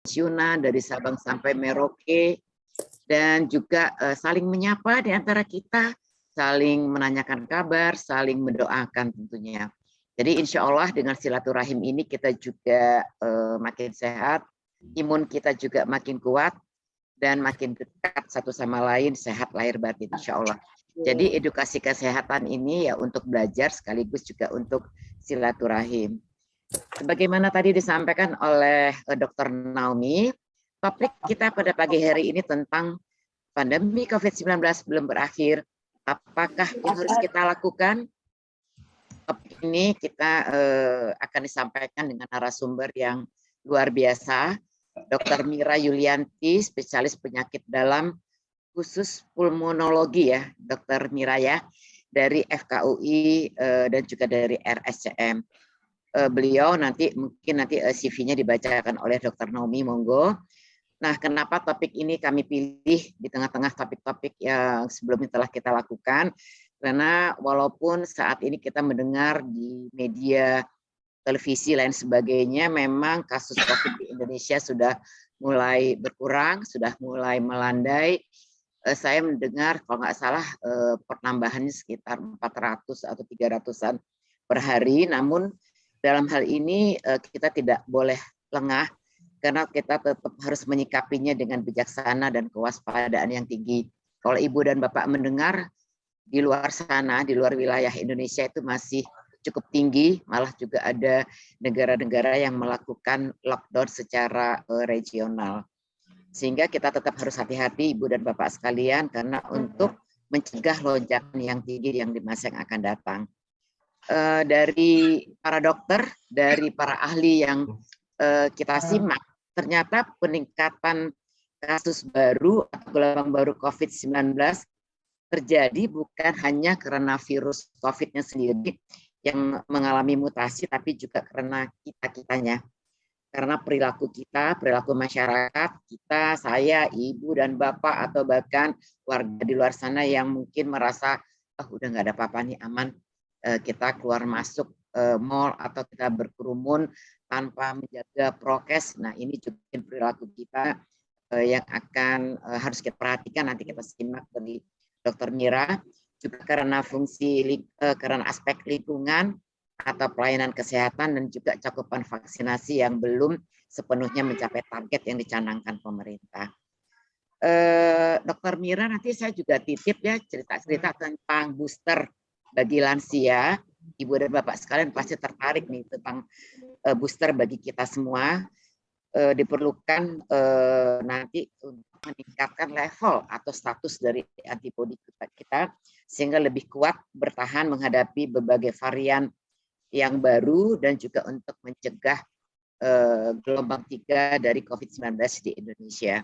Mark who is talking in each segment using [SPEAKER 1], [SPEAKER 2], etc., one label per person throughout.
[SPEAKER 1] pensiunan dari Sabang sampai Merauke, dan juga saling menyapa di antara kita, saling menanyakan kabar, saling mendoakan tentunya. Jadi insya Allah dengan silaturahim ini kita juga makin sehat, imun kita juga makin kuat, dan makin dekat satu sama lain, sehat lahir batin insya Allah. Jadi edukasi kesehatan ini ya untuk belajar sekaligus juga untuk silaturahim. Sebagaimana tadi disampaikan oleh Dr. Naomi, topik kita pada pagi hari ini tentang pandemi COVID-19 belum berakhir. Apakah yang harus kita lakukan? Topik ini kita akan disampaikan dengan narasumber yang luar biasa, Dr. Mira Yulianti, spesialis penyakit dalam khusus pulmonologi ya, Dr. Mira ya, dari FKUI dan juga dari RSCM. Beliau mungkin nanti CV-nya dibacakan oleh Dr. Naomi, monggo. Nah, kenapa topik ini kami pilih di tengah-tengah topik-topik yang sebelumnya telah kita lakukan? Karena walaupun saat ini kita mendengar di media, televisi lain sebagainya, memang kasus COVID di Indonesia sudah mulai berkurang, sudah mulai melandai. Saya mendengar kalau nggak salah penambahannya sekitar 400 atau 300-an per hari, namun dalam hal ini kita tidak boleh lengah karena kita tetap harus menyikapinya dengan bijaksana dan kewaspadaan yang tinggi. Kalau Ibu dan Bapak mendengar di luar sana, di luar wilayah Indonesia itu masih cukup tinggi, malah juga ada negara-negara yang melakukan lockdown secara regional. Sehingga kita tetap harus hati-hati Ibu dan Bapak sekalian karena untuk mencegah lonjakan yang tinggi yang di masa yang akan datang. Dari para dokter, dari para ahli yang kita simak, ternyata peningkatan kasus baru atau gelombang baru COVID-19 terjadi bukan hanya karena virus COVID-nya sendiri yang mengalami mutasi, tapi juga karena kita-kitanya. Karena perilaku kita, perilaku masyarakat, kita, saya, ibu dan bapak, atau bahkan warga di luar sana yang mungkin merasa, udah nggak ada apa-apa nih, aman, kita keluar masuk mall atau kita berkerumun tanpa menjaga prokes. Nah, ini juga perilaku kita yang akan harus kita perhatikan. Nanti kita simak dari Dr. Mira, juga karena karena aspek lingkungan atau pelayanan kesehatan dan juga cakupan vaksinasi yang belum sepenuhnya mencapai target yang dicanangkan pemerintah. Dr. Mira, nanti saya juga titip ya cerita-cerita tentang booster bagi lansia. Ibu dan Bapak sekalian pasti tertarik nih tentang booster bagi kita semua. Diperlukan nanti untuk meningkatkan level atau status dari antibodi kita sehingga lebih kuat bertahan menghadapi berbagai varian yang baru dan juga untuk mencegah gelombang 3 dari COVID-19 di Indonesia.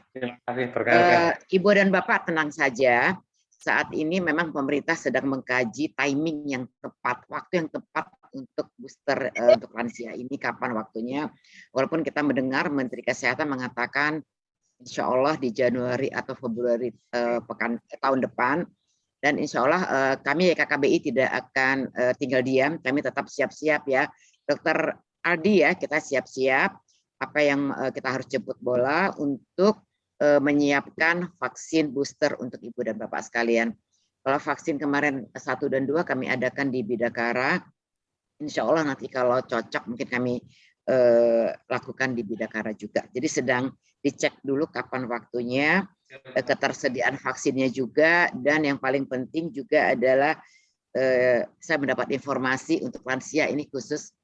[SPEAKER 1] Ibu dan Bapak tenang saja, saat ini memang pemerintah sedang mengkaji timing yang tepat, waktu yang tepat untuk booster untuk lansia ini, kapan waktunya. Walaupun kita mendengar Menteri Kesehatan mengatakan insya Allah di Januari atau Februari tahun depan, dan insya Allah kami YKKBI tidak akan tinggal diam, kami tetap siap-siap ya. Dokter Aldi ya, kita siap-siap apa yang kita harus jemput bola untuk menyiapkan vaksin booster untuk Ibu dan Bapak sekalian. Kalau vaksin kemarin 1 dan 2 kami adakan di Bidakara, insya Allah nanti kalau cocok mungkin kami lakukan di Bidakara juga. Jadi sedang dicek dulu kapan waktunya, ketersediaan vaksinnya juga, dan yang paling penting juga adalah saya mendapat informasi untuk lansia ini khusus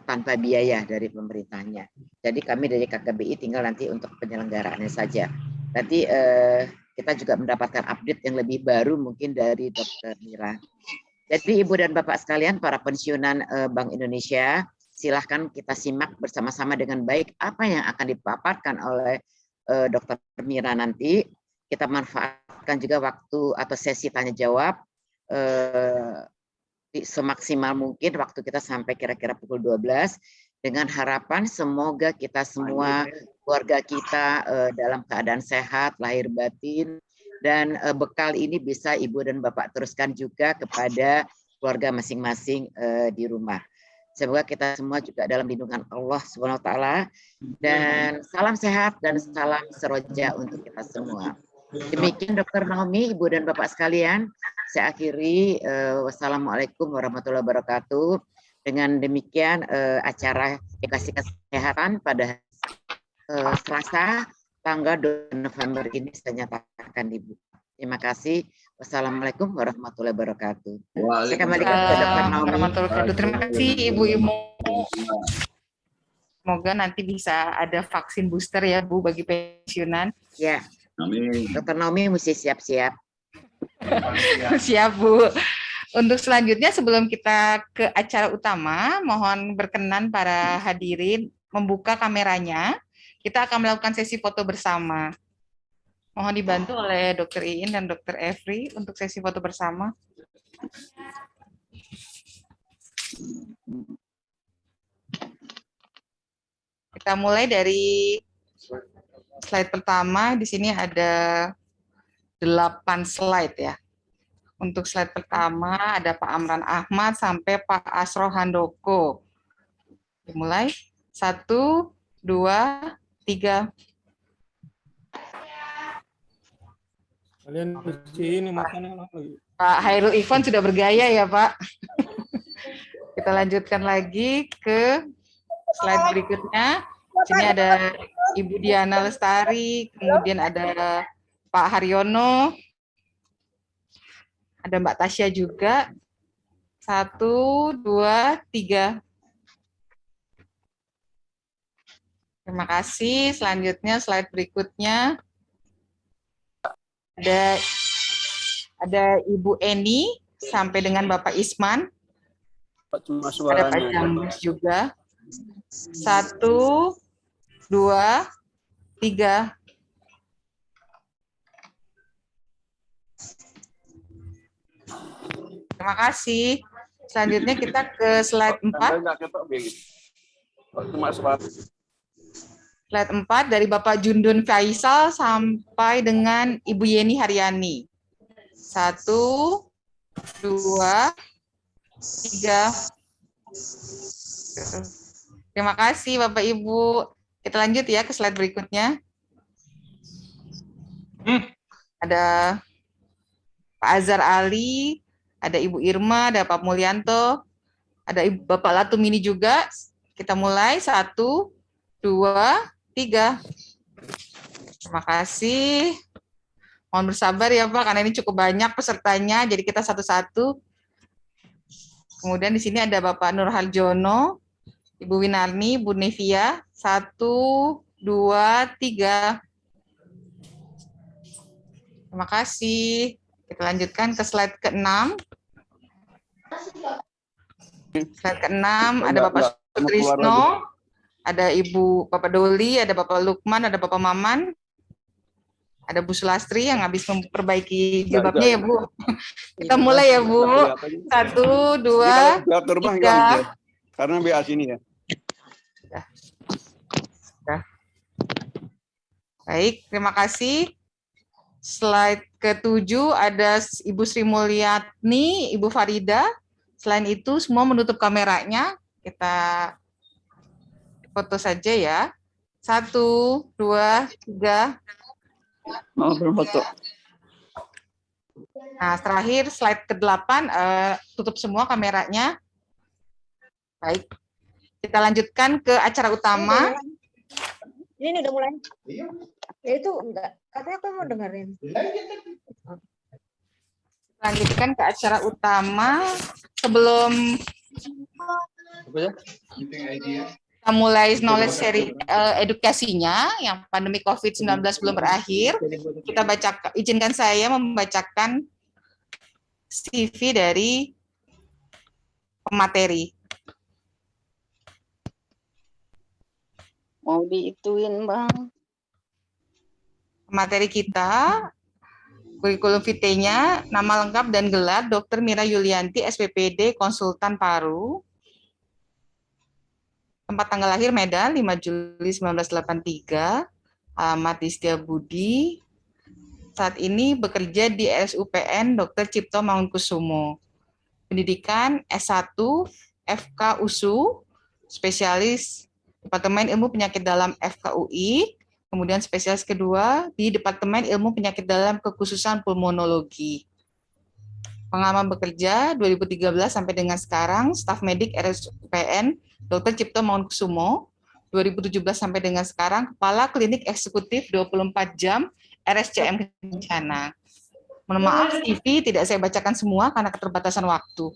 [SPEAKER 1] tanpa biaya dari pemerintahnya. Jadi kami dari KKBI tinggal nanti untuk penyelenggaraannya saja. Nanti kita juga mendapatkan update yang lebih baru mungkin dari Dr. Mira. Jadi Ibu dan Bapak sekalian, para pensiunan Bank Indonesia, silahkan kita simak bersama-sama dengan baik apa yang akan dipaparkan oleh Dr. Mira nanti. Kita manfaatkan juga waktu atau sesi tanya jawab semaksimal mungkin, waktu kita sampai kira-kira pukul 12, dengan harapan semoga kita semua, keluarga kita dalam keadaan sehat, lahir batin, dan bekal ini bisa Ibu dan Bapak teruskan juga kepada keluarga masing-masing di rumah. Semoga kita semua juga dalam lindungan Allah Subhanahu wa taala, dan salam sehat dan salam seroja untuk kita semua. Demikian Dr. Naomi, Ibu dan Bapak sekalian, saya akhiri wassalamualaikum warahmatullahi wabarakatuh. Dengan demikian acara edukasi kesehatan pada Selasa tanggal 2 November ini saya nyatakan dibuka. Terima kasih. Wassalamualaikum warahmatullahi wabarakatuh. Saya kembalikan ke Dr. Naomi.
[SPEAKER 2] Terima kasih Ibu Imo. Semoga nanti bisa ada vaksin booster ya Bu bagi pensiunan.
[SPEAKER 1] Ya. Amin. Dr. Naomi mesti siap-siap.
[SPEAKER 2] Siap Bu. Untuk selanjutnya sebelum kita ke acara utama, mohon berkenan para hadirin membuka kameranya. Kita akan melakukan sesi foto bersama. Mohon dibantu oleh Dr. Iin dan Dr. Evri untuk sesi foto bersama. Kita mulai dari slide pertama. Di sini ada 8 slide ya. Untuk slide pertama ada Pak Amran Ahmad sampai Pak Asro Handoko. Dimulai. 1, 2, 3.
[SPEAKER 3] Kalian di sini makannya lagi.
[SPEAKER 2] Pak Hairul Ikhwan sudah bergaya ya Pak. Kita lanjutkan lagi ke slide berikutnya. Sini ada Ibu Diana Lestari, kemudian ada Pak Haryono, ada Mbak Tasya juga. 1, 2, 3. Terima kasih. Selanjutnya slide berikutnya ada Ibu Eni sampai dengan Bapak Isman. Ada Pak Jambus juga. 1, 2, 3. Terima kasih. Selanjutnya kita ke slide 4. Slide 4 dari Bapak Jundun Faisal sampai dengan Ibu Yeni Haryani. 1, 2, 3. Terima kasih Bapak Ibu. Kita lanjut ya ke slide berikutnya. Ada Pak Azhar Ali, ada Ibu Irma, ada Pak Mulyanto, ada Bapak Latumini juga. Kita mulai. 1, 2, 3. Terima kasih. Mohon bersabar ya Pak, karena ini cukup banyak pesertanya, jadi kita satu-satu. Kemudian di sini ada Bapak Nur Harjono, Ibu Winarni, Bu Nevia. 1, 2, 3. Terima kasih. Kita lanjutkan ke slide ke-6. Slide ke-6 ada Bapak Sutrisno, ada Ibu Bapak Doli, ada Bapak Lukman, ada Bapak Maman, ada Bu Sulastri yang habis memperbaiki jilbabnya ya Bu. Kita mulai ya Bu. 1, 2, 3.
[SPEAKER 3] Karena BA sini ya.
[SPEAKER 2] Sudah. Baik, terima kasih. Slide ke-7 ada Ibu Sri Mulyatni, Ibu Farida. Selain itu semua menutup kameranya. Kita foto saja ya. 1, 2, 3.
[SPEAKER 3] Mau berfoto.
[SPEAKER 2] Nah, terakhir slide ke-8, tutup semua kameranya. Baik. Kita lanjutkan ke acara utama.
[SPEAKER 4] Ini udah mulai. Ya itu enggak. Katanya aku mau dengerin.
[SPEAKER 2] Lanjutkan ke acara utama. Sebelum kita mulai knowledge sharing edukasinya, yang pandemi COVID-19 belum berakhir, kita izinkan saya membacakan CV dari pemateri.
[SPEAKER 4] Mau diituin, Bang.
[SPEAKER 2] Materi kita, kurikulum vitae-nya, nama lengkap dan gelar Dr. Mira Yulianti, SPPD, Konsultan Paru. Tempat tanggal lahir Medan, 5 Juli 1983, alamat di Setiabudi. Saat ini bekerja di RSUPN Dr. Cipto Mangunkusumo. Pendidikan S1, FK USU, spesialis Departemen Ilmu Penyakit Dalam FKUI, kemudian spesialis kedua di Departemen Ilmu Penyakit Dalam Kekhususan Pulmonologi. Pengalaman bekerja 2013 sampai dengan sekarang, staf medik RSUPN Dr. Cipto Mangunkusumo, 2017 sampai dengan sekarang, Kepala Klinik Eksekutif 24 jam RSCM Kencana. Mohon maaf, CV tidak saya bacakan semua karena keterbatasan waktu.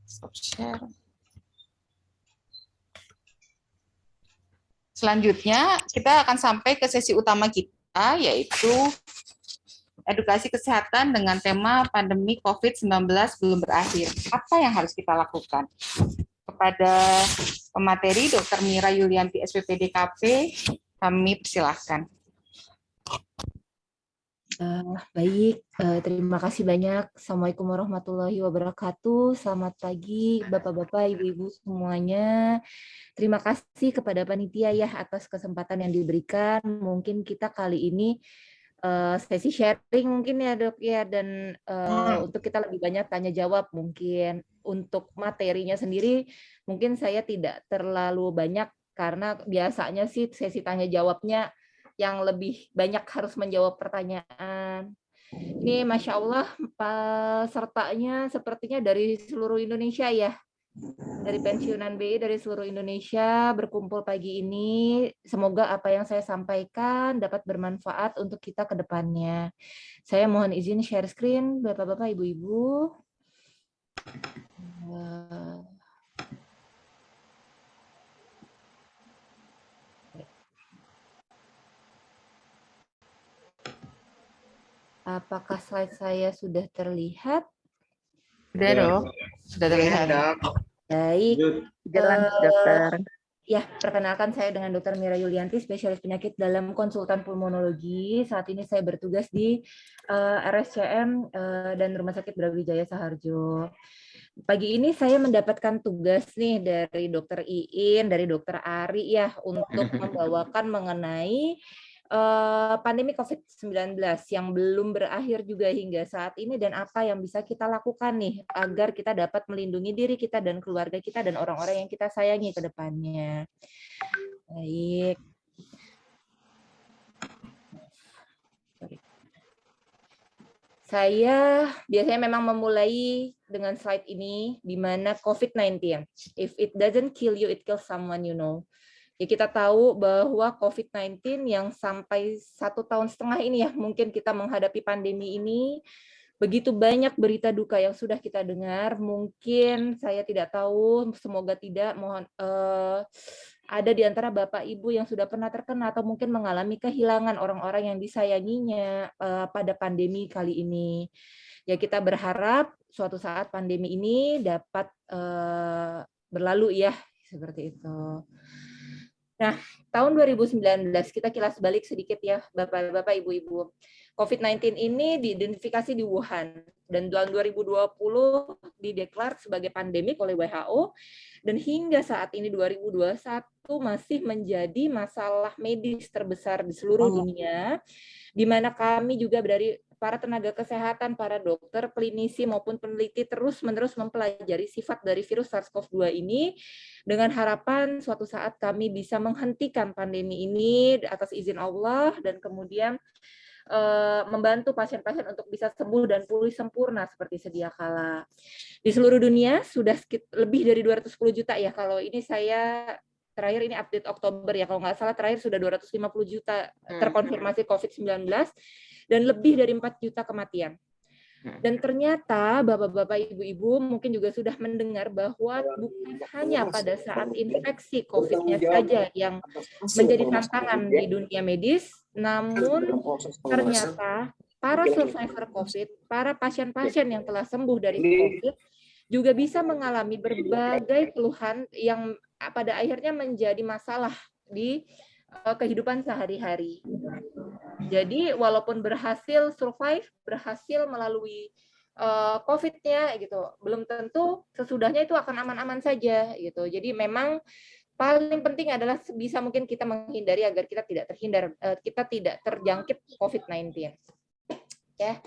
[SPEAKER 2] Stop share. Selanjutnya, kita akan sampai ke sesi utama kita, yaitu edukasi kesehatan dengan tema pandemi COVID-19 belum berakhir. Apa yang harus kita lakukan? Kepada pemateri Dr. Mira Yulianti, SPPD KP, kami persilahkan.
[SPEAKER 5] Baik, terima kasih banyak. Assalamualaikum warahmatullahi wabarakatuh. Selamat pagi Bapak-Bapak, Ibu-Ibu semuanya. Terima kasih kepada panitia ya atas kesempatan yang diberikan. Mungkin kita kali ini sesi sharing mungkin ya Dok ya, dan untuk kita lebih banyak tanya jawab mungkin. Untuk materinya sendiri mungkin saya tidak terlalu banyak karena biasanya sih sesi tanya jawabnya yang lebih banyak harus menjawab pertanyaan. Ini Masya Allah pesertanya sepertinya dari seluruh Indonesia ya. Dari pensiunan BI dari seluruh Indonesia berkumpul pagi ini. Semoga apa yang saya sampaikan dapat bermanfaat untuk kita ke depannya. Saya mohon izin share screen, Bapak-Bapak, Ibu-Ibu. Apakah slide saya sudah terlihat?
[SPEAKER 2] Sudah dong, sudah terlihat.
[SPEAKER 5] Baik.
[SPEAKER 4] Dokter.
[SPEAKER 5] Ya, perkenalkan saya dengan Dr. Mira Yulianti, spesialis penyakit dalam konsultan pulmonologi. Saat ini saya bertugas di RSCM dan Rumah Sakit Brawijaya Saharjo. Pagi ini saya mendapatkan tugas nih dari Dr. Iin, dari Dr. Ari ya, untuk membawakan mengenai pandemi COVID-19 yang belum berakhir juga hingga saat ini dan apa yang bisa kita lakukan nih agar kita dapat melindungi diri kita dan keluarga kita dan orang-orang yang kita sayangi ke depannya. Baik. Saya biasanya memang memulai dengan slide ini di mana COVID-19. If it doesn't kill you, it kills someone you know. Ya, kita tahu bahwa COVID-19 yang sampai 1,5 tahun ini ya, mungkin kita menghadapi pandemi ini, begitu banyak berita duka yang sudah kita dengar. Mungkin saya tidak tahu, semoga tidak, mohon ada di antara Bapak Ibu yang sudah pernah terkena atau mungkin mengalami kehilangan orang-orang yang disayanginya pada pandemi kali ini. Ya, kita berharap suatu saat pandemi ini dapat berlalu ya, seperti itu. Nah, tahun 2019 kita kilas balik sedikit ya, Bapak-Bapak, Ibu-Ibu. COVID-19 ini diidentifikasi di Wuhan dan tahun 2020 dideklar sebagai pandemik oleh WHO dan hingga saat ini 2021 masih menjadi masalah medis terbesar di seluruh dunia, di mana kami juga dari para tenaga kesehatan, para dokter, klinisi maupun peneliti terus-menerus mempelajari sifat dari virus SARS-CoV-2 ini dengan harapan suatu saat kami bisa menghentikan pandemi ini atas izin Allah dan kemudian membantu pasien-pasien untuk bisa sembuh dan pulih sempurna seperti sedia kala. Di seluruh dunia sudah lebih dari 210 juta ya, kalau ini saya terakhir ini update Oktober ya, kalau nggak salah terakhir sudah 250 juta terkonfirmasi COVID-19 dan lebih dari 4 juta kematian. Dan ternyata Bapak-Bapak, Ibu-Ibu mungkin juga sudah mendengar bahwa bukan hanya pada saat infeksi COVID-nya saja yang menjadi tantangan di dunia medis, namun ternyata para survivor COVID, para pasien-pasien yang telah sembuh dari COVID, juga bisa mengalami berbagai keluhan yang pada akhirnya menjadi masalah di kehidupan sehari-hari. Jadi walaupun berhasil survive, berhasil melalui COVID-nya gitu, belum tentu sesudahnya itu akan aman-aman saja gitu. Jadi memang paling penting adalah sebisa mungkin kita menghindari agar kita tidak terjangkit COVID-19. Ya.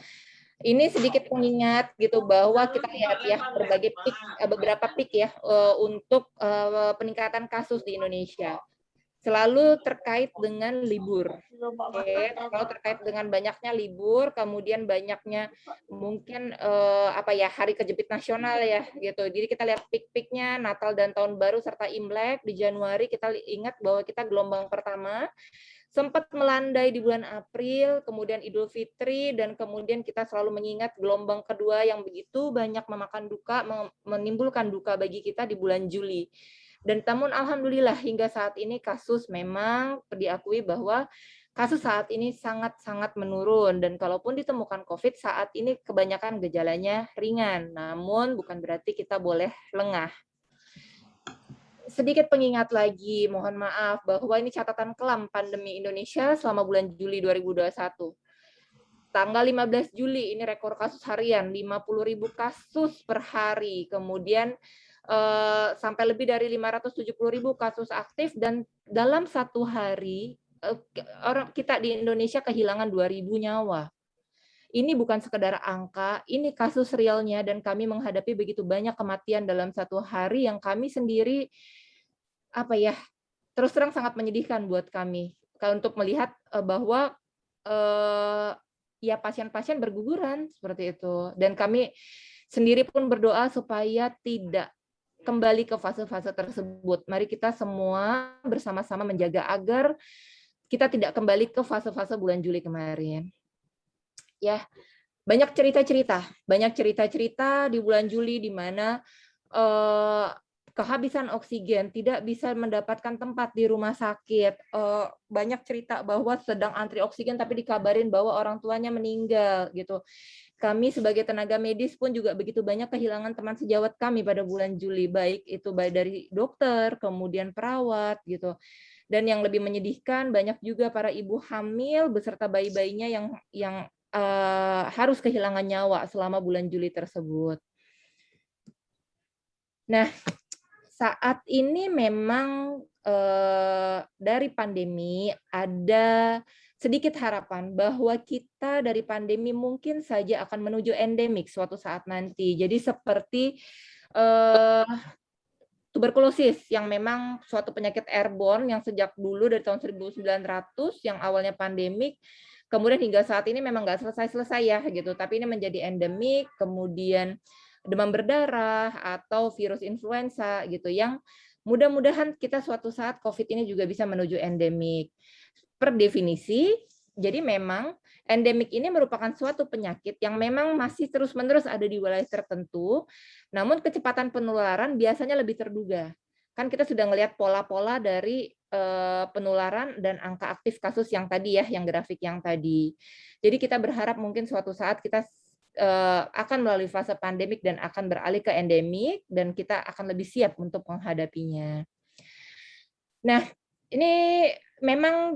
[SPEAKER 5] Ini sedikit pengingat gitu bahwa kita lihat ya beberapa peak ya untuk peningkatan kasus di Indonesia. Selalu terkait dengan libur. Selalu terkait dengan banyaknya libur, kemudian banyaknya mungkin hari kejepit nasional ya gitu. Jadi kita lihat peak-peaknya Natal dan Tahun Baru serta Imlek di Januari, kita ingat bahwa kita gelombang pertama sempat melandai di bulan April, kemudian Idul Fitri, dan kemudian kita selalu mengingat gelombang kedua yang begitu banyak memakan duka, menimbulkan duka bagi kita di bulan Juli. Dan namun alhamdulillah hingga saat ini kasus memang diakui bahwa kasus saat ini sangat-sangat menurun, dan kalaupun ditemukan COVID saat ini kebanyakan gejalanya ringan, namun bukan berarti kita boleh lengah. Sedikit pengingat lagi, mohon maaf bahwa ini catatan kelam pandemi Indonesia selama bulan Juli 2021. Tanggal 15 Juli ini rekor kasus harian 50.000 kasus per hari, kemudian sampai lebih dari 570.000 kasus aktif, dan dalam satu hari orang kita di Indonesia kehilangan 2.000 nyawa. Ini bukan sekedar angka, ini kasus realnya, dan kami menghadapi begitu banyak kematian dalam satu hari yang kami sendiri terus terang sangat menyedihkan buat kami untuk melihat bahwa pasien-pasien berguguran seperti itu, dan kami sendiri pun berdoa supaya tidak kembali ke fase-fase tersebut. Mari kita semua bersama-sama menjaga agar kita tidak kembali ke fase-fase bulan Juli kemarin. Ya, banyak cerita-cerita di bulan Juli di mana kehabisan oksigen, tidak bisa mendapatkan tempat di rumah sakit. Banyak cerita bahwa sedang antri oksigen tapi dikabarin bahwa orang tuanya meninggal gitu. Kami sebagai tenaga medis pun juga begitu banyak kehilangan teman sejawat kami pada bulan Juli, baik dari dokter, kemudian perawat gitu. Dan yang lebih menyedihkan, banyak juga para ibu hamil beserta bayi-bayinya yang harus kehilangan nyawa selama bulan Juli tersebut. Nah, saat ini memang dari pandemi ada sedikit harapan bahwa kita dari pandemi mungkin saja akan menuju endemik suatu saat nanti. Jadi seperti tuberkulosis yang memang suatu penyakit airborne yang sejak dulu dari tahun 1900 yang awalnya pandemik, kemudian hingga saat ini memang nggak selesai-selesai ya gitu, tapi ini menjadi endemik, kemudian demam berdarah atau virus influenza gitu, yang mudah-mudahan kita suatu saat COVID ini juga bisa menuju endemik. Per definisi, jadi memang endemik ini merupakan suatu penyakit yang memang masih terus-menerus ada di wilayah tertentu, namun kecepatan penularan biasanya lebih terduga. Kan kita sudah melihat pola-pola dari penularan dan angka aktif kasus yang tadi ya, yang grafik yang tadi. Jadi kita berharap mungkin suatu saat kita akan melalui fase pandemik dan akan beralih ke endemik, dan kita akan lebih siap untuk menghadapinya. Nah, ini memang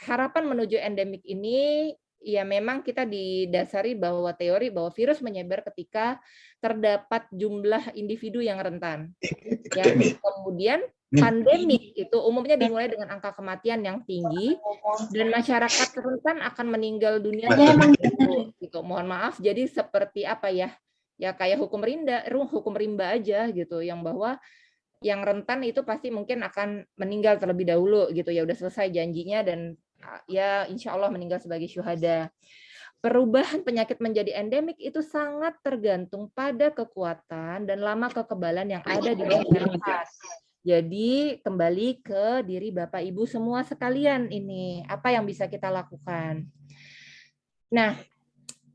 [SPEAKER 5] harapan menuju endemik ini ya memang kita didasari bahwa teori bahwa virus menyebar ketika terdapat jumlah individu yang rentan. Ya, kemudian pandemik itu umumnya dimulai dengan angka kematian yang tinggi dan masyarakat rentan akan meninggal dunia gitu. Mohon maaf, jadi seperti ya kayak hukum rimba aja gitu, yang bahwa yang rentan itu pasti mungkin akan meninggal terlebih dahulu gitu, ya udah selesai janjinya, dan ya insya Allah meninggal sebagai syuhada. Perubahan penyakit menjadi endemik itu sangat tergantung pada kekuatan dan lama kekebalan yang ada di masyarakat. Jadi kembali ke diri Bapak Ibu semua sekalian, ini apa yang bisa kita lakukan. Nah,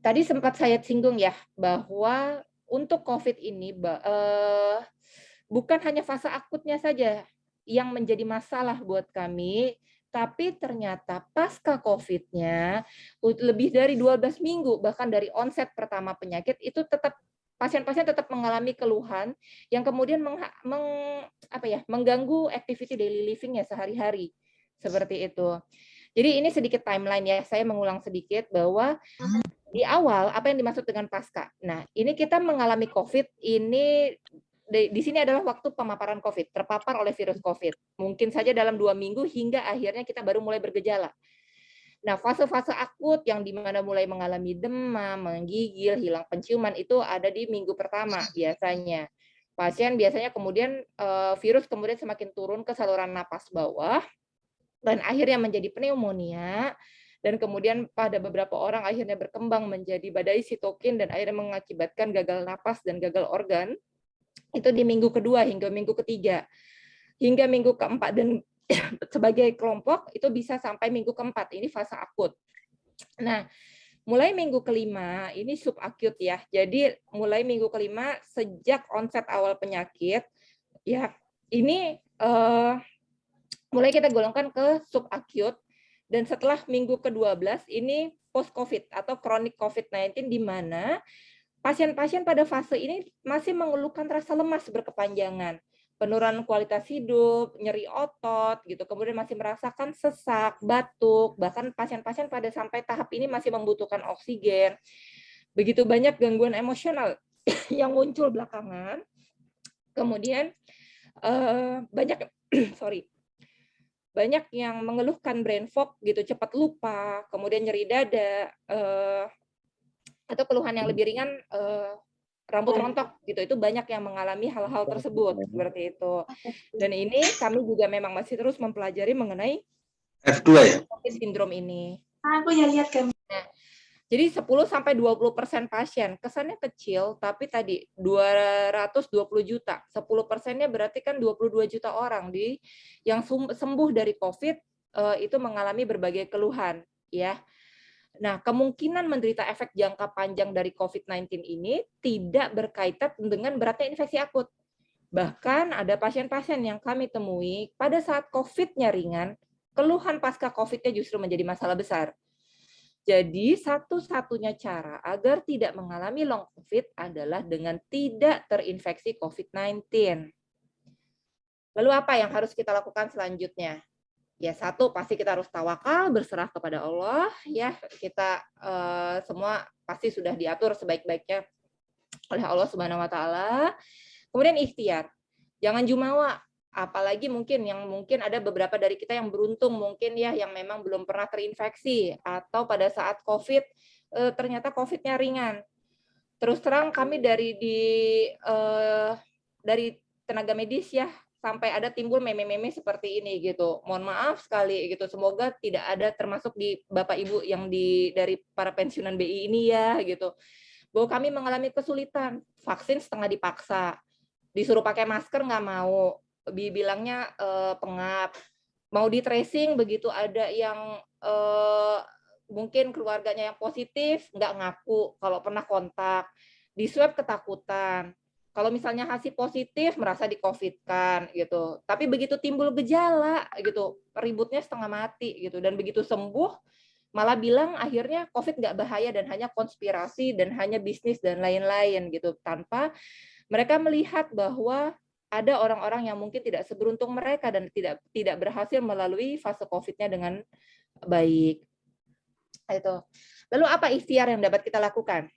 [SPEAKER 5] tadi sempat saya singgung ya bahwa untuk COVID ini bukan hanya fase akutnya saja yang menjadi masalah buat kami, tapi ternyata pasca COVID-nya lebih dari 12 minggu, bahkan dari onset pertama penyakit, itu tetap pasien-pasien tetap mengalami keluhan yang kemudian mengganggu activity daily living-nya sehari-hari. Seperti itu. Jadi ini sedikit timeline ya, saya mengulang sedikit bahwa di awal apa yang dimaksud dengan pasca. Nah, ini kita mengalami COVID, ini di sini adalah waktu pemaparan COVID, terpapar oleh virus COVID. Mungkin saja dalam 2 minggu hingga akhirnya kita baru mulai bergejala. Nah, fase-fase akut yang dimana mulai mengalami demam, menggigil, hilang penciuman itu ada di minggu pertama biasanya. Pasien biasanya kemudian virus kemudian semakin turun ke saluran napas bawah dan akhirnya menjadi pneumonia, dan kemudian pada beberapa orang akhirnya berkembang menjadi badai sitokin dan akhirnya mengakibatkan gagal napas dan gagal organ. Itu di minggu kedua hingga minggu ketiga. Hingga minggu keempat dan sebagai kelompok itu bisa sampai minggu keempat, ini fase akut. Nah, mulai minggu kelima ini subakut ya. Jadi mulai minggu kelima sejak onset awal penyakit ya, ini mulai kita golongkan ke subakut, dan setelah minggu ke-12 ini post COVID atau chronic COVID-19 di mana pasien-pasien pada fase ini masih mengeluhkan rasa lemas berkepanjangan, penurunan kualitas hidup, nyeri otot, gitu. Kemudian masih merasakan sesak, batuk, bahkan pasien-pasien pada sampai tahap ini masih membutuhkan oksigen. Begitu banyak gangguan emosional yang muncul belakangan. Kemudian banyak yang mengeluhkan brain fog, gitu, cepat lupa, kemudian nyeri dada, atau keluhan yang lebih ringan. Rambut rontok gitu, itu banyak yang mengalami hal-hal tersebut seperti itu. Dan ini kami juga memang masih terus mempelajari mengenai
[SPEAKER 3] F2 ya.
[SPEAKER 5] sindrom ini.
[SPEAKER 6] Aku ya lihat kan.
[SPEAKER 5] Nah, jadi 10-20% pasien kesannya kecil, tapi tadi 220 juta, 10%-nya berarti kan 22 juta orang yang sembuh dari COVID itu mengalami berbagai keluhan, ya. Nah, kemungkinan menderita efek jangka panjang dari COVID-19 ini tidak berkaitan dengan beratnya infeksi akut. Bahkan ada pasien-pasien yang kami temui pada saat COVID-nya ringan, keluhan pasca COVID-nya justru menjadi masalah besar. Jadi, satu-satunya cara agar tidak mengalami long COVID adalah dengan tidak terinfeksi COVID-19. Lalu apa yang harus kita lakukan selanjutnya? Ya, satu, pasti kita harus tawakal, berserah kepada Allah. Ya, kita semua pasti sudah diatur sebaik-baiknya oleh Allah Subhanahu Wa Taala. Kemudian ikhtiar, jangan jumawa. Apalagi mungkin ada beberapa dari kita yang beruntung mungkin ya, yang memang belum pernah terinfeksi atau pada saat COVID ternyata COVID-nya ringan. Terus terang kami dari tenaga medis ya, sampai ada timbul meme-meme seperti ini gitu. Mohon maaf sekali gitu. Semoga tidak ada termasuk di Bapak Ibu yang dari para pensiunan BI ini ya gitu. Bahwa kami mengalami kesulitan, vaksin setengah dipaksa, disuruh pakai masker nggak mau, dibilangnya pengap, mau di tracing begitu ada yang mungkin keluarganya yang positif nggak ngaku kalau pernah kontak, di swab ketakutan. Kalau misalnya hasil positif merasa di-COVID-kan gitu. Tapi begitu timbul gejala gitu, ributnya setengah mati gitu. Dan begitu sembuh malah bilang akhirnya COVID nggak bahaya dan hanya konspirasi dan hanya bisnis dan lain-lain gitu. Tanpa mereka melihat bahwa ada orang-orang yang mungkin tidak seberuntung mereka dan tidak berhasil melalui fase COVID-nya dengan baik. Itu. Lalu apa ikhtiar yang dapat kita lakukan?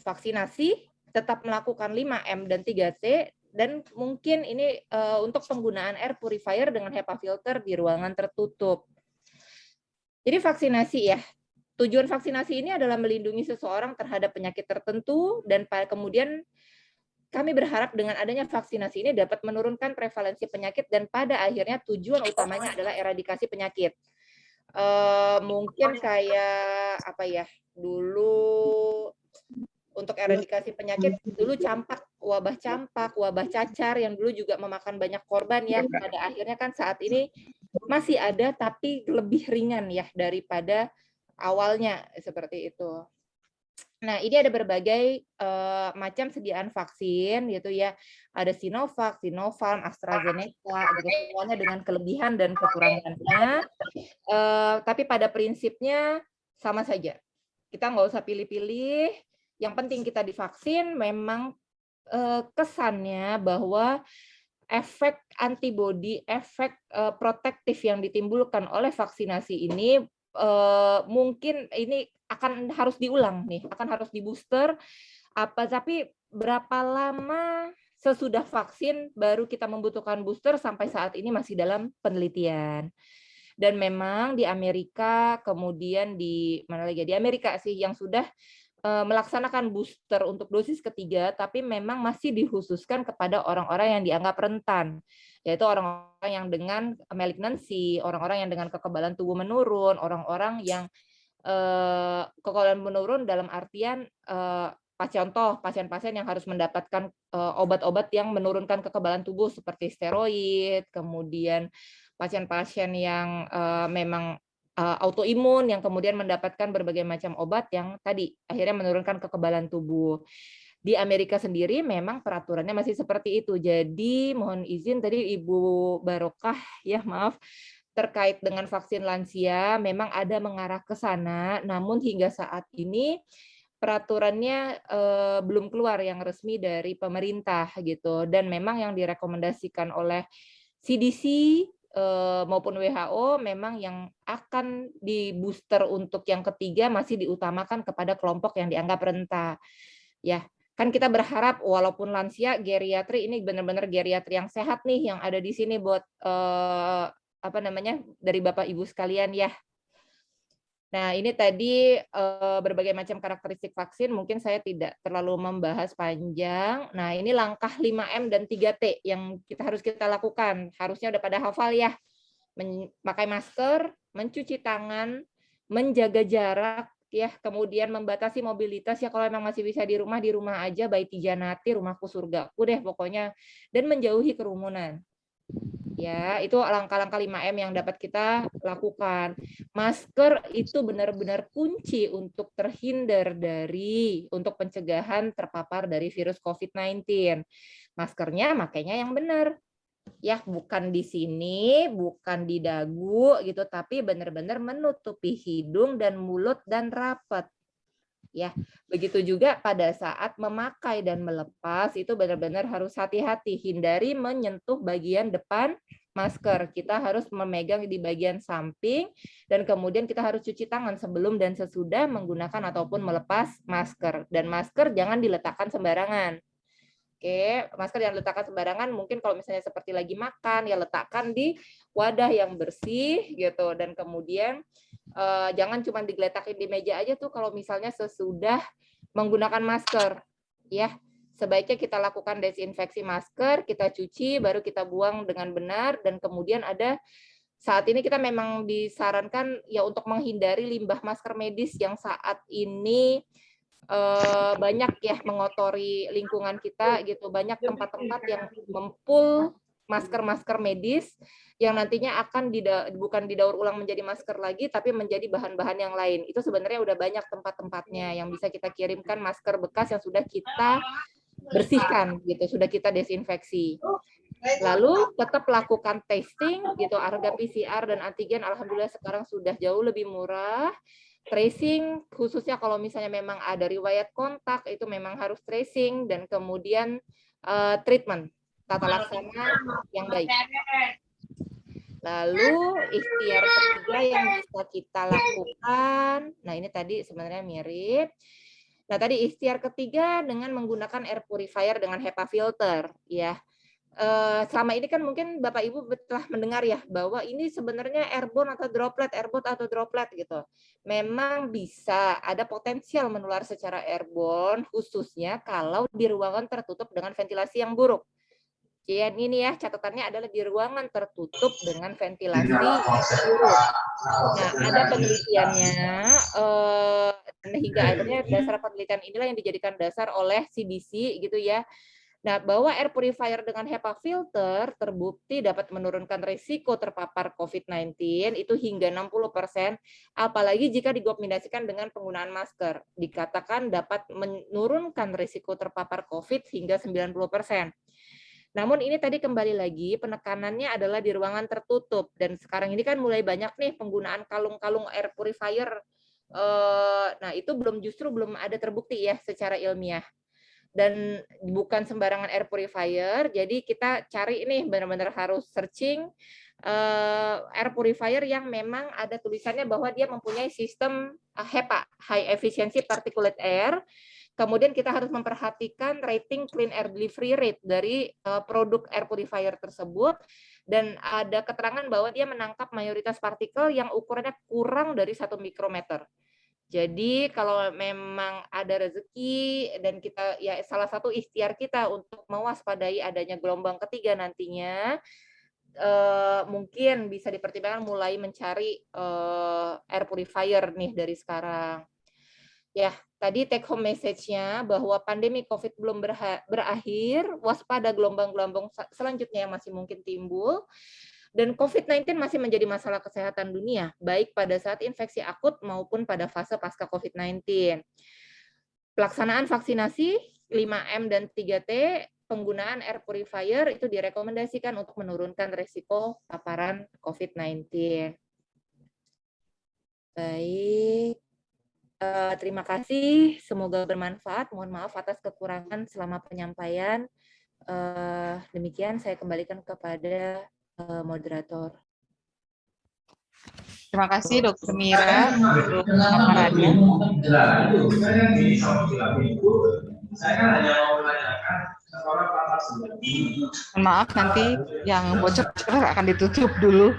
[SPEAKER 5] Vaksinasi, tetap melakukan 5M dan 3T, dan mungkin ini untuk penggunaan air purifier dengan HEPA filter di ruangan tertutup. Jadi vaksinasi ya, tujuan vaksinasi ini adalah melindungi seseorang terhadap penyakit tertentu, dan kemudian kami berharap dengan adanya vaksinasi ini dapat menurunkan prevalensi penyakit, dan pada akhirnya tujuan utamanya adalah eradikasi penyakit. Mungkin kayak apa ya, dulu untuk eradikasi penyakit dulu wabah campak, wabah cacar yang dulu juga memakan banyak korban ya. Pada akhirnya kan saat ini masih ada tapi lebih ringan ya daripada awalnya seperti itu. Nah, ini ada berbagai macam sediaan vaksin gitu ya. Ada Sinovac, Sinopharm, AstraZeneca, gitu, semuanya dengan kelebihan dan kekurangannya. Tapi pada prinsipnya sama saja. Kita nggak usah pilih-pilih. Yang penting kita divaksin. Memang kesannya bahwa efek antibodi, efek protektif yang ditimbulkan oleh vaksinasi ini mungkin ini akan harus diulang nih, akan harus di booster. Tapi berapa lama sesudah vaksin baru kita membutuhkan booster, sampai saat ini masih dalam penelitian. Dan memang di Amerika, kemudian di mana lagi? Di Amerika sih yang sudah melaksanakan booster untuk dosis ketiga, tapi memang masih dikhususkan kepada orang-orang yang dianggap rentan, yaitu orang-orang yang dengan malignansi, orang-orang yang dengan kekebalan tubuh menurun, orang-orang yang kekebalan menurun dalam artian contoh pasien-pasien yang harus mendapatkan obat-obat yang menurunkan kekebalan tubuh seperti steroid, kemudian pasien-pasien yang memang autoimun yang kemudian mendapatkan berbagai macam obat yang tadi akhirnya menurunkan kekebalan tubuh. Di Amerika sendiri memang peraturannya masih seperti itu. Jadi mohon izin tadi Ibu Barokah ya maaf terkait dengan vaksin lansia memang ada mengarah ke sana, namun hingga saat ini peraturannya belum keluar yang resmi dari pemerintah gitu. Dan memang yang direkomendasikan oleh CDC maupun WHO memang yang akan di booster untuk yang ketiga masih diutamakan kepada kelompok yang dianggap rentan. Ya, kan kita berharap walaupun lansia geriatri ini benar-benar geriatri yang sehat nih yang ada di sini buat apa namanya dari Bapak Ibu sekalian ya. Nah, ini tadi berbagai macam karakteristik vaksin, mungkin saya tidak terlalu membahas panjang. Nah, ini langkah 5M dan 3T yang harus kita lakukan. Harusnya udah pada hafal ya. Memakai masker, mencuci tangan, menjaga jarak, ya, kemudian membatasi mobilitas ya kalau memang masih bisa di rumah aja, baiti janati, rumahku surgaku deh pokoknya, dan menjauhi kerumunan. Ya, itu langkah-langkah 5M yang dapat kita lakukan. Masker itu benar-benar kunci untuk terhindar untuk pencegahan terpapar dari virus COVID-19. Maskernya makanya yang benar. Ya, bukan di sini, bukan di dagu gitu, tapi benar-benar menutupi hidung dan mulut dan rapat. Ya, begitu juga pada saat memakai dan melepas itu benar-benar harus hati-hati, hindari menyentuh bagian depan masker. Kita harus memegang di bagian samping dan kemudian kita harus cuci tangan sebelum dan sesudah menggunakan ataupun melepas masker. Dan masker jangan diletakkan sembarangan. Oke, masker yang letakkan sembarangan mungkin kalau misalnya seperti lagi makan ya letakkan di wadah yang bersih gitu, dan kemudian jangan cuma digeletakin di meja aja tuh kalau misalnya sesudah menggunakan masker ya. Sebaiknya kita lakukan desinfeksi masker, kita cuci baru kita buang dengan benar, dan kemudian saat ini kita memang disarankan ya untuk menghindari limbah masker medis yang saat ini banyak ya mengotori lingkungan kita gitu, banyak tempat-tempat yang mempul masker-masker medis yang nantinya akan bukan didaur ulang menjadi masker lagi tapi menjadi bahan-bahan yang lain. Itu sebenarnya udah banyak tempat-tempatnya yang bisa kita kirimkan masker bekas yang sudah kita bersihkan gitu, sudah kita desinfeksi. Lalu tetap lakukan testing gitu, harga PCR dan antigen alhamdulillah sekarang sudah jauh lebih murah. Tracing, khususnya kalau misalnya memang ada riwayat kontak, itu memang harus tracing, dan kemudian treatment, tata laksana yang baik. Lalu ikhtiar ketiga yang bisa kita lakukan, nah ini tadi sebenarnya mirip. Nah tadi ikhtiar ketiga dengan menggunakan air purifier dengan HEPA filter, ya. Selama ini kan mungkin Bapak Ibu telah mendengar ya bahwa ini sebenarnya airborne atau droplet gitu. Memang bisa ada potensial menular secara airborne khususnya kalau di ruangan tertutup dengan ventilasi yang buruk. Jadi ini ya catatannya adalah di ruangan tertutup dengan ventilasi yang buruk. Nah, ada penelitiannya hingga akhirnya dasar penelitian inilah yang dijadikan dasar oleh CDC gitu ya. Nah, bahwa air purifier dengan HEPA filter terbukti dapat menurunkan risiko terpapar COVID-19 itu hingga 60%, apalagi jika dikombinasikan dengan penggunaan masker. Dikatakan dapat menurunkan risiko terpapar COVID hingga 90%. Namun ini tadi kembali lagi penekanannya adalah di ruangan tertutup, dan sekarang ini kan mulai banyak nih penggunaan kalung-kalung air purifier. Nah, itu justru belum ada terbukti ya secara ilmiah. Dan bukan sembarangan air purifier, jadi kita cari ini benar-benar harus searching air purifier yang memang ada tulisannya bahwa dia mempunyai sistem HEPA, High Efficiency Particulate Air. Kemudian kita harus memperhatikan rating clean air delivery rate dari produk air purifier tersebut, Dan ada keterangan bahwa dia menangkap mayoritas partikel yang ukurannya kurang dari 1 mikrometer. Jadi kalau memang ada rezeki dan kita ya salah satu ikhtiar kita untuk mewaspadai adanya gelombang ketiga nantinya, mungkin bisa dipertimbangkan mulai mencari air purifier nih dari sekarang. Ya, tadi take home message-nya bahwa pandemi COVID belum berakhir, waspada gelombang-gelombang selanjutnya yang masih mungkin timbul. Dan COVID-19 masih menjadi masalah kesehatan dunia, baik pada saat infeksi akut maupun pada fase pasca COVID-19. Pelaksanaan vaksinasi 5M dan 3T, penggunaan air purifier itu direkomendasikan untuk menurunkan resiko paparan COVID-19. Baik, terima kasih. Semoga bermanfaat. Mohon maaf atas kekurangan selama penyampaian. Demikian saya kembalikan kepada moderator.
[SPEAKER 2] Terima kasih Dr. Mira untuk paparannya. Maaf, nanti yang bocor akan ditutup dulu.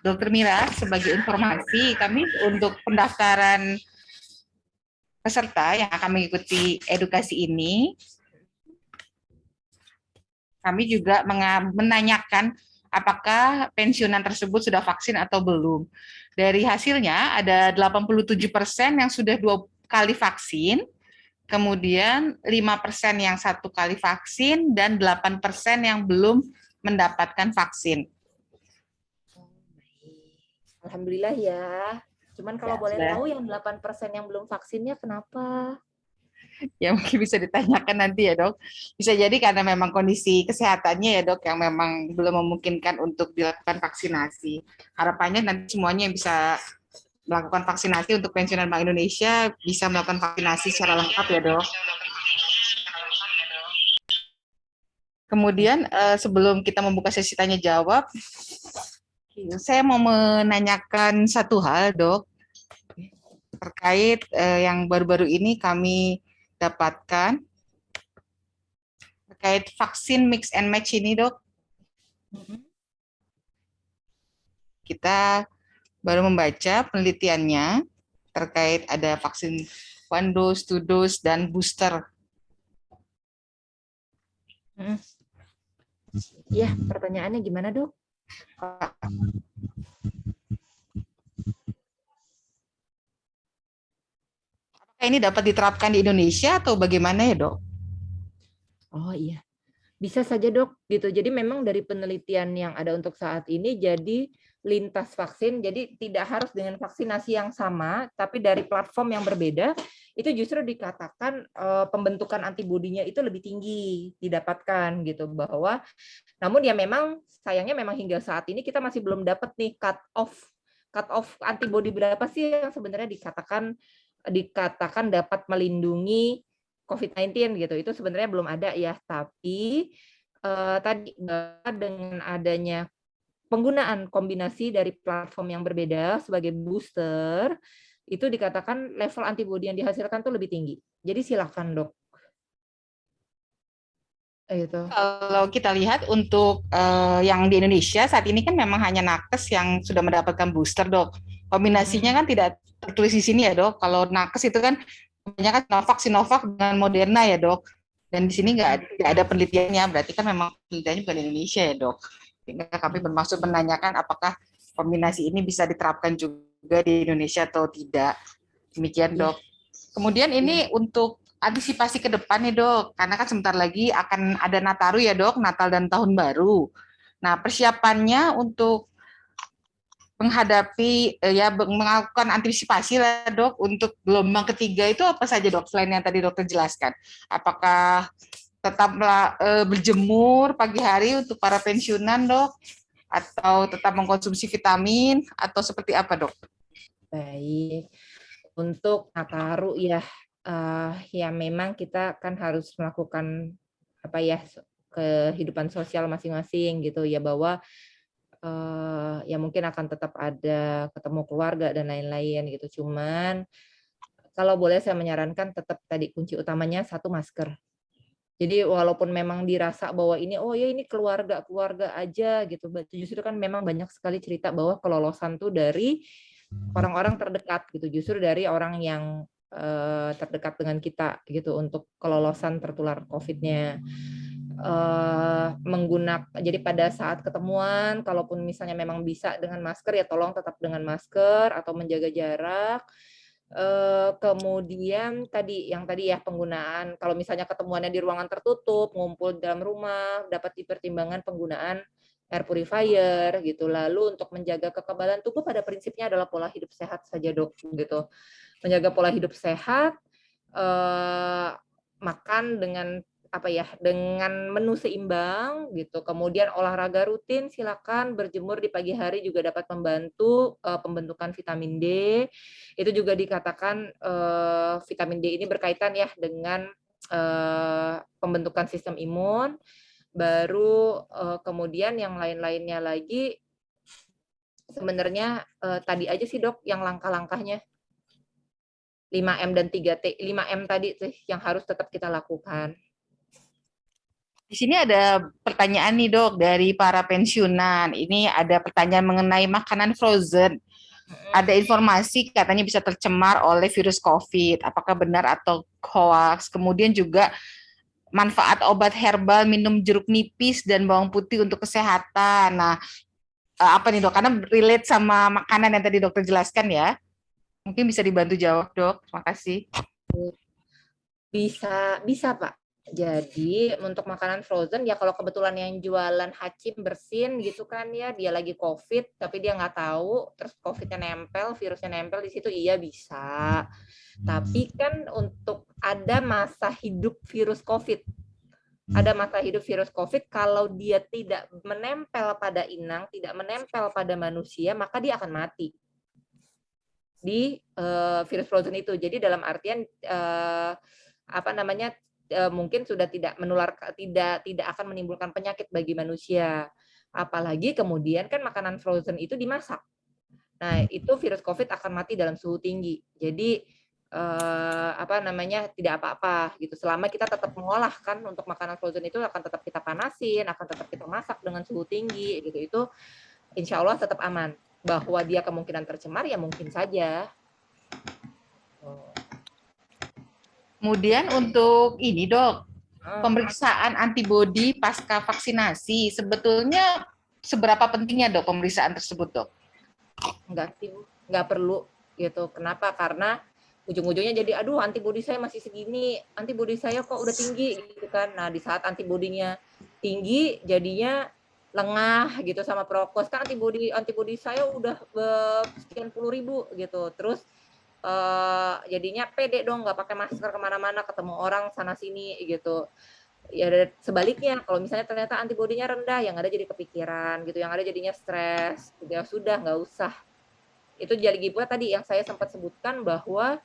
[SPEAKER 2] Dr. Mira, sebagai informasi, kami untuk pendaftaran peserta yang akan mengikuti edukasi ini, kami juga menanyakan apakah pensiunan tersebut sudah vaksin atau belum. Dari hasilnya ada 87% yang sudah 2 kali vaksin, kemudian 5% yang 1 kali vaksin, dan 8% yang belum mendapatkan vaksin.
[SPEAKER 5] Alhamdulillah ya. Cuman kalau boleh
[SPEAKER 2] sudah.
[SPEAKER 5] tahu yang 8% yang belum vaksinnya kenapa?
[SPEAKER 2] Ya mungkin bisa ditanyakan nanti ya dok. Bisa jadi karena memang kondisi kesehatannya ya dok yang memang belum memungkinkan untuk dilakukan vaksinasi. Harapannya nanti semuanya yang bisa melakukan vaksinasi untuk pensiunan Bank Indonesia bisa melakukan vaksinasi secara lengkap ya dok. Kemudian sebelum kita membuka sesi tanya jawab, saya mau menanyakan satu hal dok terkait yang baru-baru ini kami dapatkan terkait vaksin mix and match ini dok. Kita baru membaca penelitiannya terkait ada vaksin 1 dose, 2 dose, dan booster.
[SPEAKER 5] Ya, pertanyaannya gimana dok?
[SPEAKER 2] Apakah ini dapat diterapkan di Indonesia atau bagaimana ya dok?
[SPEAKER 5] Oh iya, bisa saja dok gitu. Jadi memang dari penelitian yang ada untuk saat ini jadi lintas vaksin, jadi tidak harus dengan vaksinasi yang sama, tapi dari platform yang berbeda, itu justru dikatakan pembentukan antibodinya itu lebih tinggi didapatkan gitu, bahwa namun ya memang sayangnya memang hingga saat ini kita masih belum dapat nih cut off antibodi berapa sih yang sebenarnya dikatakan dapat melindungi COVID-19 gitu. Itu sebenarnya belum ada ya, tapi tadi dengan adanya penggunaan kombinasi dari platform yang berbeda sebagai booster, itu dikatakan level antibodi yang dihasilkan tuh lebih tinggi. Jadi silakan dok. Itu.
[SPEAKER 2] Kalau kita lihat untuk yang di Indonesia saat ini kan memang hanya nakes yang sudah mendapatkan booster dok. Kombinasinya kan tidak tertulis di sini ya dok. Kalau nakes itu kan kebanyakan Sinovac dengan Moderna ya dok. Dan di sini nggak ada penelitiannya, berarti kan memang penelitiannya bukan di Indonesia ya dok. Sehingga kami bermaksud menanyakan apakah kombinasi ini bisa diterapkan juga di Indonesia atau tidak. Demikian dok. Kemudian ini untuk antisipasi ke depan nih dok, karena kan sebentar lagi akan ada Nataru ya dok, Natal dan Tahun Baru. Nah persiapannya untuk menghadapi melakukan antisipasi lah dok untuk gelombang ketiga itu apa saja dok selain yang tadi dokter jelaskan? Apakah tetaplah berjemur pagi hari untuk para pensiunan dok, atau tetap mengkonsumsi vitamin atau seperti apa dok?
[SPEAKER 5] Baik, untuk Nataru ya, ya memang kita kan harus melakukan apa ya kehidupan sosial masing-masing gitu ya, bahwa ya mungkin akan tetap ada ketemu keluarga dan lain-lain gitu. Cuman kalau boleh saya menyarankan tetap tadi kunci utamanya satu masker. Jadi walaupun memang dirasa bahwa ini oh ya ini keluarga aja gitu, justru kan memang banyak sekali cerita bahwa kelolosan tuh dari orang-orang terdekat gitu, justru dari orang yang terdekat dengan kita gitu untuk kelolosan tertular COVID-nya. Jadi pada saat ketemuan, kalaupun misalnya memang bisa dengan masker ya tolong tetap dengan masker atau menjaga jarak. Kemudian tadi ya penggunaan kalau misalnya ketemuannya di ruangan tertutup, ngumpul dalam rumah, dapat dipertimbangkan penggunaan air purifier gitu. Lalu untuk menjaga kekebalan tubuh pada prinsipnya adalah pola hidup sehat saja dok gitu. Menjaga pola hidup sehat, makan dengan dengan menu seimbang gitu. Kemudian olahraga rutin, silakan berjemur di pagi hari juga dapat membantu pembentukan vitamin D. Itu juga dikatakan vitamin D ini berkaitan ya dengan pembentukan sistem imun. Baru kemudian yang lain-lainnya lagi sebenarnya tadi aja sih dok yang langkah-langkahnya 5M dan 3T. 5M tadi sih yang harus tetap kita lakukan.
[SPEAKER 2] Di sini ada pertanyaan nih dok dari para pensiunan. Ini ada pertanyaan mengenai makanan frozen. Ada informasi katanya bisa tercemar oleh virus COVID. Apakah benar atau hoax? Kemudian juga manfaat obat herbal, minum jeruk nipis dan bawang putih untuk kesehatan. Nah, apa nih dok? Karena relate sama makanan yang tadi dokter jelaskan ya. Mungkin bisa dibantu jawab dok. Terima kasih.
[SPEAKER 5] Bisa Pak. Jadi untuk makanan frozen ya kalau kebetulan yang jualan Hacim Bersin gitu kan ya dia lagi COVID tapi dia nggak tahu terus COVID-nya nempel, virusnya nempel di situ iya bisa. Tapi kan untuk ada masa hidup virus COVID. Ada masa hidup virus COVID kalau dia tidak menempel pada inang, tidak menempel pada manusia maka dia akan mati di virus frozen itu. Jadi dalam artian mungkin sudah tidak menular, tidak akan menimbulkan penyakit bagi manusia. Apalagi kemudian kan makanan frozen itu dimasak. Nah, itu virus COVID akan mati dalam suhu tinggi. Jadi tidak apa-apa gitu. Selama kita tetap mengolah kan untuk makanan frozen itu akan tetap kita panasin, akan tetap kita masak dengan suhu tinggi gitu. Itu insya Allah tetap aman. Bahwa dia kemungkinan tercemar ya mungkin saja.
[SPEAKER 2] Kemudian untuk ini dok, pemeriksaan antibodi pasca vaksinasi, sebetulnya seberapa pentingnya dok pemeriksaan tersebut dok?
[SPEAKER 5] Nggak perlu gitu. Kenapa? Karena ujung-ujungnya jadi aduh antibodi saya masih segini, antibodi saya kok udah tinggi gitu kan. Nah di saat antibodinya tinggi jadinya lengah gitu sama prokes kan antibodi saya udah sekian puluh ribu gitu. Terus jadinya pede dong nggak pakai masker kemana-mana ketemu orang sana sini gitu ya. Sebaliknya kalau misalnya ternyata antibodinya rendah yang ada jadi kepikiran gitu, yang ada jadinya stres ya sudah nggak usah. Itu jadi pula tadi yang saya sempat sebutkan bahwa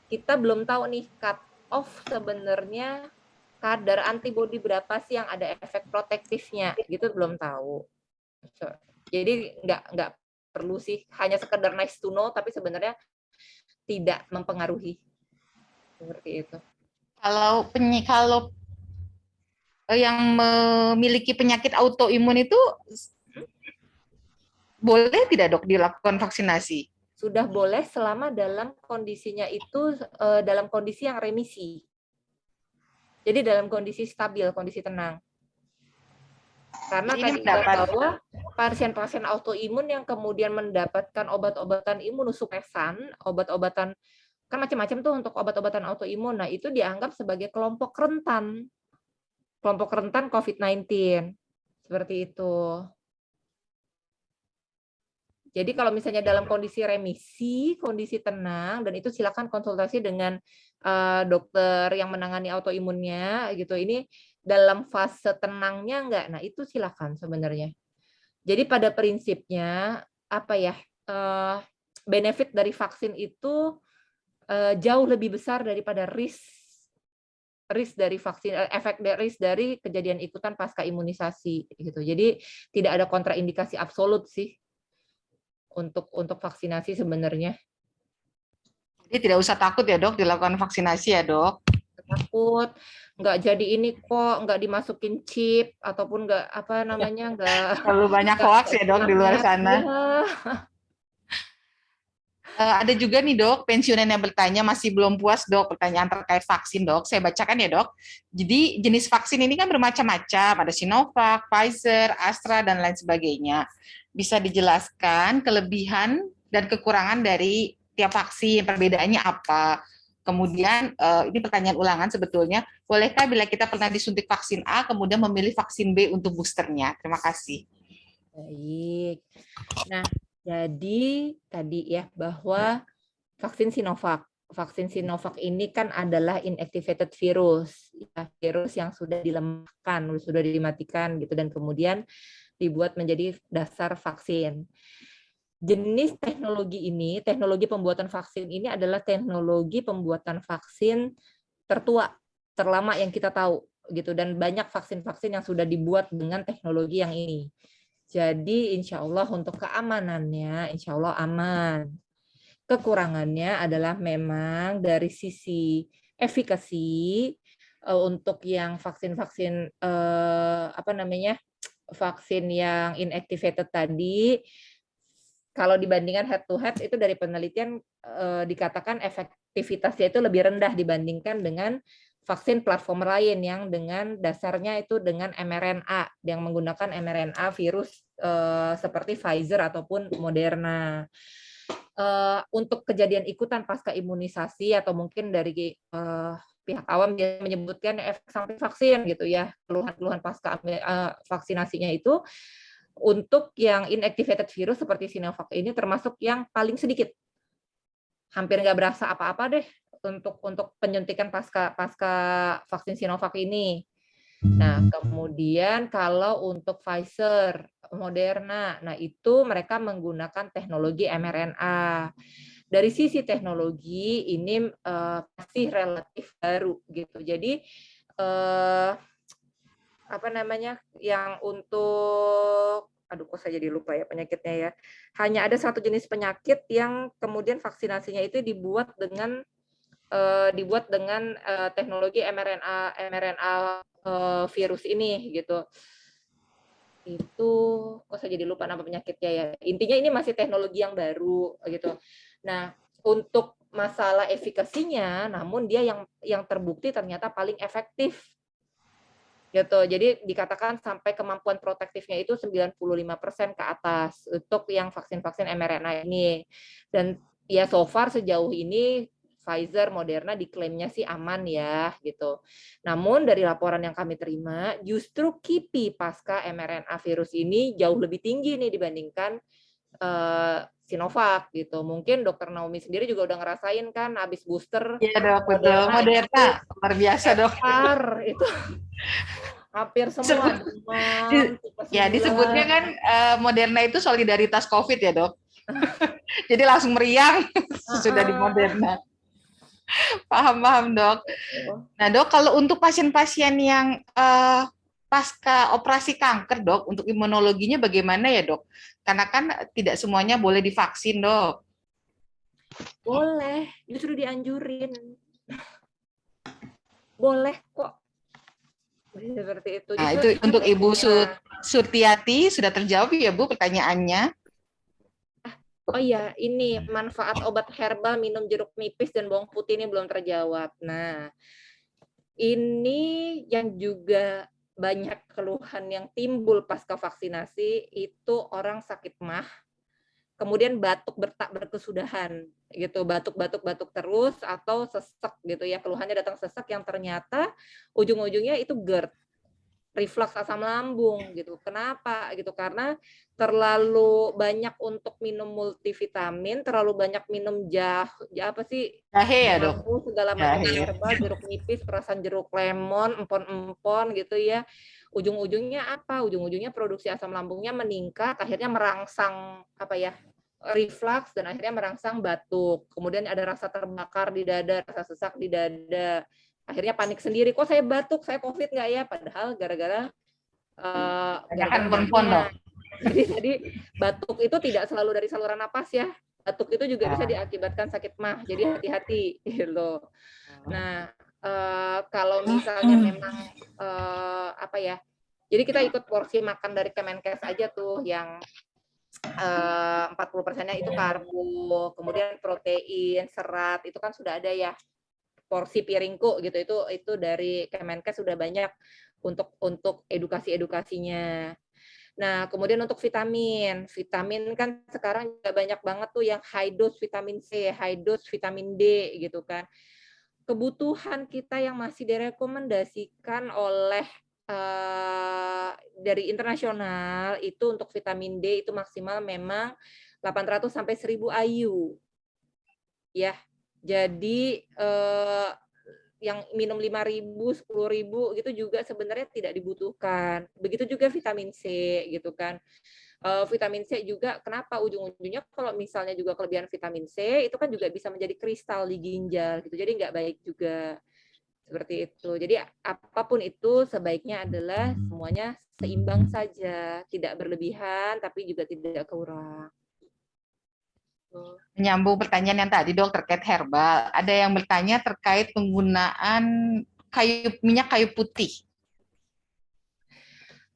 [SPEAKER 5] kita belum tahu nih cut off sebenarnya kadar antibodi berapa sih yang ada efek protektifnya gitu, belum tahu. Jadi nggak perlu sih hanya sekedar nice to know tapi sebenarnya tidak mempengaruhi seperti itu.
[SPEAKER 2] Kalau yang memiliki penyakit autoimun itu boleh tidak dok dilakukan vaksinasi?
[SPEAKER 5] Sudah boleh selama dalam kondisinya itu dalam kondisi yang remisi. Jadi dalam kondisi stabil, kondisi tenang. Karena tadi bahwa pasien-pasien autoimun yang kemudian mendapatkan obat-obatan imunosupresan, obat-obatan kan macam-macam tuh untuk obat-obatan autoimun. Nah, itu dianggap sebagai kelompok rentan COVID-19. Seperti itu. Jadi kalau misalnya dalam kondisi remisi, kondisi tenang, dan itu silakan konsultasi dengan dokter yang menangani autoimunnya gitu. Ini dalam fase tenangnya enggak? Nah, itu silakan sebenarnya. Jadi pada prinsipnya benefit dari vaksin itu jauh lebih besar daripada risk dari vaksin, risk dari kejadian ikutan pasca imunisasi gitu. Jadi tidak ada kontraindikasi absolut sih untuk vaksinasi sebenarnya.
[SPEAKER 2] Jadi Jadi tidak usah takut ya dok dilakukan vaksinasi ya dok.
[SPEAKER 5] Takut nggak jadi ini kok, nggak dimasukin chip ataupun nggak apa namanya nggak
[SPEAKER 2] Terlalu banyak hoax ya dok di luar sana.
[SPEAKER 5] Ya.
[SPEAKER 2] Ada juga nih dok, pensiunan yang bertanya masih belum puas dok, pertanyaan terkait vaksin dok. Saya bacakan ya dok. Jadi jenis vaksin ini kan bermacam-macam, ada Sinovac, Pfizer, Astra, dan lain sebagainya. Bisa dijelaskan kelebihan dan kekurangan dari tiap vaksin, perbedaannya apa? Kemudian, ini pertanyaan ulangan sebetulnya, bolehkah bila kita pernah disuntik vaksin A, kemudian memilih vaksin B untuk boosternya? Terima kasih.
[SPEAKER 5] Baik. Nah, jadi tadi ya bahwa vaksin Sinovac ini kan adalah inactivated virus, ya, virus yang sudah dilemahkan, sudah dimatikan gitu dan kemudian dibuat menjadi dasar vaksin. Jenis teknologi ini, teknologi pembuatan vaksin ini adalah teknologi pembuatan vaksin tertua, terlama yang kita tahu gitu dan banyak vaksin-vaksin yang sudah dibuat dengan teknologi yang ini. Jadi insya Allah untuk keamanannya, insya Allah aman. Kekurangannya adalah memang dari sisi efikasi untuk yang vaksin-vaksin vaksin yang inactivated tadi, kalau dibandingkan head to head itu dari penelitian dikatakan efektivitasnya itu lebih rendah dibandingkan dengan vaksin platform lain yang dengan dasarnya itu dengan mRNA, yang menggunakan mRNA virus seperti Pfizer ataupun Moderna. Untuk kejadian ikutan pasca imunisasi atau mungkin dari pihak awam dia menyebutkan efek samping vaksin gitu ya, keluhan-keluhan pasca vaksinasinya itu untuk yang inactivated virus seperti Sinovac ini termasuk yang paling sedikit. Hampir nggak berasa apa-apa deh untuk penyuntikan pasca vaksin Sinovac ini. Nah, kemudian kalau untuk Pfizer, Moderna, nah itu mereka menggunakan teknologi mRNA. Dari sisi teknologi ini masih relatif baru gitu. Jadi yang untuk kok saya jadi lupa ya penyakitnya ya. Hanya ada satu jenis penyakit yang kemudian vaksinasinya itu dibuat dengan teknologi mRNA virus ini gitu. Itu kok saya jadi lupa nama penyakitnya ya. Intinya ini masih teknologi yang baru gitu. Nah, untuk masalah efikasinya, namun dia yang terbukti ternyata paling efektif. Gitu. Jadi dikatakan sampai kemampuan protektifnya itu 95% ke atas untuk yang vaksin-vaksin mRNA ini. Dan ya so far sejauh ini Pfizer, Moderna diklaimnya sih aman ya gitu. Namun dari laporan yang kami terima, justru KIPI pasca mRNA virus ini jauh lebih tinggi nih dibandingkan Sinovac gitu. Mungkin Dokter Naomi sendiri juga udah ngerasain kan habis booster.
[SPEAKER 2] Iya dok, betul. Moderna luar biasa dok.
[SPEAKER 5] Itu hampir semua demam.
[SPEAKER 2] Ya disebutnya kan Moderna itu solidaritas COVID ya dok. Jadi langsung meriang sudah di Moderna. Paham dok. Nah dok, kalau untuk pasien-pasien yang pasca operasi kanker dok, untuk imunologinya bagaimana ya dok? Karena kan tidak semuanya boleh divaksin dok.
[SPEAKER 5] Boleh, justru dianjurin. Boleh kok. Seperti itu.
[SPEAKER 2] Nah itu untuk Ibu Surtiati sudah terjawab ya Bu pertanyaannya.
[SPEAKER 5] Oh iya, ini manfaat obat herbal minum jeruk nipis dan bawang putih ini belum terjawab. Nah, ini yang juga banyak keluhan yang timbul pasca vaksinasi itu orang sakit MAH, kemudian batuk berkesudahan gitu, batuk terus atau sesek gitu ya, keluhannya datang sesek yang ternyata ujung-ujungnya itu GERD, reflux asam lambung gitu. Kenapa gitu? Karena terlalu banyak untuk minum multivitamin, terlalu banyak minum jahe
[SPEAKER 2] ya dok,
[SPEAKER 5] segala macam herbal, jeruk nipis, perasan jeruk lemon, empon-empon gitu ya. Ujung-ujungnya apa? Ujung-ujungnya produksi asam lambungnya meningkat, akhirnya merangsang reflux dan akhirnya merangsang batuk. Kemudian ada rasa terbakar di dada, rasa sesak di dada. Akhirnya panik sendiri, kok saya batuk, saya COVID nggak ya? Padahal gara-gara
[SPEAKER 2] perempuan dong.
[SPEAKER 5] Jadi batuk itu tidak selalu dari saluran napas ya. batuk itu juga bisa diakibatkan sakit mah, jadi hati-hati gitu. Nah, kalau misalnya memang apa ya, jadi kita ikut porsi makan dari Kemenkes aja tuh yang 40%-nya itu karbo, kemudian protein, serat, itu kan sudah ada ya porsi piringku gitu, itu dari Kemenkes sudah banyak untuk edukasinya. Nah, kemudian untuk vitamin kan sekarang juga banyak banget tuh yang high dose vitamin C, high dose vitamin D gitu kan. Kebutuhan kita yang masih direkomendasikan oleh dari internasional itu untuk vitamin D itu maksimal memang 800 sampai 1000 IU. Ya. Jadi yang minum 5.000, 10.000 gitu juga sebenarnya tidak dibutuhkan. Begitu juga vitamin C gitu kan. Vitamin C juga kenapa ujung-ujungnya kalau misalnya juga kelebihan vitamin C itu kan juga bisa menjadi kristal di ginjal gitu. Jadi nggak baik juga. Seperti itu. Jadi apapun itu sebaiknya adalah semuanya seimbang saja, tidak berlebihan tapi juga tidak kurang.
[SPEAKER 2] Menyambung pertanyaan yang tadi dok terkait herbal, ada yang bertanya terkait penggunaan minyak kayu putih.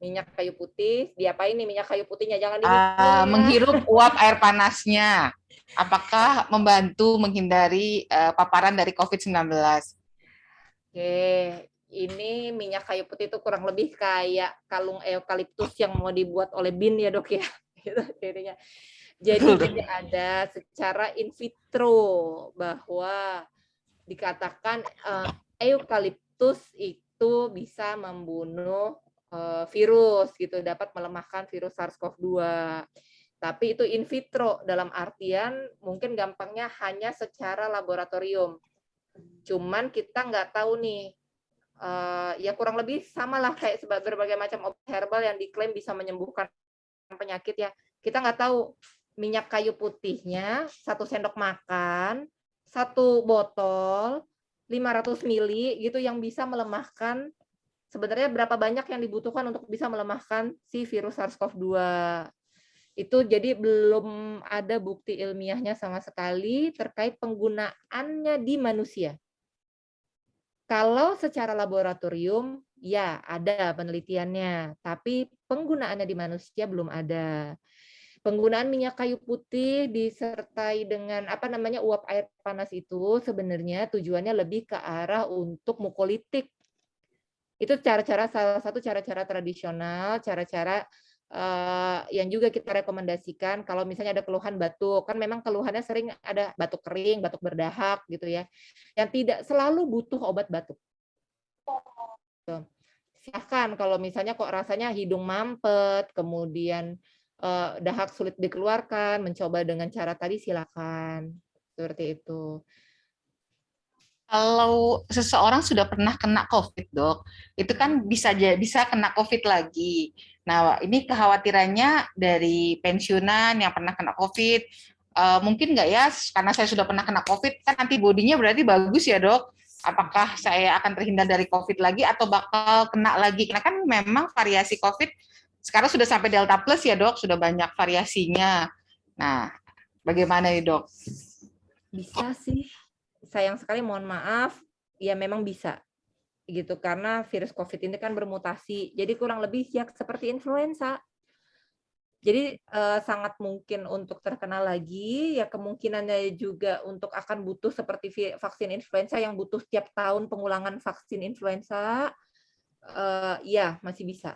[SPEAKER 5] Minyak kayu putih, diapain nih minyak kayu putihnya? Jangan diminum ya.
[SPEAKER 2] Menghirup uap air panasnya, apakah membantu menghindari paparan dari COVID-19?
[SPEAKER 5] Oke, ini minyak kayu putih itu kurang lebih kayak kalung eukaliptus yang mau dibuat oleh bin ya dok ya. Gitu jadinya. Jadi tidak ada secara in vitro bahwa dikatakan eukaliptus itu bisa membunuh virus gitu, dapat melemahkan virus SARS-CoV-2. Tapi itu in vitro dalam artian mungkin gampangnya hanya secara laboratorium. Cuman kita nggak tahu nih, ya kurang lebih sama lah kayak berbagai macam obat herbal yang diklaim bisa menyembuhkan penyakit ya. Kita nggak tahu minyak kayu putihnya 1 sendok makan, 1 botol, 500 mili gitu yang bisa melemahkan. Sebenarnya berapa banyak yang dibutuhkan untuk bisa melemahkan si virus SARS-CoV-2. Itu jadi belum ada bukti ilmiahnya sama sekali terkait penggunaannya di manusia. Kalau secara laboratorium, ya ada penelitiannya, tapi penggunaannya di manusia belum ada. Penggunaan minyak kayu putih disertai dengan uap air panas itu sebenarnya tujuannya lebih ke arah untuk mukolitik. Itu salah satu cara-cara tradisional, cara-cara yang juga kita rekomendasikan kalau misalnya ada keluhan batuk, kan memang keluhannya sering ada batuk kering, batuk berdahak gitu ya, yang tidak selalu butuh obat batuk. Silahkan kalau misalnya kok rasanya hidung mampet, kemudian dahak sulit dikeluarkan, mencoba dengan cara tadi silakan. Seperti itu.
[SPEAKER 2] Kalau seseorang sudah pernah kena COVID, dok, itu kan bisa kena COVID lagi. Nah, ini kekhawatirannya dari pensiunan yang pernah kena COVID, mungkin nggak ya, karena saya sudah pernah kena COVID, kan antibodinya berarti bagus ya, dok? Apakah saya akan terhindar dari COVID lagi atau bakal kena lagi? Karena kan memang variasi COVID sekarang sudah sampai Delta Plus ya, dok, sudah banyak variasinya. Nah, bagaimana nih, dok?
[SPEAKER 5] Bisa sih. Sayang sekali, mohon maaf, ya memang bisa gitu karena virus COVID ini kan bermutasi. Jadi kurang lebih ya seperti influenza. Jadi sangat mungkin untuk terkena lagi, ya kemungkinannya juga untuk akan butuh seperti vaksin influenza yang butuh setiap tahun pengulangan vaksin influenza, ya masih bisa.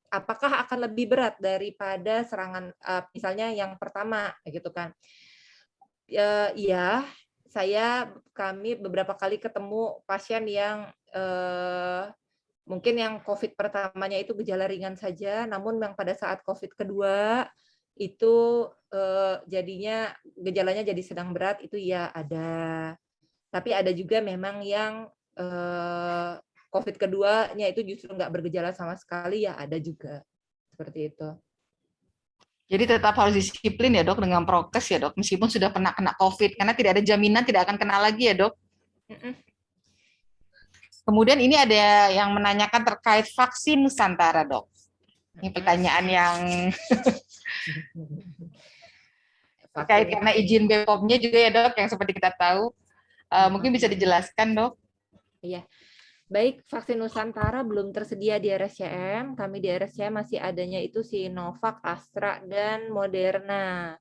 [SPEAKER 5] Apakah akan lebih berat daripada serangan misalnya yang pertama gitu kan? Ya. Kami beberapa kali ketemu pasien yang mungkin yang COVID pertamanya itu gejala ringan saja, namun yang pada saat COVID kedua itu jadinya gejalanya jadi sedang berat, itu ya ada. Tapi ada juga memang yang COVID keduanya itu justru nggak bergejala sama sekali, ya ada juga. Seperti itu.
[SPEAKER 2] Jadi tetap harus disiplin ya dok dengan prokes ya dok, meskipun sudah pernah kena COVID, karena tidak ada jaminan tidak akan kena lagi ya dok. Kemudian ini ada yang menanyakan terkait vaksin Nusantara dok. Ini pertanyaan yang Terkait karena izin BPOM-nya juga ya dok, yang seperti kita tahu. Mungkin bisa dijelaskan dok.
[SPEAKER 5] Iya. Baik, vaksin Nusantara belum tersedia di RSCM. Kami di RSCM masih adanya itu Sinovac, Astra, dan Moderna.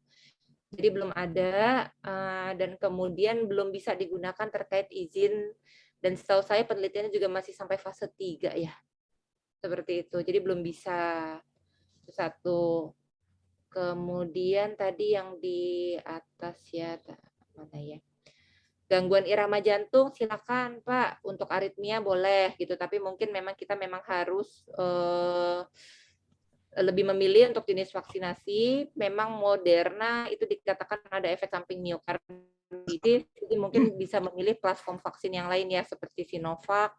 [SPEAKER 5] Jadi belum ada, dan kemudian belum bisa digunakan terkait izin. Dan setahu saya penelitiannya juga masih sampai fase 3 ya. Seperti itu. Jadi belum bisa. Itu satu. Kemudian tadi yang di atas ya, mana ya? Gangguan irama jantung silakan Pak, untuk aritmia boleh gitu, tapi mungkin kita harus lebih memilih untuk jenis vaksinasi. Memang Moderna itu dikatakan ada efek samping miokarditis, jadi mungkin bisa memilih platform vaksin yang lain ya, seperti Sinovac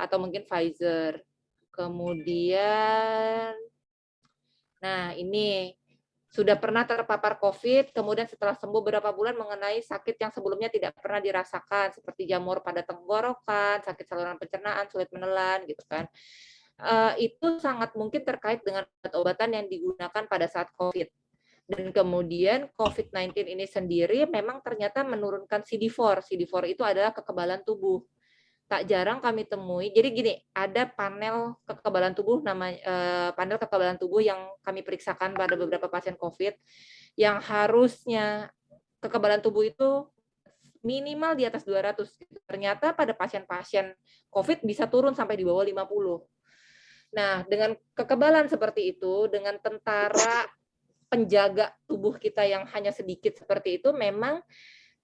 [SPEAKER 5] atau mungkin Pfizer. Kemudian, nah ini sudah pernah terpapar COVID, kemudian setelah sembuh berapa bulan mengenai sakit yang sebelumnya tidak pernah dirasakan, seperti jamur pada tenggorokan, sakit saluran pencernaan, sulit menelan, gitu kan. Itu sangat mungkin terkait dengan obat-obatan yang digunakan pada saat COVID. Dan kemudian COVID-19 ini sendiri memang ternyata menurunkan CD4. CD4 itu adalah kekebalan tubuh. Tak jarang kami temui. Jadi gini, ada panel kekebalan tubuh panel kekebalan tubuh yang kami periksakan pada beberapa pasien COVID yang harusnya kekebalan tubuh itu minimal di atas 200. Ternyata pada pasien-pasien COVID bisa turun sampai di bawah 50. Nah, dengan kekebalan seperti itu, dengan tentara penjaga tubuh kita yang hanya sedikit seperti itu, memang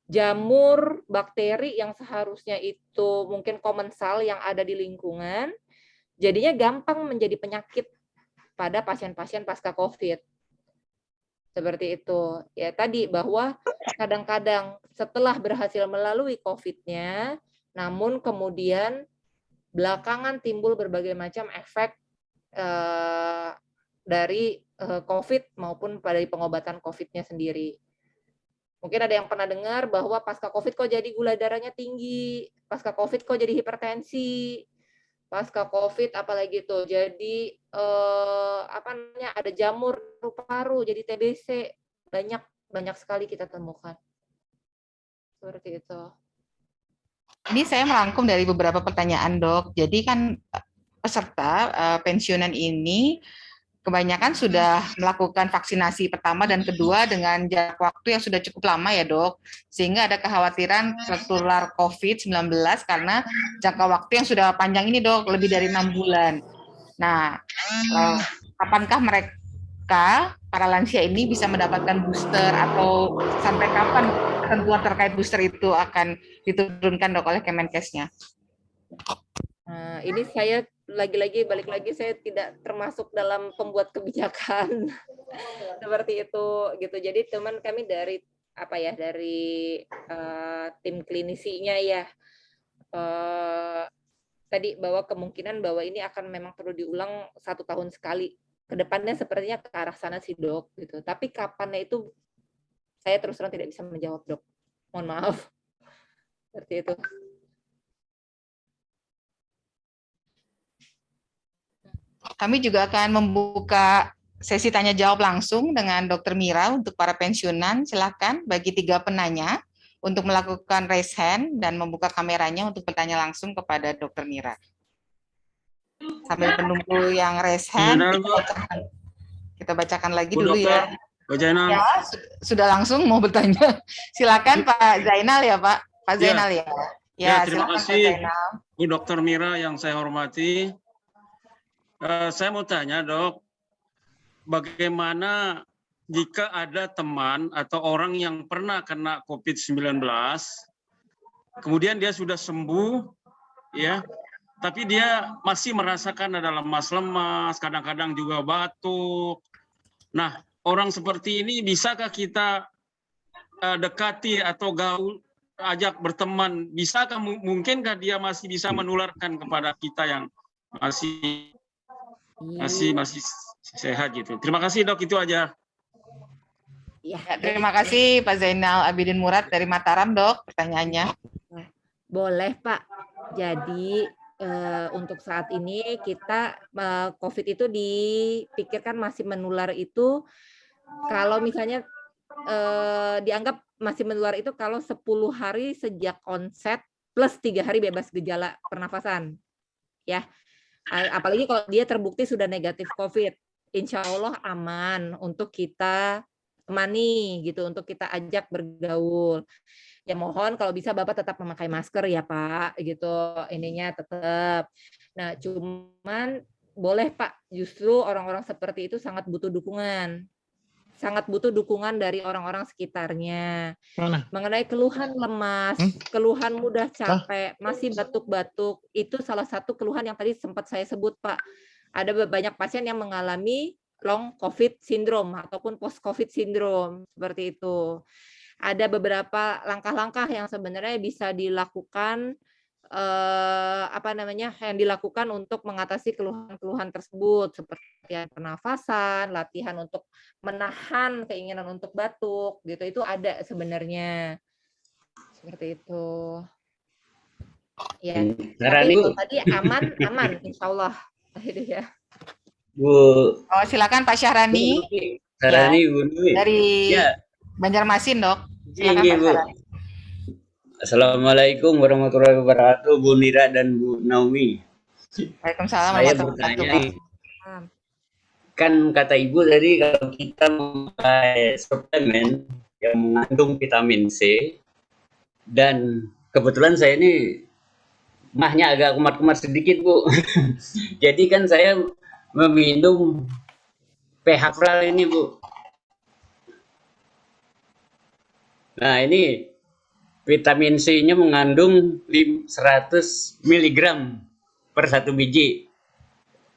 [SPEAKER 5] jamur, bakteri yang seharusnya itu mungkin komensal yang ada di lingkungan, jadinya gampang menjadi penyakit pada pasien-pasien pasca COVID. Seperti itu. Ya tadi bahwa kadang-kadang setelah berhasil melalui COVID-nya, namun kemudian belakangan timbul berbagai macam efek dari COVID maupun pada pengobatan COVID-nya sendiri. Mungkin ada yang pernah dengar bahwa pasca COVID kok jadi gula darahnya tinggi, pasca COVID kok jadi hipertensi, pasca COVID apalagi itu jadi ada jamur paru-paru, jadi TBC, banyak sekali kita temukan. Seperti itu.
[SPEAKER 2] Ini saya merangkum dari beberapa pertanyaan dok. Jadi kan peserta pensiunan ini kebanyakan sudah melakukan vaksinasi pertama dan kedua dengan jarak waktu yang sudah cukup lama ya dok, sehingga ada kekhawatiran tertular COVID-19 karena jangka waktu yang sudah panjang ini dok, lebih dari 6 bulan. Nah, kapankah mereka, para lansia ini bisa mendapatkan booster atau sampai kapan ketentuan terkait booster itu akan diturunkan dok oleh Kemenkesnya?
[SPEAKER 5] Ini saya balik lagi saya tidak termasuk dalam pembuat kebijakan seperti itu gitu. Jadi teman kami dari tim klinisinya ya tadi bahwa kemungkinan bahwa ini akan memang perlu diulang 1 tahun sekali. Kedepannya sepertinya ke arah sana sih dok gitu. Tapi kapannya itu saya terus terang tidak bisa menjawab dok. Mohon maaf. Seperti itu.
[SPEAKER 2] Kami juga akan membuka sesi tanya jawab langsung dengan Dr. Mira untuk para pensiunan. Silakan bagi 3 penanya untuk melakukan raise hand dan membuka kameranya untuk bertanya langsung kepada Dr. Mira. Sambil menunggu yang raise hand, kita bacakan lagi dulu ya. Ya, sudah langsung mau bertanya. Silakan Pak Zainal ya Pak. Pak Zainal ya.
[SPEAKER 6] Ya, terima kasih Bu Dr. Mira yang saya hormati. Saya mau tanya dok, bagaimana jika ada teman atau orang yang pernah kena COVID-19, kemudian dia sudah sembuh, ya, tapi dia masih merasakan ada lemas-lemas, kadang-kadang juga batuk. Nah, orang seperti ini bisakah kita dekati atau gaul, ajak berteman? Bisakah, mungkinkah dia masih bisa menularkan kepada kita yang masih sehat gitu. Terima kasih dok, itu aja.
[SPEAKER 2] Ya, terima kasih Pak Zainal Abidin Murad dari Mataram dok, pertanyaannya.
[SPEAKER 5] Boleh Pak. Jadi untuk saat ini kita COVID itu dipikirkan masih menular itu kalau misalnya dianggap masih menular itu kalau 10 hari sejak onset plus 3 hari bebas gejala pernafasan. Ya, apalagi kalau dia terbukti sudah negatif COVID, insya Allah aman untuk kita temani gitu, untuk kita ajak bergaul. Ya mohon kalau bisa Bapak tetap memakai masker ya Pak, gitu ininya tetap. Nah cuman boleh Pak, justru orang-orang seperti itu sangat butuh dukungan. Sangat butuh dukungan dari orang-orang sekitarnya. Mengenai keluhan lemas, keluhan mudah capek, masih batuk-batuk, itu salah satu keluhan yang tadi sempat saya sebut Pak. Ada banyak pasien yang mengalami long COVID syndrome ataupun post COVID syndrome, seperti itu. Ada beberapa langkah-langkah yang sebenarnya bisa dilakukan yang dilakukan untuk mengatasi keluhan-keluhan tersebut seperti pernafasan, latihan untuk menahan keinginan untuk batuk gitu, itu ada sebenarnya seperti itu ya. Tapi kalau tadi aman insya Allah ya.
[SPEAKER 7] Bu.
[SPEAKER 2] Oh silakan Pak Syahrani.
[SPEAKER 7] Syahrani Bu Nui.
[SPEAKER 2] Dari Banjarmasin dok. Silakan Pak Syahrani.
[SPEAKER 7] Assalamualaikum warahmatullahi wabarakatuh, Bu Nira dan Bu Naomi.
[SPEAKER 2] Waalaikumsalam.
[SPEAKER 7] Saya bertanya, kan kata Ibu tadi kalau kita memakai suplemen yang mengandung vitamin C, dan kebetulan saya ini mahnya agak kumat-kumat sedikit Bu. Jadi kan saya meminum PH ini Bu. Nah ini vitamin C-nya mengandung 100 mg per 1 biji.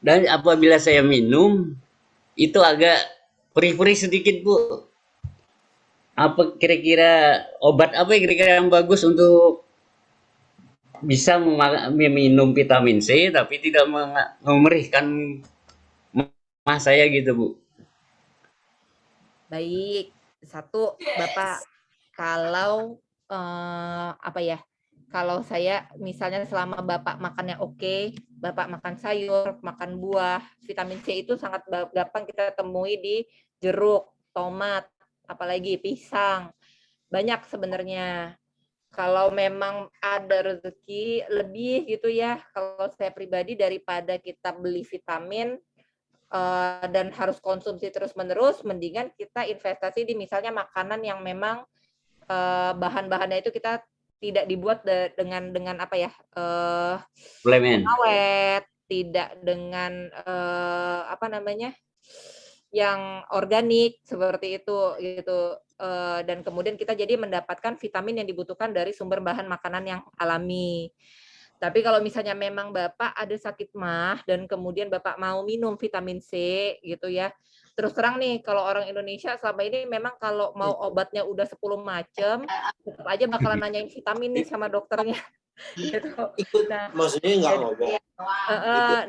[SPEAKER 7] Dan apabila saya minum, itu agak perih-perih sedikit, Bu. Apa kira-kira obat apa kira-kira yang bagus untuk bisa meminum vitamin C tapi tidak memerihkan mah saya gitu, Bu?
[SPEAKER 5] Baik, satu Bapak, kalau kalau saya misalnya selama Bapak makannya oke, Bapak makan sayur, makan buah, vitamin C itu sangat gampang kita temui di jeruk, tomat, apalagi pisang. Banyak sebenarnya. Kalau memang ada rezeki lebih gitu ya, kalau saya pribadi daripada kita beli vitamin dan harus konsumsi terus-menerus, mendingan kita investasi di misalnya makanan yang memang bahan-bahannya itu kita tidak dibuat dengan awet, tidak dengan yang organik seperti itu gitu, dan kemudian kita jadi mendapatkan vitamin yang dibutuhkan dari sumber bahan makanan yang alami. Tapi kalau misalnya memang Bapak ada sakit mah dan kemudian Bapak mau minum vitamin C gitu ya, terus terang nih, kalau orang Indonesia selama ini memang kalau mau obatnya udah 10 macam, tetap aja bakalan nanyain vitamin nih sama dokternya. Gitu. Nah,
[SPEAKER 8] maksudnya nggak ngomong.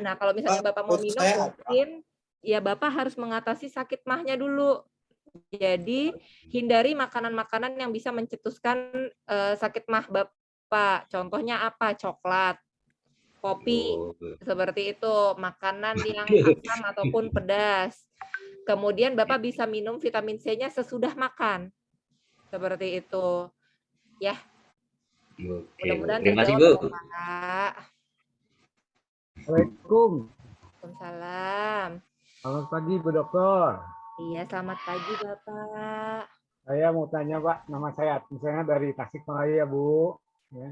[SPEAKER 5] Nah, kalau misalnya Bapak mau minum, mungkin ya Bapak harus mengatasi sakit mahnya dulu. Jadi, hindari makanan-makanan yang bisa mencetuskan sakit mah Bapak. Contohnya apa? Coklat, kopi, seperti itu. Makanan yang asam ataupun pedas. Kemudian Bapak bisa minum vitamin C-nya sesudah makan. Seperti itu. Ya. Mudah-mudahan
[SPEAKER 7] terima kasih,
[SPEAKER 5] terjawab,
[SPEAKER 7] Bu.
[SPEAKER 5] Pak.
[SPEAKER 9] Assalamualaikum.
[SPEAKER 5] Waalaikumsalam.
[SPEAKER 9] Selamat pagi, Bu Dokter.
[SPEAKER 5] Iya, selamat pagi, Bapak.
[SPEAKER 9] Saya mau tanya, Pak. Nama saya misalnya dari Tasikmalaya, Bu. Ya.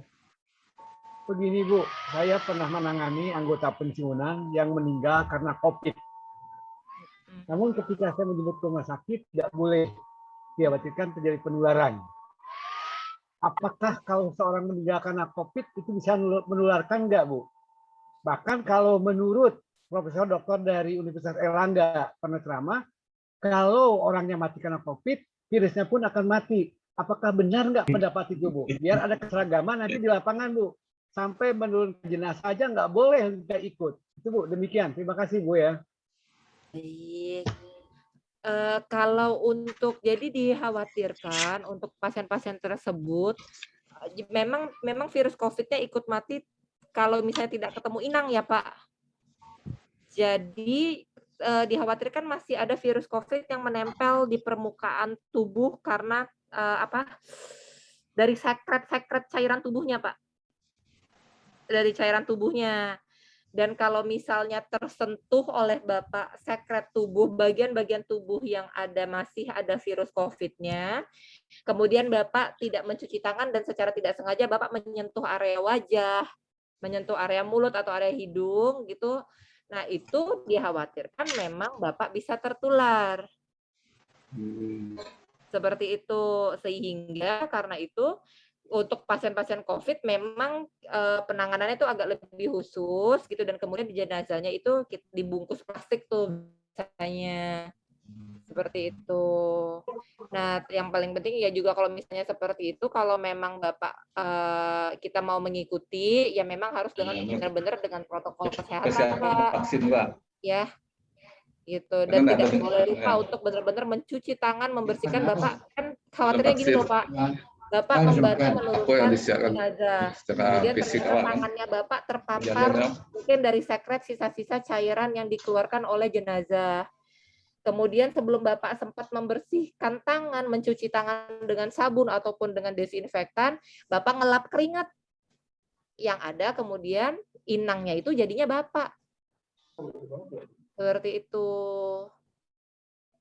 [SPEAKER 9] Begini, Bu. Saya pernah menangani anggota pensiunan yang meninggal karena COVID. Namun ketika saya menyebut ke rumah sakit, tidak boleh dikhawatirkan terjadi penularan. Apakah kalau seorang meninggal karena COVID itu bisa menularkan enggak, Bu? Bahkan kalau menurut Profesor Doktor dari Universitas Erlangga Penetrama, kalau orangnya mati karena COVID, virusnya pun akan mati. Apakah benar enggak pendapat itu, Bu? Biar ada keseragaman nanti di lapangan, Bu. Sampai menurunkan jenazah aja nggak boleh nggak ikut. Itu, Bu. Demikian. Terima kasih, Bu ya.
[SPEAKER 5] Baik. Kalau untuk jadi dikhawatirkan untuk pasien-pasien tersebut, memang virus COVID-nya ikut mati kalau misalnya tidak ketemu inang ya Pak. Jadi dikhawatirkan masih ada virus COVID yang menempel di permukaan tubuh karena dari sekret cairan tubuhnya, Pak. Dari cairan tubuhnya. Dan kalau misalnya tersentuh oleh Bapak sekret tubuh, bagian-bagian tubuh yang masih ada virus COVID-nya, kemudian Bapak tidak mencuci tangan dan secara tidak sengaja Bapak menyentuh area wajah, menyentuh area mulut atau area hidung gitu. Nah, itu dikhawatirkan memang Bapak bisa tertular. Seperti itu, sehingga karena itu untuk pasien-pasien COVID memang penanganannya itu agak lebih khusus gitu, dan kemudian di jenazahnya itu dibungkus plastik tuh biasanya. Seperti itu. Nah, yang paling penting ya juga kalau misalnya seperti itu, kalau memang Bapak kita mau mengikuti, ya memang harus dengan benar-benar dengan protokol kesehatan, Pak.
[SPEAKER 8] Vaksin, Pak.
[SPEAKER 5] Ya, gitu. Dan tidak boleh lupa untuk benar-benar mencuci tangan, membersihkan. Bapak kan khawatirnya gini loh, Pak. Bapak membantu menurunkan jenazah. Kemudian ternyata tangannya Bapak terpapar mungkin dari sekret sisa-sisa cairan yang dikeluarkan oleh jenazah. Kemudian sebelum Bapak sempat membersihkan tangan, mencuci tangan dengan sabun ataupun dengan desinfektan, Bapak ngelap keringat. Yang ada kemudian inangnya itu jadinya Bapak. Seperti itu.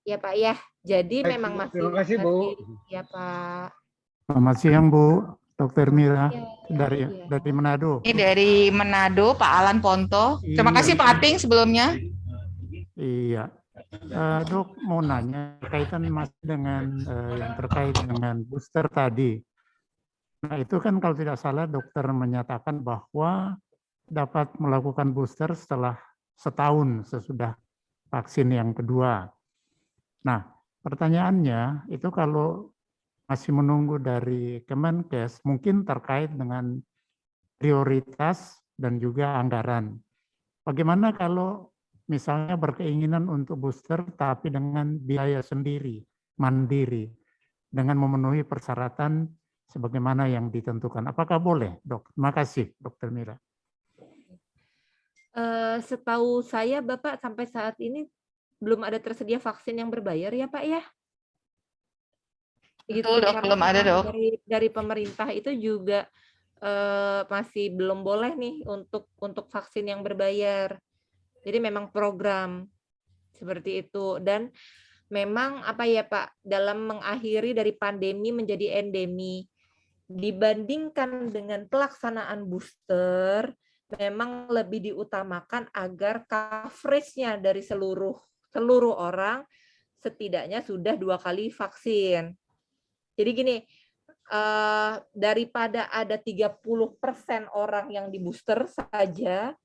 [SPEAKER 5] Ya Pak ya. Jadi memang masih.
[SPEAKER 9] Terima kasih Bu.
[SPEAKER 5] Ya Pak.
[SPEAKER 10] Selamat siang Bu, Dr. Mira
[SPEAKER 5] Ya,
[SPEAKER 10] dari Manado.
[SPEAKER 2] Ini dari Manado, Pak Alan Ponto. Terima kasih Pak Ating sebelumnya.
[SPEAKER 10] Iya. Dok, mau nanya kaitan masih dengan yang terkait dengan booster tadi. Nah, itu kan kalau tidak salah dokter menyatakan bahwa dapat melakukan booster setelah setahun sesudah vaksin yang kedua. Nah, pertanyaannya itu kalau masih menunggu dari Kemenkes, mungkin terkait dengan prioritas dan juga anggaran. Bagaimana kalau misalnya berkeinginan untuk booster tapi dengan biaya sendiri, mandiri, dengan memenuhi persyaratan sebagaimana yang ditentukan. Apakah boleh, Dok? Terima kasih, Dr. Mira.
[SPEAKER 5] Setahu saya, Bapak sampai saat ini belum ada tersedia vaksin yang berbayar ya, Pak ya? Gitu,
[SPEAKER 2] Betul, Dok, belum ada, Dok.
[SPEAKER 5] Dari pemerintah itu juga masih belum boleh nih untuk vaksin yang berbayar. Jadi memang program seperti itu, dan memang apa ya Pak, dalam mengakhiri dari pandemi menjadi endemi, dibandingkan dengan pelaksanaan booster, memang lebih diutamakan agar coverage-nya dari seluruh orang setidaknya sudah 2 kali vaksin. Jadi gini, daripada ada 30% orang yang di booster saja,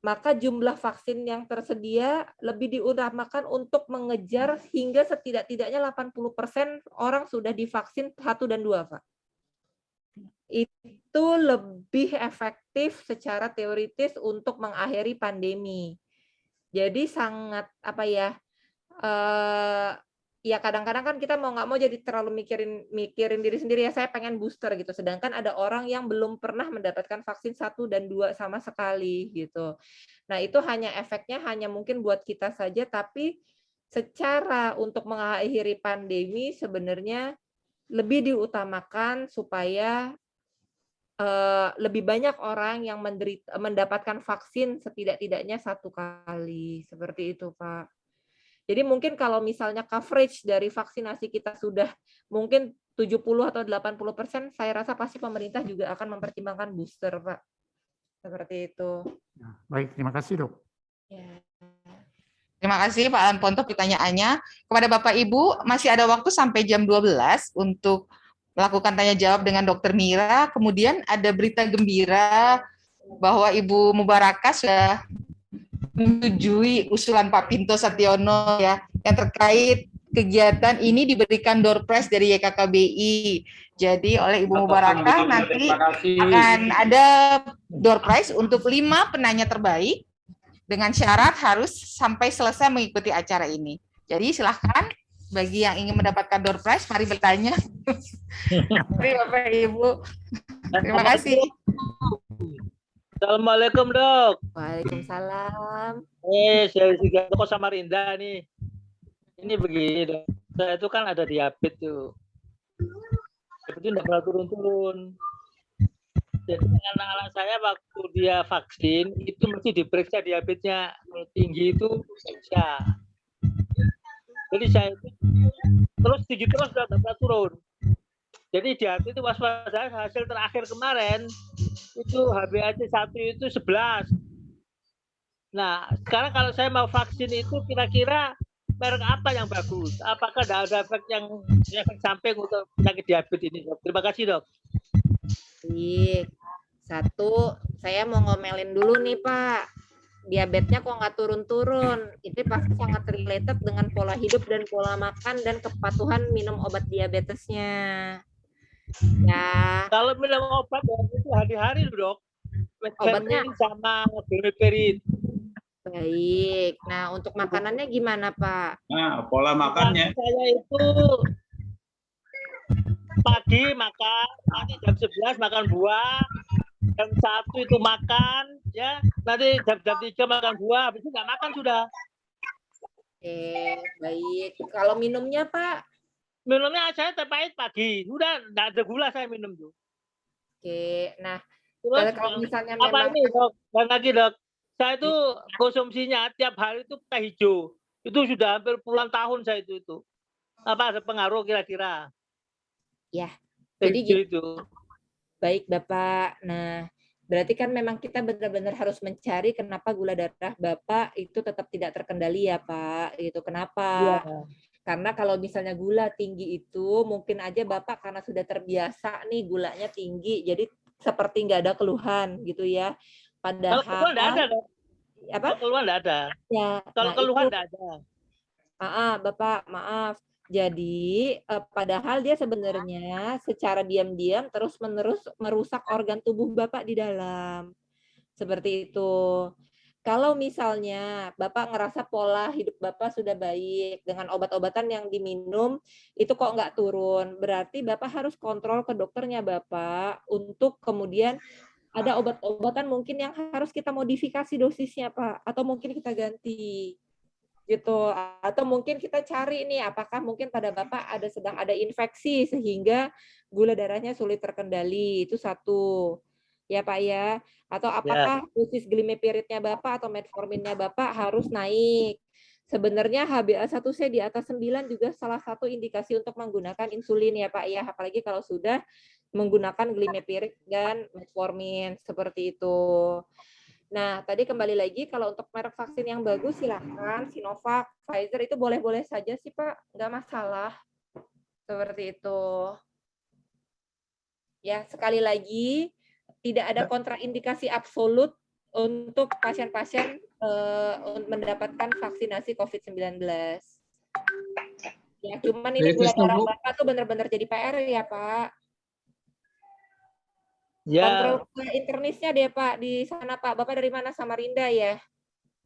[SPEAKER 5] maka jumlah vaksin yang tersedia lebih diutamakan untuk mengejar hingga setidak-tidaknya 80% orang sudah divaksin 1 dan 2, Pak. Itu lebih efektif secara teoritis untuk mengakhiri pandemi. Jadi sangat apa ya? Ya kadang-kadang kan kita mau nggak mau jadi terlalu mikirin diri sendiri ya, saya pengen booster gitu. Sedangkan ada orang yang belum pernah mendapatkan vaksin 1 dan 2 sama sekali gitu. Nah itu efeknya hanya mungkin buat kita saja, tapi secara untuk mengakhiri pandemi sebenarnya lebih diutamakan supaya lebih banyak orang yang mendapatkan vaksin setidak-tidaknya 1 kali. Seperti itu Pak. Jadi mungkin kalau misalnya coverage dari vaksinasi kita sudah mungkin 70 atau 80%, saya rasa pasti pemerintah juga akan mempertimbangkan booster, Pak. Seperti itu.
[SPEAKER 10] Baik, terima kasih, Dok.
[SPEAKER 5] Ya.
[SPEAKER 2] Terima kasih Pak Alan Ponto pertanyaannya. Kepada Bapak Ibu, masih ada waktu sampai jam 12 untuk melakukan tanya jawab dengan Dr. Mira. Kemudian ada berita gembira bahwa Ibu Mubarakah sudah menyetujui usulan Pak Pinto Satyono ya, yang terkait kegiatan ini diberikan door prize dari YKKBI. Jadi oleh Ibu Mubarakah nanti akan ada door prize untuk 5 penanya terbaik dengan syarat harus sampai selesai mengikuti acara ini. Jadi silahkan bagi yang ingin mendapatkan door prize, mari bertanya. Mari Bapak Ibu. Terima kasih.
[SPEAKER 8] Assalamualaikum dok.
[SPEAKER 5] Waalaikumsalam.
[SPEAKER 8] Saya Sugianto Samarinda nih. Ini begini dok. Saya itu kan ada diabetes tuh. Itu tidak pernah turun-turun. Jadi anak-anak saya waktu dia vaksin itu mesti diperiksa diabetesnya. Kalau tinggi itu bisa. Jadi saya itu terus tinggi terus sudah tidak pernah turun. Jadi diabetes itu waspada. Hasil terakhir kemarin itu HbA1c itu 11. Nah, sekarang kalau saya mau vaksin itu kira-kira merek apa yang bagus? Apakah ada efek samping untuk penyakit diabetes ini, dok? Terima kasih, dok.
[SPEAKER 5] Baik. Satu, saya mau ngomelin dulu nih, Pak. Diabetesnya kok nggak turun-turun. Itu pasti sangat related dengan pola hidup dan pola makan dan kepatuhan minum obat diabetesnya. Ya.
[SPEAKER 8] Kalau minum obat itu hari-hari, dok.
[SPEAKER 5] Obatnya
[SPEAKER 8] sama glimepiride.
[SPEAKER 5] Baik. Nah, untuk makanannya gimana, Pak?
[SPEAKER 11] Nah, pola makannya.
[SPEAKER 8] Saya itu pagi makan, nanti jam 11 makan buah, jam 1 itu makan, ya, nanti jam 3 makan buah, habis itu nggak makan sudah.
[SPEAKER 5] Oke, baik. Kalau minumnya, Pak?
[SPEAKER 8] Minumnya saya teh pahit pagi, udah nggak ada gula saya minum tuh.
[SPEAKER 5] Oke, nah
[SPEAKER 8] Terus
[SPEAKER 5] kalau misalnya
[SPEAKER 8] apa
[SPEAKER 5] memang
[SPEAKER 8] ini dok? Dan lagi dok, saya itu konsumsinya tiap hari itu teh hijau, itu sudah hampir puluhan tahun saya itu. Apa ada pengaruh kira-kira?
[SPEAKER 5] Ya,
[SPEAKER 8] Teh
[SPEAKER 5] jadi
[SPEAKER 8] hijau
[SPEAKER 5] gitu.
[SPEAKER 8] itu.
[SPEAKER 5] Baik Bapak. Nah, berarti kan memang kita benar-benar harus mencari kenapa gula darah Bapak itu tetap tidak terkendali ya Pak. Itu kenapa?
[SPEAKER 8] Ya.
[SPEAKER 5] Karena kalau misalnya gula tinggi itu mungkin aja Bapak karena sudah terbiasa nih gulanya tinggi, jadi seperti nggak ada keluhan gitu ya. Padahal
[SPEAKER 8] Kalau keluhan nggak ada, dok.
[SPEAKER 5] Apa?
[SPEAKER 8] Kalau keluhan nggak ada.
[SPEAKER 5] Ya.
[SPEAKER 8] Kalau
[SPEAKER 5] Nah,
[SPEAKER 8] keluhan
[SPEAKER 5] itu
[SPEAKER 8] nggak ada.
[SPEAKER 5] Bapak, maaf. Jadi padahal dia sebenarnya secara diam-diam terus-menerus merusak organ tubuh Bapak di dalam. Seperti itu. Kalau misalnya Bapak ngerasa pola hidup Bapak sudah baik dengan obat-obatan yang diminum itu kok nggak turun, berarti Bapak harus kontrol ke dokternya Bapak untuk kemudian ada obat-obatan mungkin yang harus kita modifikasi dosisnya Pak, atau mungkin kita ganti gitu, atau mungkin kita cari nih apakah mungkin pada Bapak sedang ada infeksi sehingga gula darahnya sulit terkendali, itu satu. Ya Pak ya, atau apakah dosis glimepiride-nya Bapak atau metforminnya Bapak harus naik. Sebenarnya HbA1c di atas 9 juga salah satu indikasi untuk menggunakan insulin ya Pak ya, apalagi kalau sudah menggunakan glimepiride dan metformin seperti itu. Nah, tadi kembali lagi kalau untuk merek vaksin yang bagus silakan Sinovac, Pfizer itu boleh-boleh saja sih Pak, nggak masalah. Seperti itu. Ya, sekali lagi tidak ada kontraindikasi absolut untuk pasien-pasien mendapatkan vaksinasi COVID-19. Ya, cuman ini gula darah Bapak tuh benar-benar jadi PR ya, Pak.
[SPEAKER 8] Ya.
[SPEAKER 5] Kontrol ke internisnya deh, Pak, di sana, Pak. Bapak dari mana? Samarinda ya?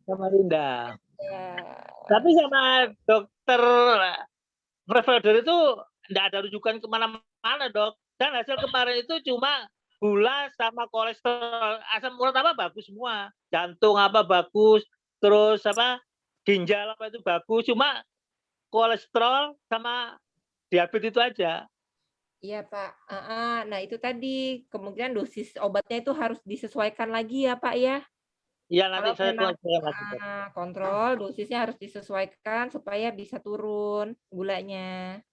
[SPEAKER 8] Samarinda.
[SPEAKER 5] Ya.
[SPEAKER 8] Tapi sama dokter provider itu tidak ada rujukan kemana-mana, dok. Dan hasil kemarin itu cuma gula sama kolesterol, asam urat apa bagus semua, jantung apa bagus, terus apa ginjal apa itu bagus, cuma kolesterol sama diabetes itu aja.
[SPEAKER 5] Iya Pak. Nah itu tadi kemungkinan dosis obatnya itu harus disesuaikan lagi ya Pak ya.
[SPEAKER 8] Iya nanti saya
[SPEAKER 5] kontrol dosisnya harus disesuaikan supaya bisa turun gulanya.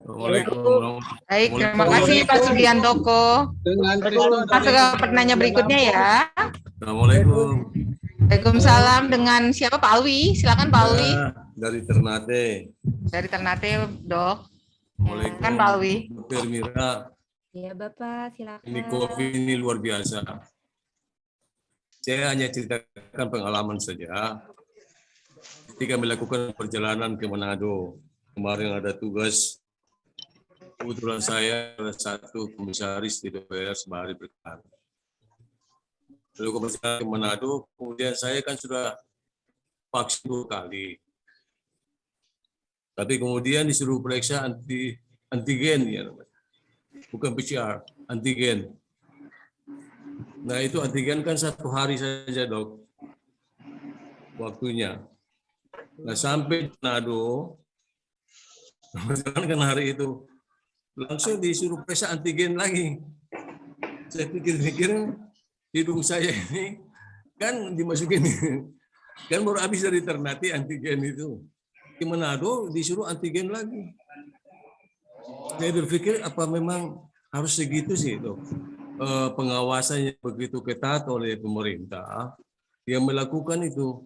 [SPEAKER 2] Baik, terima kasih Pak Sugiantoko. Masuk ke pertanyaan berikutnya ya.
[SPEAKER 12] Assalamualaikum.
[SPEAKER 2] Waalaikumsalam. Dengan siapa Pak Alwi? Silakan Pak Alwi.
[SPEAKER 12] Dari Ternate.
[SPEAKER 2] Dari Ternate, Dok.
[SPEAKER 12] Assalamualaikum.
[SPEAKER 2] Kan Pak Alwi.
[SPEAKER 12] Dr. Mira.
[SPEAKER 5] Iya Bapak, silakan.
[SPEAKER 12] Ini COVID ini luar biasa. Saya hanya ceritakan pengalaman saja. Ketika melakukan perjalanan ke Manado, kemarin ada tugas. Kebetulan saya adalah satu komisaris di DPR Semari Berkah. Lalu ke Manado, kemudian saya kan sudah vaksin 2 kali. Tapi kemudian disuruh periksa antigen ya, bukan PCR, antigen. Nah itu antigen kan 1 hari saja dok waktunya. Nah sampai Manado, kan hari itu langsung disuruh periksa antigen lagi. Saya pikir-pikir hidung saya ini kan dimasukin, kan baru habis dari Ternate antigen itu. Di Manado disuruh antigen lagi. Saya berpikir apa memang harus segitu sih dok? Pengawasannya begitu ketat oleh pemerintah yang melakukan itu.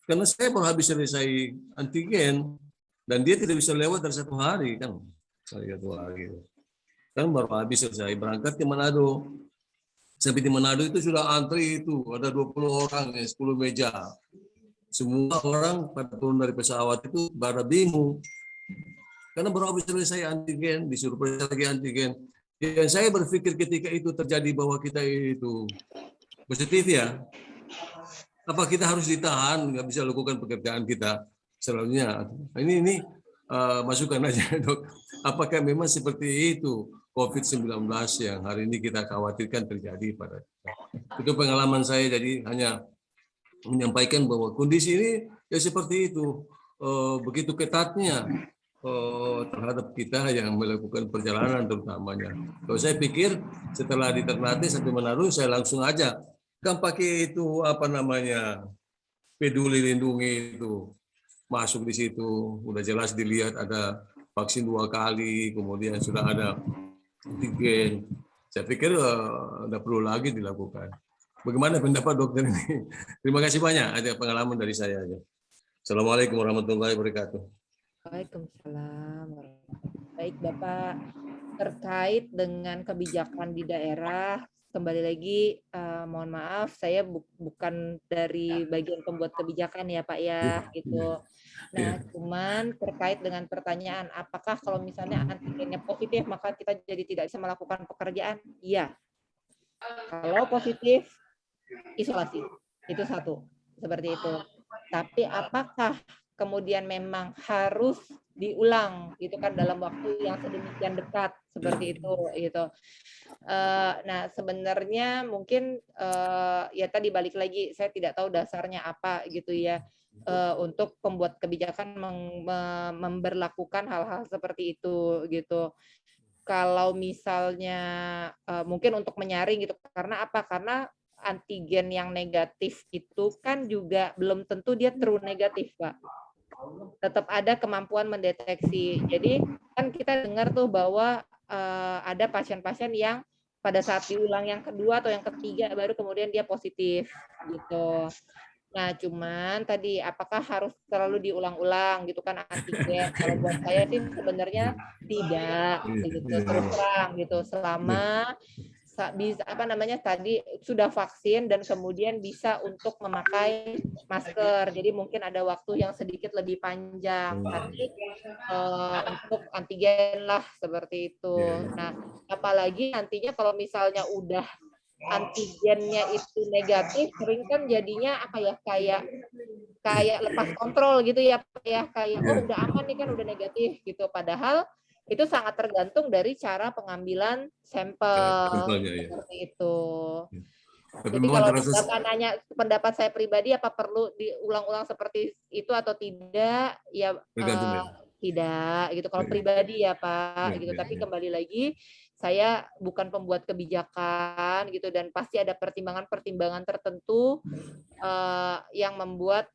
[SPEAKER 12] Karena saya baru habis selesai antigen dan dia tidak bisa lewat dari 1 hari kan. 1 hari. Kan baru habis selesai berangkat ke Manado. Sampai di Manado itu sudah antri itu, ada 20 orang, 10 meja. Semua orang pada turun dari pesawat itu pada bingung. Karena baru habis selesai antigen, disuruh periksa lagi antigen. Dan saya berpikir ketika itu terjadi bahwa kita itu positif ya, apa kita harus ditahan, nggak bisa lakukan pekerjaan kita selanjutnya. Ini masukan aja dok. Apakah memang seperti itu COVID-19 yang hari ini kita khawatirkan terjadi pada kita? Itu pengalaman saya, jadi hanya menyampaikan bahwa kondisi ini ya seperti itu, begitu ketatnya terhadap kita yang melakukan perjalanan terutamanya. Kalau saya pikir setelah di Ternate sampai Manado saya langsung aja kan pakai itu apa namanya peduli lindungi itu masuk di situ, udah jelas dilihat ada vaksin 2 kali, kemudian sudah ada antigen. Saya pikir tidak perlu lagi dilakukan. Bagaimana pendapat dokter ini? Terima kasih banyak, ada pengalaman dari saya aja. Assalamualaikum warahmatullahi wabarakatuh.
[SPEAKER 5] Waalaikumsalam. Baik Bapak, terkait dengan kebijakan di daerah, kembali lagi mohon maaf saya bukan dari bagian pembuat kebijakan ya Pak ya gitu. Nah cuman terkait dengan pertanyaan apakah kalau misalnya antigennya positif maka kita jadi tidak bisa melakukan pekerjaan? Iya. Kalau positif isolasi, itu satu seperti itu. Tapi apakah kemudian memang harus diulang gitu kan dalam waktu yang sedemikian dekat seperti itu gitu. Nah sebenarnya mungkin ya tadi balik lagi saya tidak tahu dasarnya apa gitu ya untuk pembuat kebijakan memberlakukan hal-hal seperti itu gitu. Kalau misalnya mungkin untuk menyaring gitu, karena apa? Karena antigen yang negatif itu kan juga belum tentu dia true negatif, Pak. Tetap ada kemampuan mendeteksi. Jadi kan kita dengar tuh bahwa ada pasien-pasien yang pada saat diulang yang kedua atau yang ketiga baru kemudian dia positif gitu. Nah, cuman tadi apakah harus selalu diulang-ulang gitu kan antigen? Kalau buat saya sih sebenarnya tidak gitu terus terang gitu selama bisa tadi sudah vaksin dan kemudian bisa untuk memakai masker. Jadi mungkin ada waktu yang sedikit lebih panjang tapi untuk antigen lah seperti itu. Nah, apalagi nantinya kalau misalnya udah antigennya itu negatif, sering kan jadinya apa ya kayak lepas kontrol gitu ya, kayak oh udah aman nih kan udah negatif gitu. Padahal itu sangat tergantung dari cara pengambilan sampel seperti itu. Jadi kalau Bapak nanya pendapat saya pribadi apa perlu diulang-ulang seperti itu atau tidak, ya tidak gitu. Kalau pribadi ya Pak gitu. Tapi kembali lagi saya bukan pembuat kebijakan gitu dan pasti ada pertimbangan-pertimbangan tertentu yang membuat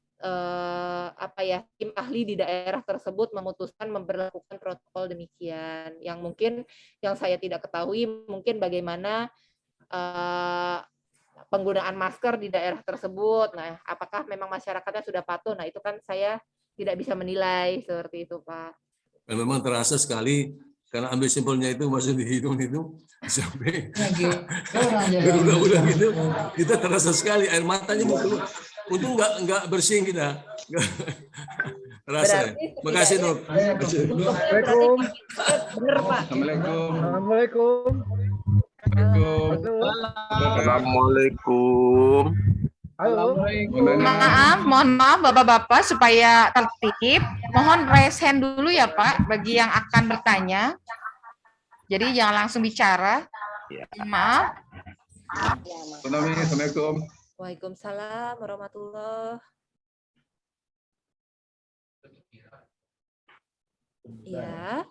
[SPEAKER 5] tim ahli di daerah tersebut memutuskan memberlakukan protokol demikian. Yang mungkin yang saya tidak ketahui mungkin bagaimana penggunaan masker di daerah tersebut. Nah, apakah memang masyarakatnya sudah patuh? Nah, itu kan saya tidak bisa menilai seperti itu, Pak.
[SPEAKER 12] Dan memang terasa sekali karena ambil sampelnya itu masuk di hidung itu sampai berulang-ulang gitu, kita terasa sekali air matanya keluar. Untung nggak bersin kita. Rasa. Makasih dok.
[SPEAKER 9] Assalamualaikum.
[SPEAKER 5] Benar Pak.
[SPEAKER 9] Assalamualaikum.
[SPEAKER 11] Assalamualaikum.
[SPEAKER 9] Halo.
[SPEAKER 2] Mohon maaf Bapak-bapak supaya tertib. Mohon raise hand dulu ya Pak bagi yang akan bertanya. Jadi jangan langsung bicara. Maaf.
[SPEAKER 11] Bu Nomi, Assalamualaikum.
[SPEAKER 5] Waalaikumsalam warahmatullahi. Ya.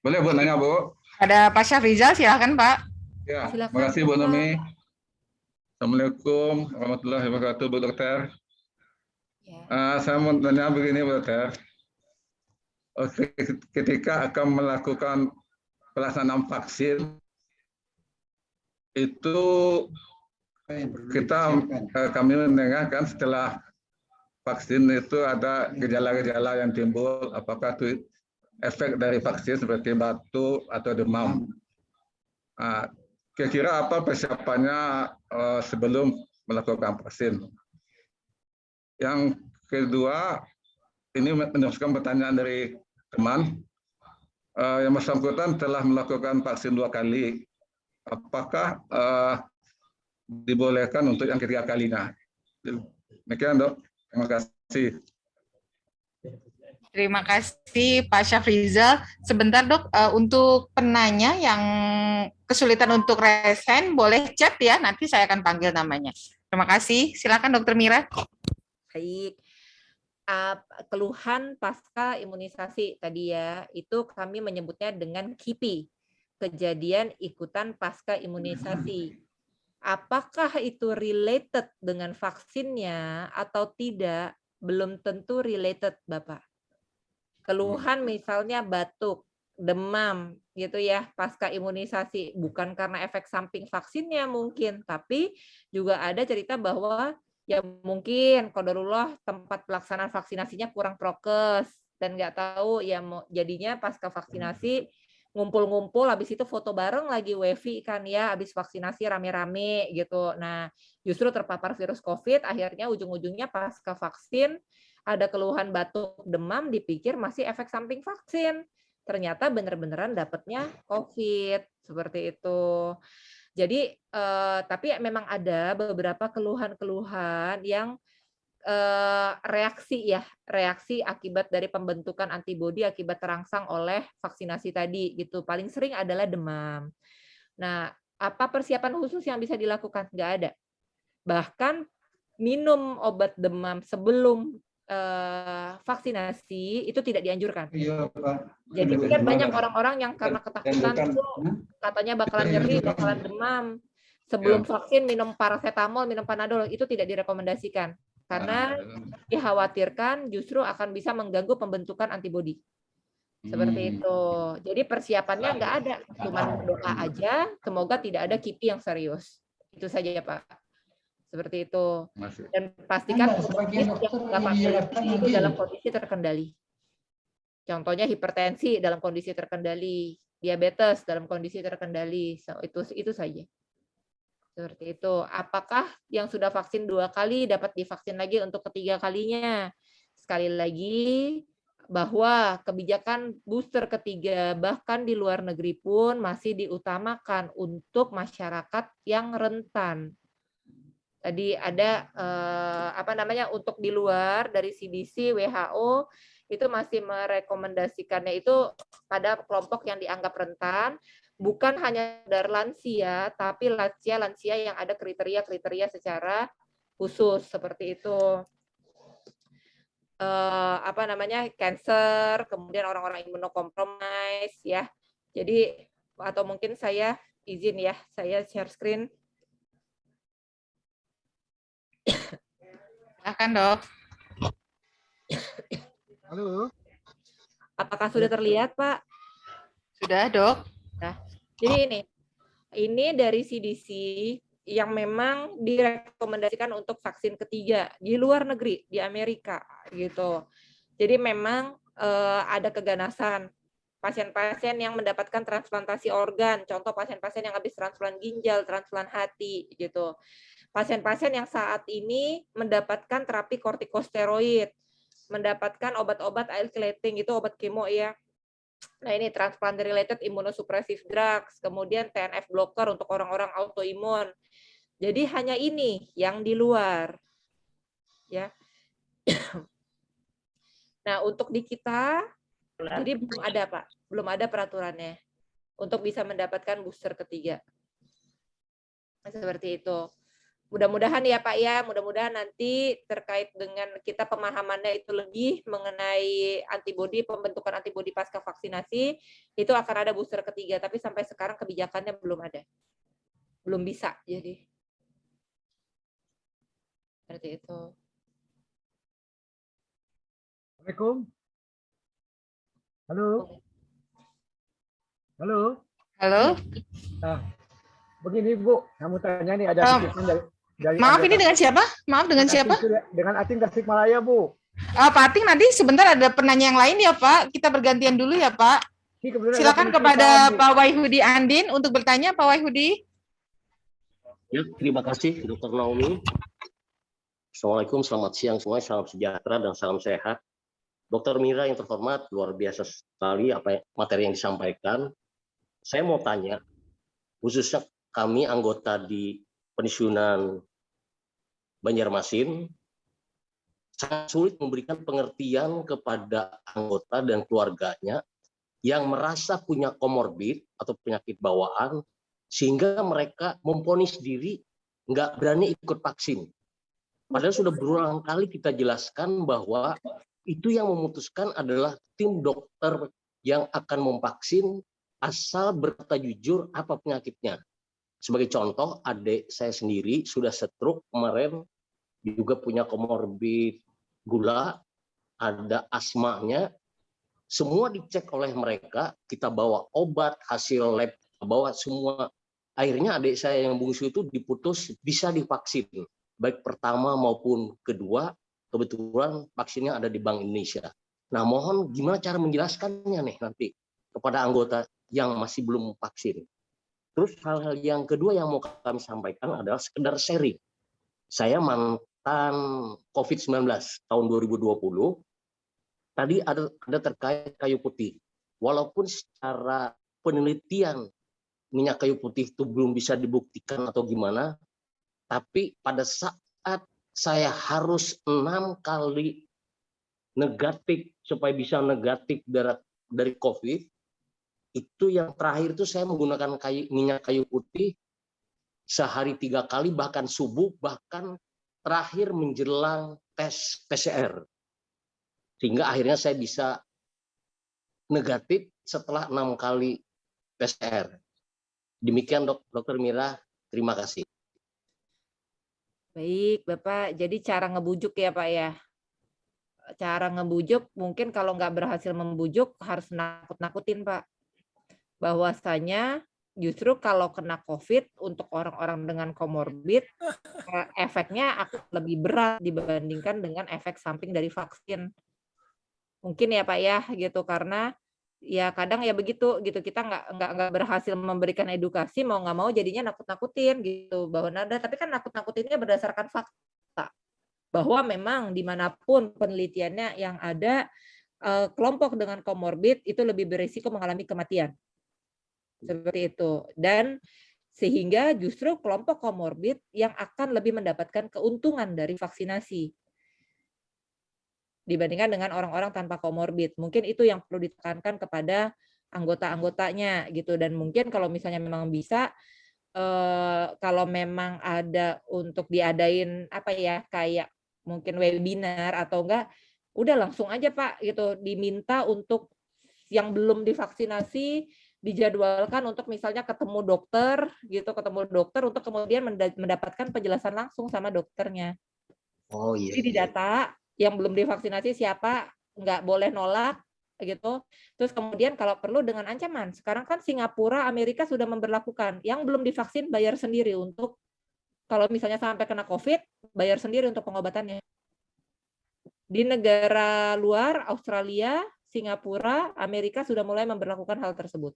[SPEAKER 11] Boleh Bu nanya Bu?
[SPEAKER 2] Ada Pak Syafrizal, silakan Pak.
[SPEAKER 11] Ya,
[SPEAKER 5] Silakan,
[SPEAKER 11] terima kasih Bu
[SPEAKER 5] Pak.
[SPEAKER 11] Nomi. Assalamualaikum warahmatullahi wabarakatuh Bu Dokter. Saya mau tanya begini Bu Dokter. Ketika akan melakukan pelaksanaan vaksin, itu kami mendengarkan setelah vaksin itu ada gejala-gejala yang timbul, apakah itu efek dari vaksin seperti batuk atau demam. Kira-kira apa persiapannya sebelum melakukan vaksin? Yang kedua, ini meneruskan pertanyaan dari teman. Yang bersangkutan telah melakukan vaksin 2 kali. Apakah dibolehkan untuk yang ketiga kalinya? Demikian Dok. Terima kasih.
[SPEAKER 2] Terima kasih Pak Syafrizal. Sebentar Dok, untuk penanya yang kesulitan untuk resen, boleh chat ya, nanti saya akan panggil namanya. Terima kasih. Silakan Dokter Mira.
[SPEAKER 5] Baik. Keluhan pasca imunisasi tadi ya, itu kami menyebutnya dengan KIPI, kejadian ikutan pasca imunisasi. Apakah itu related dengan vaksinnya atau tidak, belum tentu related, Bapak. Keluhan misalnya batuk, demam, gitu ya, pasca imunisasi, bukan karena efek samping vaksinnya mungkin, tapi juga ada cerita bahwa ya mungkin qadarullah tempat pelaksanaan vaksinasinya kurang prokes dan nggak tahu ya jadinya pasca vaksinasi ngumpul-ngumpul, habis itu foto bareng lagi WiFi kan ya, habis vaksinasi rame-rame gitu. Nah, justru terpapar virus COVID, akhirnya ujung-ujungnya pasca vaksin ada keluhan batuk, demam, dipikir masih efek samping vaksin. Ternyata bener-beneran dapatnya COVID, seperti itu. Jadi, tapi memang ada beberapa keluhan-keluhan yang reaksi akibat dari pembentukan antibodi akibat terangsang oleh vaksinasi tadi gitu. Paling sering adalah demam. Nah, apa persiapan khusus yang bisa dilakukan? Nggak ada. Bahkan minum obat demam sebelum vaksinasi itu tidak dianjurkan. Iya, Pak. Jadi kan banyak orang-orang yang karena ketakutan tuh katanya bakalan nyeri, bakalan demam. Sebelum vaksin minum paracetamol, minum panadol, itu tidak direkomendasikan. Karena dikhawatirkan justru akan bisa mengganggu pembentukan antibodi. Seperti itu. Jadi persiapannya nggak ada, cuma doa aja, semoga tidak ada KIPI yang serius. Itu saja ya Pak. Seperti itu. Dan pastikan yang Bapak miliki itu dalam kondisi terkendali. Contohnya hipertensi dalam kondisi terkendali, diabetes dalam kondisi terkendali. So, itu saja. Seperti itu. Apakah yang sudah vaksin 2 kali dapat divaksin lagi untuk ketiga kalinya? Sekali lagi, bahwa kebijakan booster ketiga bahkan di luar negeri pun masih diutamakan untuk masyarakat yang rentan. Tadi ada untuk di luar dari CDC, WHO itu masih merekomendasikannya itu pada kelompok yang dianggap rentan. Bukan hanya dari lansia, tapi lansia yang ada kriteria-kriteria secara khusus seperti itu. Cancer, kemudian orang-orang imunokompromis ya. Jadi atau mungkin saya izin ya, saya share screen.
[SPEAKER 2] Silakan Dok.
[SPEAKER 9] Halo.
[SPEAKER 5] Apakah sudah terlihat Pak?
[SPEAKER 2] Sudah Dok.
[SPEAKER 5] Nah, jadi ini dari CDC yang memang direkomendasikan untuk vaksin ketiga di luar negeri, di Amerika gitu. Jadi memang ada keganasan pasien-pasien yang mendapatkan transplantasi organ, contoh pasien-pasien yang habis transplant ginjal, transplant hati gitu. Pasien-pasien yang saat ini mendapatkan terapi kortikosteroid, mendapatkan obat-obat alkylating, itu obat kemo ya. Nah ini transplant related immunosuppressive drugs, kemudian TNF blocker untuk orang-orang autoimun. Jadi hanya ini yang di luar. Ya. Nah, untuk di kita jadi belum ada, Pak. Belum ada peraturannya untuk bisa mendapatkan booster ketiga. Seperti itu. Mudah-mudahan ya Pak ya, mudah-mudahan nanti terkait dengan kita pemahamannya itu lebih mengenai antibodi, pembentukan antibodi pasca vaksinasi, itu akan ada booster ketiga, tapi sampai sekarang kebijakannya belum ada. Belum bisa, jadi. Seperti itu.
[SPEAKER 9] Assalamualaikum. Halo. Halo.
[SPEAKER 2] Halo.
[SPEAKER 9] Nah, begini Bu, kamu tanya nih ada titipan dari
[SPEAKER 2] maaf, ini dengan siapa? Maaf, dengan siapa?
[SPEAKER 9] Dengan Ating Tasikmalaya, Bu.
[SPEAKER 2] Pak Ating, nanti sebentar ada penanya yang lain ya Pak. Kita bergantian dulu ya Pak. Silakan kepada Pak Wahyudi Andin untuk bertanya, Pak Wahyudi.
[SPEAKER 13] Ya, terima kasih Dr. Naomi. Assalamualaikum, selamat siang semuanya, salam sejahtera dan salam sehat. Dr. Mira yang terhormat, luar biasa sekali apa materi yang disampaikan. Saya mau tanya, khususnya kami anggota di pensiunan Banjarmasin, sangat sulit memberikan pengertian kepada anggota dan keluarganya yang merasa punya komorbid atau penyakit bawaan, sehingga mereka memvonis diri nggak berani ikut vaksin. Padahal sudah berulang kali kita jelaskan bahwa itu yang memutuskan adalah tim dokter yang akan memvaksin asal berkata jujur apa penyakitnya. Sebagai contoh, adik saya sendiri sudah stroke kemarin, juga punya komorbid gula, ada asmanya, semua dicek oleh mereka, kita bawa obat, hasil lab, bawa semua. Akhirnya adik saya yang bungsu itu diputus bisa divaksin, baik pertama maupun kedua, kebetulan vaksinnya ada di Bank Indonesia. Nah, mohon gimana cara menjelaskannya nih nanti kepada anggota yang masih belum vaksin. Terus hal-hal yang kedua yang mau kami sampaikan adalah sekedar sharing. Saya mantan COVID-19 tahun 2020. Tadi ada terkait kayu putih. Walaupun secara penelitian minyak kayu putih itu belum bisa dibuktikan atau gimana, tapi pada saat saya harus 6 kali negatif supaya bisa negatif dari COVID, itu yang terakhir itu saya menggunakan minyak kayu putih sehari 3 kali, bahkan subuh, bahkan terakhir menjelang tes PCR. Sehingga akhirnya saya bisa negatif setelah 6 kali PCR. Demikian Dr. Mira, terima kasih.
[SPEAKER 5] Baik, Bapak. Jadi cara ngebujuk ya, Pak ya. Cara ngebujuk mungkin kalau nggak berhasil membujuk harus nakut-nakutin, Pak. Bahwasanya justru kalau kena COVID untuk orang-orang dengan komorbid, efeknya akan lebih berat dibandingkan dengan efek samping dari vaksin. Mungkin ya Pak ya, gitu, karena ya kadang ya begitu gitu, kita nggak berhasil memberikan edukasi, mau nggak mau jadinya nakut-nakutin gitu, bahwa nada, tapi kan nakut-nakutinnya berdasarkan fakta bahwa memang dimanapun penelitiannya yang ada, kelompok dengan komorbid itu lebih berisiko mengalami kematian. Seperti itu. Dan sehingga justru kelompok komorbid yang akan lebih mendapatkan keuntungan dari vaksinasi dibandingkan dengan orang-orang tanpa komorbid. Mungkin itu yang perlu ditekankan kepada anggota-anggotanya gitu. Dan mungkin kalau misalnya memang bisa, kalau memang ada untuk diadain apa ya, kayak mungkin webinar atau enggak, udah langsung aja Pak gitu, diminta untuk yang belum divaksinasi dijadwalkan untuk misalnya ketemu dokter gitu, ketemu dokter untuk kemudian mendapatkan penjelasan langsung sama dokternya.
[SPEAKER 13] Oh iya.
[SPEAKER 5] Jadi didata yang belum divaksinasi siapa, nggak boleh nolak gitu. Terus kemudian kalau perlu dengan ancaman. Sekarang kan Singapura, Amerika sudah memberlakukan yang belum divaksin bayar sendiri untuk kalau misalnya sampai kena COVID, bayar sendiri untuk pengobatannya. Di negara luar, Australia, Singapura, Amerika sudah mulai memberlakukan hal tersebut.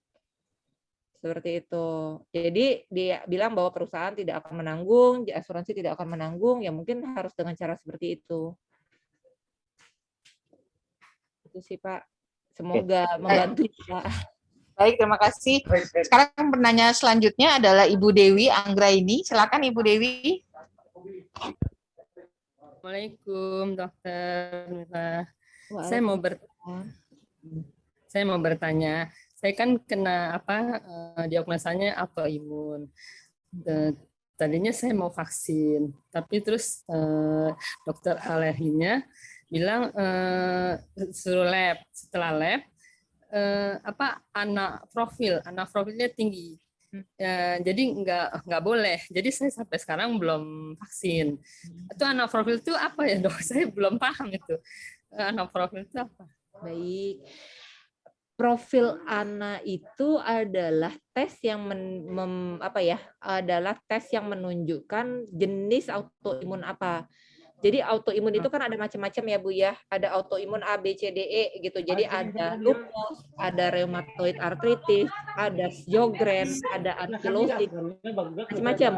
[SPEAKER 5] Seperti itu. Jadi dia bilang bahwa perusahaan tidak akan menanggung, asuransi tidak akan menanggung, ya mungkin harus dengan cara seperti itu. Itu sih Pak. Semoga membantu Pak.
[SPEAKER 2] Baik, terima kasih. Sekarang penanya selanjutnya adalah Ibu Dewi Anggraini. Silakan Ibu Dewi.
[SPEAKER 14] Assalamualaikum Dokter Mira. Saya mau bertanya. Saya kan kena diagnosanya autoimun. tadinya saya mau vaksin, tapi terus dokter alerginya bilang suruh lab. Setelah lab anak profilnya tinggi. Jadi nggak boleh. Jadi saya sampai sekarang belum vaksin. Itu anak profil itu apa ya, Dok? Saya belum paham itu. Anak profil itu apa?
[SPEAKER 5] Baik. Profil ANA itu adalah tes yang adalah tes yang menunjukkan jenis autoimun apa. Jadi autoimun itu kan ada macam-macam ya Bu ya. Ada autoimun A, B, C, D, E gitu. Jadi ada lupus, ada rheumatoid arthritis, ada Sjogren, ada ankylosis, macam-macam.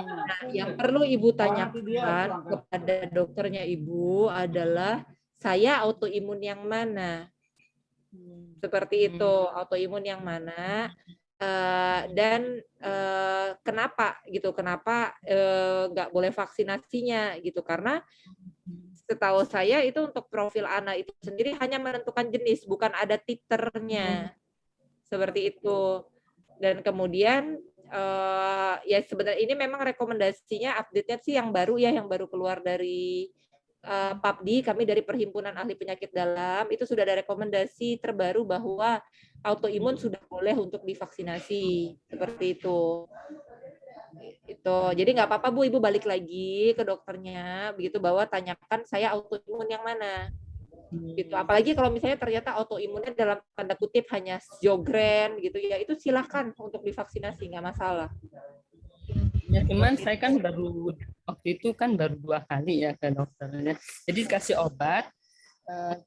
[SPEAKER 5] Nah, yang perlu Ibu tanyakan kepada dokternya Ibu adalah saya autoimun yang mana? Seperti itu, autoimun yang mana? Dan kenapa gitu, kenapa nggak boleh vaksinasinya gitu, karena setahu saya itu untuk profil ANA itu sendiri hanya menentukan jenis, bukan ada titernya seperti itu. Dan kemudian ya sebenarnya ini memang rekomendasinya update-nya sih yang baru ya, yang baru keluar dari PAPDI, kami dari Perhimpunan Ahli Penyakit Dalam itu sudah ada rekomendasi terbaru bahwa autoimun sudah boleh untuk divaksinasi seperti itu. Jadi nggak apa-apa Bu, Ibu balik lagi ke dokternya begitu, bahwa tanyakan saya autoimun yang mana. Gitu. Apalagi kalau misalnya ternyata autoimunnya dalam tanda kutip hanya Sjogren gitu ya, itu silahkan untuk divaksinasi, nggak masalah.
[SPEAKER 14] Ya, cuman saya kan waktu itu kan baru 2 kali ya ke dokternya. Jadi dikasih obat,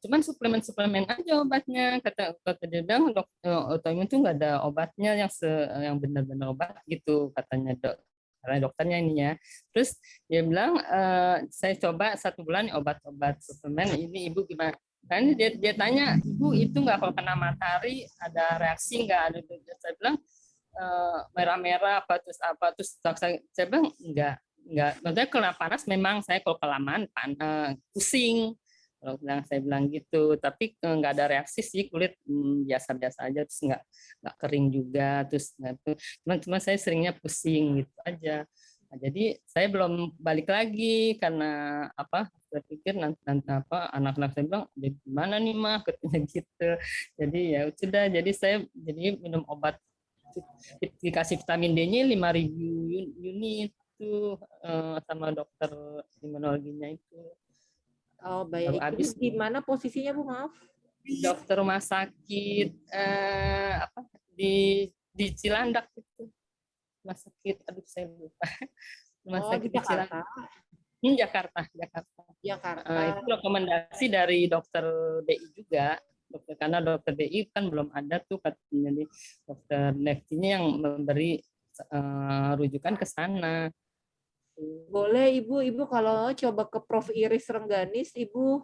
[SPEAKER 14] cuman suplemen aja obatnya. Kata dia bilang autoimun itu nggak ada obatnya yang benar-benar obat gitu katanya karena dokternya ini ya. Terus dia bilang saya coba 1 bulan obat-obat suplemen ini Ibu gimana? Kan dia tanya, Ibu itu nggak kalau kena matahari ada reaksi nggak? Ada. Saya bilang merah-merah terus saya bilang enggak, maksudnya kena panas memang saya kalau kelamaan pusing, kalau saya bilang gitu, tapi enggak ada reaksi sih, kulit biasa-biasa aja, terus enggak kering juga, terus cuma saya seringnya pusing gitu aja. Nah, jadi saya belum balik lagi karena saya pikir nanti anak-anak saya bilang gimana nih mah katanya gitu. Jadi ya sudah, jadi saya minum obat, dikasih vitamin D-nya 5.000 unit tuh sama dokter imunologinya itu.
[SPEAKER 5] Oh baik. Habis gimana posisinya Bu, maaf?
[SPEAKER 14] Dokter rumah sakit di Cilandak itu. Rumah sakit, aduh saya lupa. Rumah sakit di Jakarta. Jakarta. Itu rekomendasi dari dokter DI juga. Karena dokter DI kan belum ada tuh katanya, jadi dokter Nektinya yang memberi rujukan ke sana.
[SPEAKER 5] Boleh Ibu kalau coba ke Prof Iris Rengganis Ibu.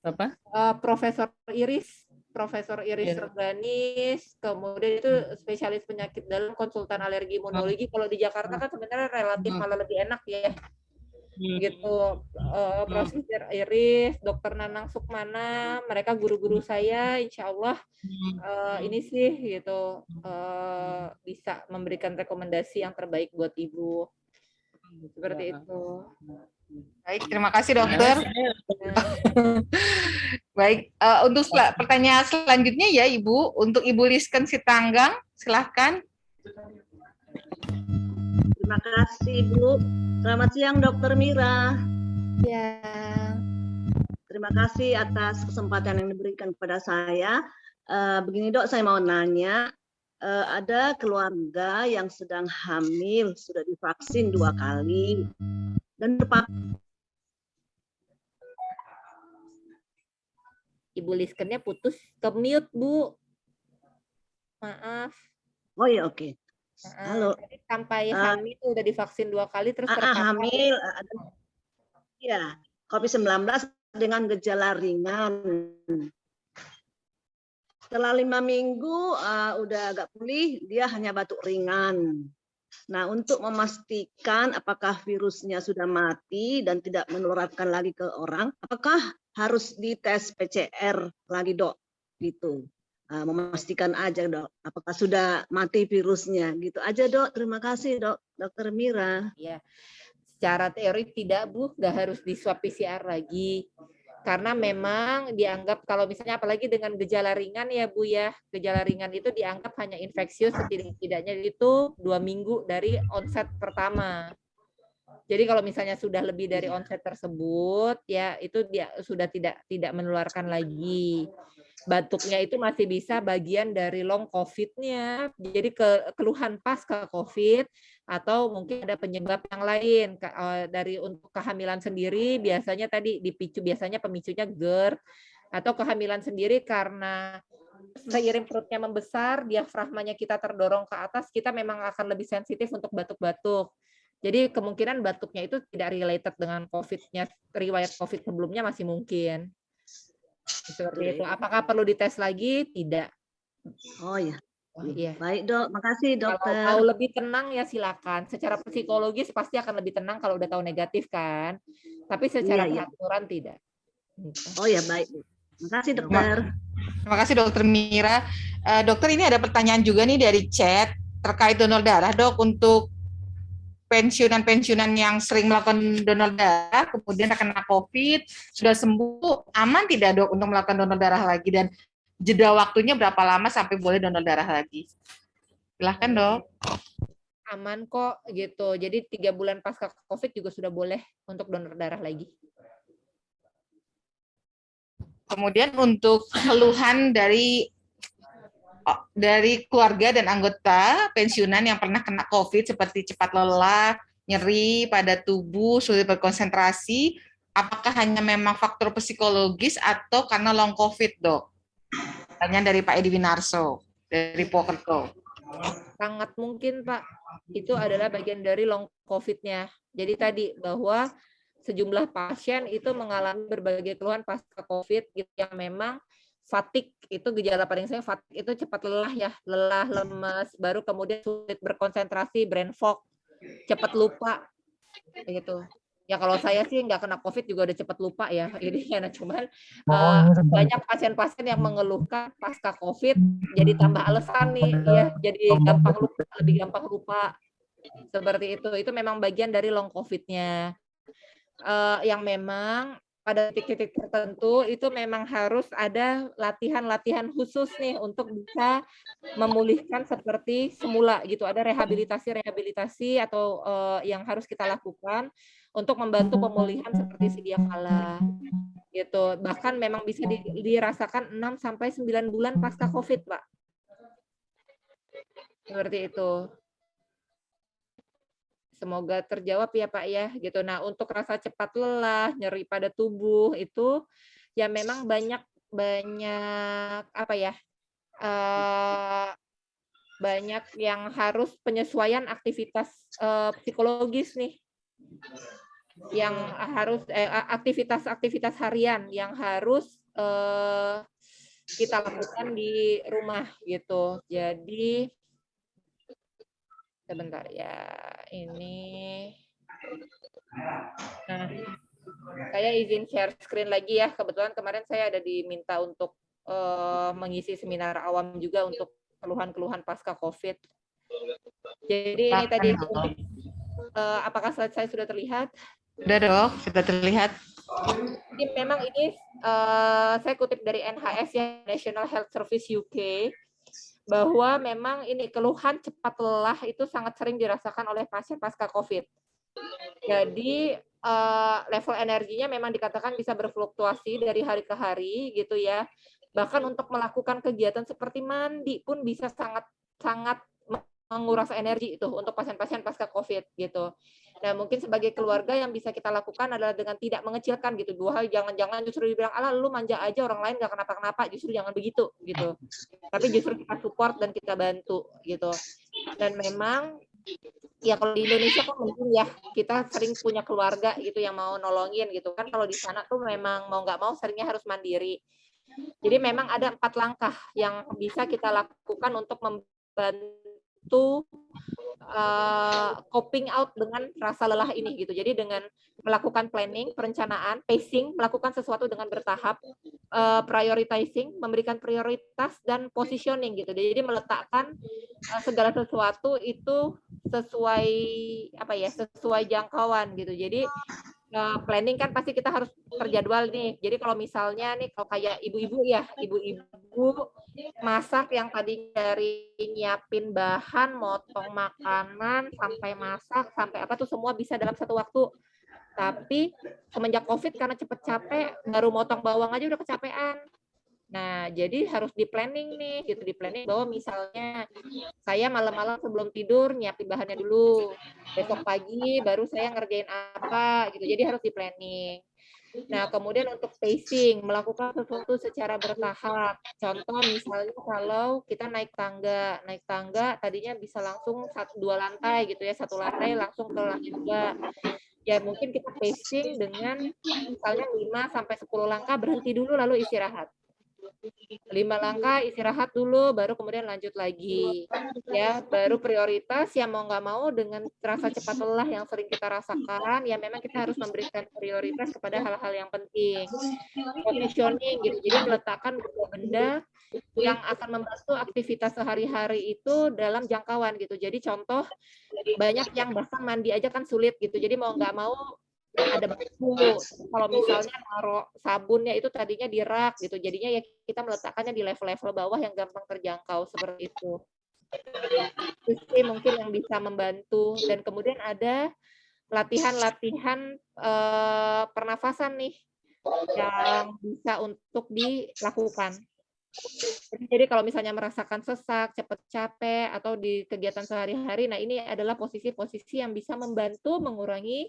[SPEAKER 14] Apa?
[SPEAKER 5] Profesor Iris Rengganis, kemudian itu spesialis penyakit dalam, konsultan alergi imunologi. Kalau di Jakarta kan sebenarnya relatif malah lebih enak ya. Gitu, Profesor Iris, Dokter Nanang Sukmana, mereka guru-guru saya, insya Allah ini sih gitu bisa memberikan rekomendasi yang terbaik buat Ibu, seperti itu.
[SPEAKER 2] Baik, terima kasih dokter. Baik, untuk pertanyaan selanjutnya ya Ibu, untuk Ibu Lisken Sitanggang, silahkan.
[SPEAKER 15] Terima kasih Bu. Selamat siang Dokter Mira.
[SPEAKER 2] Ya.
[SPEAKER 15] Terima kasih atas kesempatan yang diberikan kepada saya. Begini Dok, saya mau nanya, ada keluarga yang sedang hamil, sudah divaksin 2 kali, dan
[SPEAKER 5] Ibu Liskennya putus ke mute Bu. Maaf.
[SPEAKER 15] Oh ya oke. Halo.
[SPEAKER 5] Sampai hamil udah divaksin 2 kali terus
[SPEAKER 15] hamil. Ya, COVID-19 dengan gejala ringan. Setelah 5 minggu udah agak pulih, dia hanya batuk ringan. Nah, untuk memastikan apakah virusnya sudah mati dan tidak menularkan lagi ke orang, apakah harus dites PCR lagi Dok? Gitu. memastikan aja dok, apakah sudah mati virusnya, gitu aja dok. Terima kasih dok, Dokter Mira.
[SPEAKER 5] Ya, secara teori tidak Bu, nggak harus di swab PCR lagi. Karena memang dianggap kalau misalnya apalagi dengan gejala ringan ya Bu ya, gejala ringan itu dianggap hanya infeksius setidak-tidaknya itu 2 minggu dari onset pertama. Jadi kalau misalnya sudah lebih dari onset tersebut ya itu dia sudah tidak menularkan lagi. Batuknya itu masih bisa bagian dari long COVID-nya, jadi keluhan pasca COVID atau mungkin ada penyebab yang lain. Dari untuk kehamilan sendiri biasanya tadi dipicu, biasanya pemicunya GERD, atau kehamilan sendiri karena seiring perutnya membesar, diafragmanya kita terdorong ke atas, kita memang akan lebih sensitif untuk batuk-batuk. Jadi kemungkinan batuknya itu tidak related dengan COVID-nya, riwayat COVID sebelumnya masih mungkin. Seperti itu. Apakah perlu dites lagi? Tidak.
[SPEAKER 15] Oh ya.
[SPEAKER 5] Oh, iya.
[SPEAKER 15] Baik dok, makasih dokter.
[SPEAKER 5] Kalau mau lebih tenang ya silakan. Secara psikologis pasti akan lebih tenang kalau udah tahu negatif kan. Tapi secara peraturan tidak.
[SPEAKER 15] Oh ya baik. Makasih dokter.
[SPEAKER 2] Terima kasih Dokter Mira. Dokter, ini ada pertanyaan juga nih dari chat terkait donor darah dok, untuk pensiunan yang sering melakukan donor darah, kemudian terkena COVID, sudah sembuh, aman tidak dok untuk melakukan donor darah lagi, dan jeda waktunya berapa lama sampai boleh donor darah lagi? Silahkan dok.
[SPEAKER 5] Aman kok gitu. Jadi 3 bulan pasca COVID juga sudah boleh untuk donor darah lagi.
[SPEAKER 2] Kemudian untuk keluhan dari keluarga dan anggota pensiunan yang pernah kena COVID seperti cepat lelah, nyeri pada tubuh, sulit berkonsentrasi, apakah hanya memang faktor psikologis atau karena long COVID, dok? Pertanyaan dari Pak Edi Winarso dari Pokerco.
[SPEAKER 5] Sangat mungkin Pak, itu adalah bagian dari long COVID-nya. Jadi tadi bahwa sejumlah pasien itu mengalami berbagai keluhan pasca COVID gitu, yang memang fatigue itu gejala paling sering, fatigue itu cepat lelah ya, lelah, lemas, baru kemudian sulit berkonsentrasi, brain fog, cepat lupa, gitu. Ya kalau saya sih nggak kena COVID juga udah cepat lupa ya, jadi karena cuman banyak pasien-pasien yang mengeluhkan pasca COVID, jadi tambah alasan nih, ya jadi gampang lupa, lebih gampang lupa, seperti itu. Itu memang bagian dari long COVID-nya, yang memang pada titik-titik tertentu itu memang harus ada latihan-latihan khusus nih untuk bisa memulihkan seperti semula gitu. Ada rehabilitasi atau yang harus kita lakukan untuk membantu pemulihan seperti sedia kala gitu. Bahkan memang bisa dirasakan 6 sampai 9 bulan pasca COVID, Pak. Seperti itu. Semoga terjawab ya Pak ya gitu. Nah, untuk rasa cepat lelah, nyeri pada tubuh itu ya memang banyak apa ya? Banyak yang harus penyesuaian aktivitas psikologis nih. Yang harus aktivitas harian yang harus kita lakukan di rumah gitu. Jadi sebentar ya, ini. Nah, saya izin share screen lagi ya. Kebetulan kemarin saya ada diminta untuk mengisi seminar awam juga untuk keluhan-keluhan pasca COVID. Jadi ini tadi, apakah slide saya sudah terlihat?
[SPEAKER 2] Sudah dok, sudah terlihat.
[SPEAKER 5] Jadi memang ini saya kutip dari NHS ya, National Health Service UK, bahwa memang ini keluhan cepat lelah itu sangat sering dirasakan oleh pasien pasca COVID. Jadi level energinya memang dikatakan bisa berfluktuasi dari hari ke hari gitu ya. Bahkan untuk melakukan kegiatan seperti mandi pun bisa sangat menguras energi itu untuk pasien-pasien pasca COVID gitu. Nah, mungkin sebagai keluarga yang bisa kita lakukan adalah dengan tidak mengecilkan gitu. 2 hal, jangan justru dibilang, alah lu manja aja, orang lain nggak kenapa-kenapa, justru jangan begitu gitu. Tapi justru kita support dan kita bantu gitu. Dan memang ya kalau di Indonesia kan mungkin ya kita sering punya keluarga gitu yang mau nolongin gitu kan. Kalau di sana tuh memang mau nggak mau seringnya harus mandiri. Jadi memang ada 4 langkah yang bisa kita lakukan untuk membantu coping out dengan rasa lelah ini gitu. Jadi dengan melakukan planning, perencanaan, pacing, melakukan sesuatu dengan bertahap, prioritizing, memberikan prioritas dan positioning gitu. Jadi meletakkan segala sesuatu itu sesuai apa ya, sesuai jangkauan gitu. Jadi planning kan pasti kita harus terjadwal nih. Jadi kalau misalnya nih kalau kayak ibu-ibu ya, ibu-ibu masak yang tadi dari nyiapin bahan, motong makanan, sampai masak, sampai apa tuh semua bisa dalam satu waktu. Tapi semenjak COVID karena cepet capek, baru motong bawang aja udah kecapean. Nah, jadi harus di planning nih, gitu, di planning bahwa misalnya saya malam-malam sebelum tidur nyiapin bahannya dulu. Besok pagi baru saya ngerjain apa gitu. Jadi harus di planning. Nah, kemudian untuk pacing, melakukan sesuatu secara bertahap. Contoh misalnya kalau kita naik tangga tadinya bisa langsung 2 lantai gitu ya, 1 lantai langsung ke lantai 2. Ya mungkin kita pacing dengan misalnya 5 sampai 10 langkah berhenti dulu lalu istirahat. 5 langkah istirahat dulu baru kemudian lanjut lagi. Ya, baru prioritas yang mau nggak mau dengan rasa cepat lelah yang sering kita rasakan, ya memang kita harus memberikan prioritas kepada hal-hal yang penting. Positioning gitu. Jadi meletakkan benda yang akan membantu aktivitas sehari-hari itu dalam jangkauan gitu. Jadi contoh banyak yang bahkan mandi aja kan sulit gitu. Jadi mau nggak mau ada batu. Kalau misalnya naruh sabunnya itu tadinya di rak gitu. Jadinya ya kita meletakkannya di level-level bawah yang gampang terjangkau seperti itu. Itu mungkin yang bisa membantu. Dan kemudian ada latihan-latihan pernafasan nih yang bisa untuk dilakukan. Jadi kalau misalnya merasakan sesak, cepat capek, atau di kegiatan sehari-hari, nah ini adalah posisi-posisi yang bisa membantu mengurangi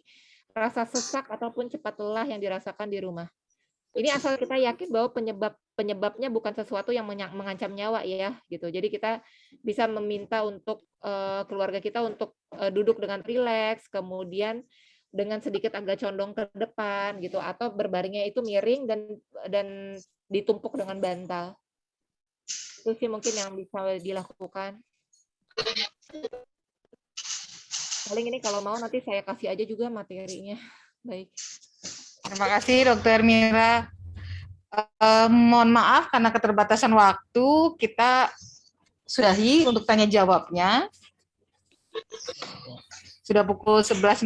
[SPEAKER 5] rasa sesak ataupun cepat lelah yang dirasakan di rumah. Ini asal kita yakin bahwa penyebabnya bukan sesuatu yang mengancam nyawa ya, gitu. Jadi kita bisa meminta untuk keluarga kita untuk duduk dengan rileks, kemudian dengan sedikit agak condong ke depan, gitu, atau berbaringnya itu miring dan ditumpuk dengan bantal. Itu sih mungkin yang bisa dilakukan. Paling ini kalau mau nanti saya kasih aja juga materinya. Baik.
[SPEAKER 2] Terima kasih Dokter Mira. Mohon maaf karena keterbatasan waktu, kita sudahi untuk tanya jawabnya. Sudah pukul 11.46.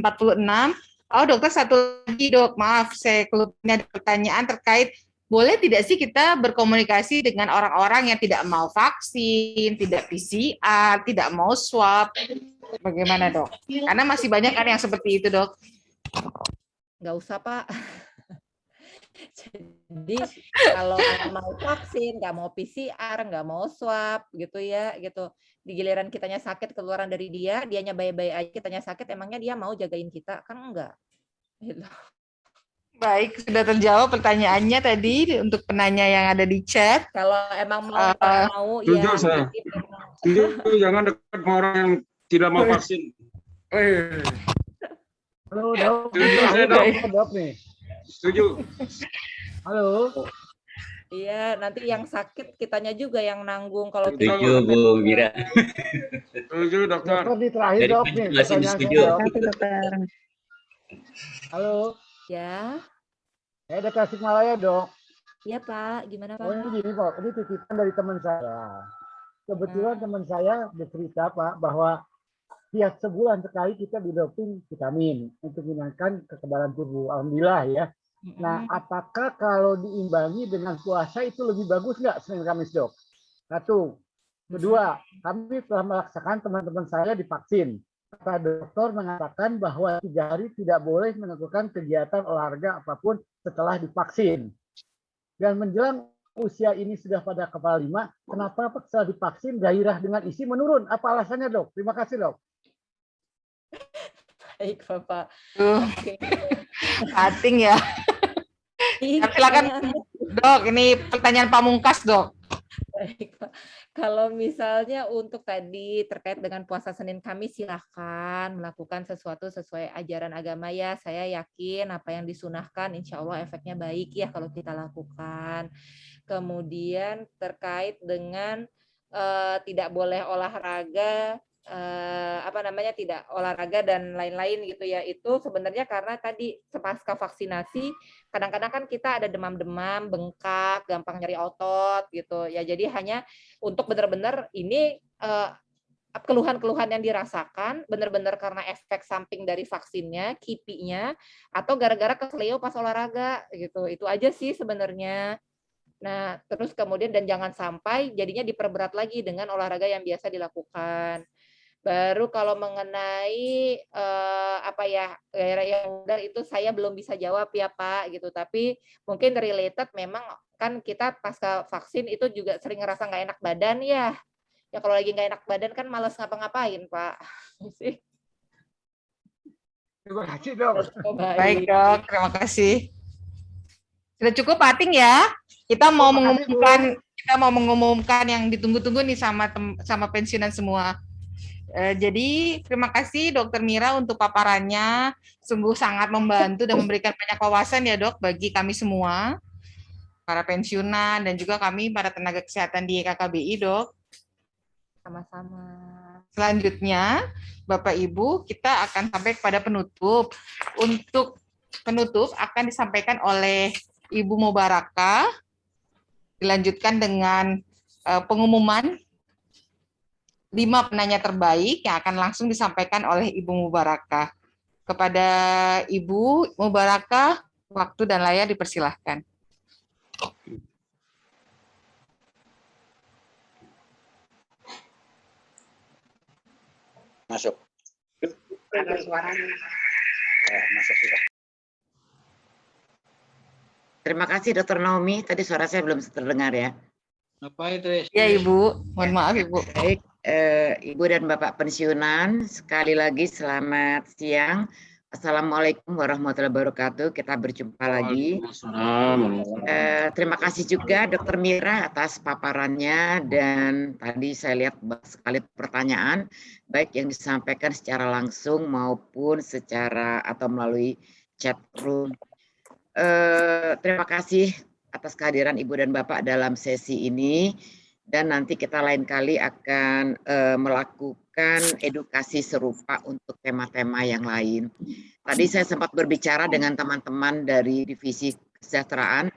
[SPEAKER 2] Oh dokter, satu lagi dok, maaf saya kelupanya pertanyaan terkait boleh tidak sih kita berkomunikasi dengan orang-orang yang tidak mau vaksin, tidak PCR, tidak mau swab? Bagaimana dok? Karena masih banyak kan yang seperti itu dok.
[SPEAKER 5] Nggak usah Pak. Jadi kalau nggak mau vaksin, nggak mau PCR, nggak mau swab gitu ya, gitu. Di giliran kitanya sakit keluaran dari dianya baik-baik aja, kitanya sakit, emangnya dia mau jagain kita? Kan enggak. Gitu.
[SPEAKER 2] Baik, sudah terjawab pertanyaannya tadi untuk penanya yang ada di chat.
[SPEAKER 5] Kalau emang mau
[SPEAKER 6] setuju,
[SPEAKER 5] ya.
[SPEAKER 6] saya. Setuju, jangan dekat sama orang yang tidak mau vaksin.
[SPEAKER 9] Halo, Dok.
[SPEAKER 6] Setuju, saya
[SPEAKER 9] Dok nih.
[SPEAKER 6] Setuju.
[SPEAKER 9] Halo.
[SPEAKER 5] Iya, nanti yang sakit kitanya juga yang nanggung kalau
[SPEAKER 7] Setuju Bu Mira.
[SPEAKER 6] Setuju dokter.
[SPEAKER 9] Dokter di terakhir
[SPEAKER 7] Dari
[SPEAKER 9] dok nih.
[SPEAKER 7] masih
[SPEAKER 9] Pertanyaan
[SPEAKER 7] setuju.
[SPEAKER 9] saya, Dok. Halo.
[SPEAKER 5] Ya.
[SPEAKER 9] Saya ada Tasikmalaya dok.
[SPEAKER 5] Iya Pak, gimana Pak?
[SPEAKER 9] Oh ini gini Pak, ini titipan dari teman saya. Kebetulan teman saya bercerita Pak bahwa tiap sebulan sekali kita didoping vitamin untuk meningkatkan kekebalan tubuh. Alhamdulillah ya. Nah, apakah kalau diimbangi dengan puasa itu lebih bagus nggak Senin Kamis dok? Satu. Kedua, kami telah melaksanakan teman-teman saya divaksin. Kata dokter mengatakan bahwa 3 hari tidak boleh melakukan kegiatan olahraga apapun setelah divaksin. Dan menjelang usia ini sudah pada kepala 5, kenapa setelah divaksin gairah dengan isi menurun? Apa alasannya dok? Terima kasih dok.
[SPEAKER 5] Baik Bapak.
[SPEAKER 2] Oke. Cutting ya. Silakan dok, ini pertanyaan pamungkas dok.
[SPEAKER 5] Baik Pak. Kalau misalnya untuk tadi terkait dengan puasa Senin Kamis, silahkan melakukan sesuatu sesuai ajaran agama ya. Saya yakin apa yang disunahkan insya Allah efeknya baik ya kalau kita lakukan. Kemudian terkait dengan tidak boleh olahraga tidak olahraga dan lain-lain gitu ya, itu sebenarnya karena tadi pasca vaksinasi kadang-kadang kan kita ada demam-demam, bengkak, gampang nyeri otot gitu ya. Jadi hanya untuk benar-benar ini keluhan-keluhan yang dirasakan benar-benar karena efek samping dari vaksinnya, KIPI-nya, atau gara-gara kesleo pas olahraga gitu. Itu aja sih sebenarnya. Nah, terus kemudian dan jangan sampai jadinya diperberat lagi dengan olahraga yang biasa dilakukan. Baru kalau mengenai gaya yang mudar itu saya belum bisa jawab ya Pak gitu. Tapi mungkin related memang kan kita pasca vaksin itu juga sering ngerasa nggak enak badan ya. Ya kalau lagi nggak enak badan kan malas ngapa-ngapain Pak.
[SPEAKER 9] Terima kasih Dok.
[SPEAKER 2] Baik Dok, terima kasih. Sudah cukup Pak Ating ya. Kita mau mengumumkan yang ditunggu-tunggu nih sama pensiunan semua. Jadi terima kasih Dokter Mira untuk paparannya, sungguh sangat membantu dan memberikan banyak wawasan ya Dok bagi kami semua, para pensiunan dan juga kami para tenaga kesehatan di KKBI Dok.
[SPEAKER 5] Sama-sama.
[SPEAKER 2] Selanjutnya Bapak Ibu kita akan sampai kepada penutup. Untuk penutup akan disampaikan oleh Ibu Mubarakah, dilanjutkan dengan pengumuman 5 penanya terbaik yang akan langsung disampaikan oleh Ibu Mubarakah. Kepada Ibu Mubarakah, waktu dan layar dipersilahkan.
[SPEAKER 16] Masuk.
[SPEAKER 4] Ada suaranya.
[SPEAKER 16] Masuk sudah.
[SPEAKER 1] Terima kasih Dr. Naomi. Tadi suara saya belum terdengar ya.
[SPEAKER 8] Apa itu?
[SPEAKER 2] Ya Ibu, mohon maaf Ibu.
[SPEAKER 1] Baik, Ibu dan Bapak pensiunan, sekali lagi selamat siang. Assalamualaikum warahmatullahi wabarakatuh. Kita berjumpa lagi. Terima kasih juga Dr. Mira atas paparannya dan tadi saya lihat banyak sekali pertanyaan baik yang disampaikan secara langsung maupun secara atau melalui chat room. Terima kasih atas kehadiran Ibu dan Bapak dalam sesi ini. Dan nanti kita lain kali akan melakukan edukasi serupa untuk tema-tema yang lain. Tadi saya sempat berbicara dengan teman-teman dari Divisi Kesejahteraan.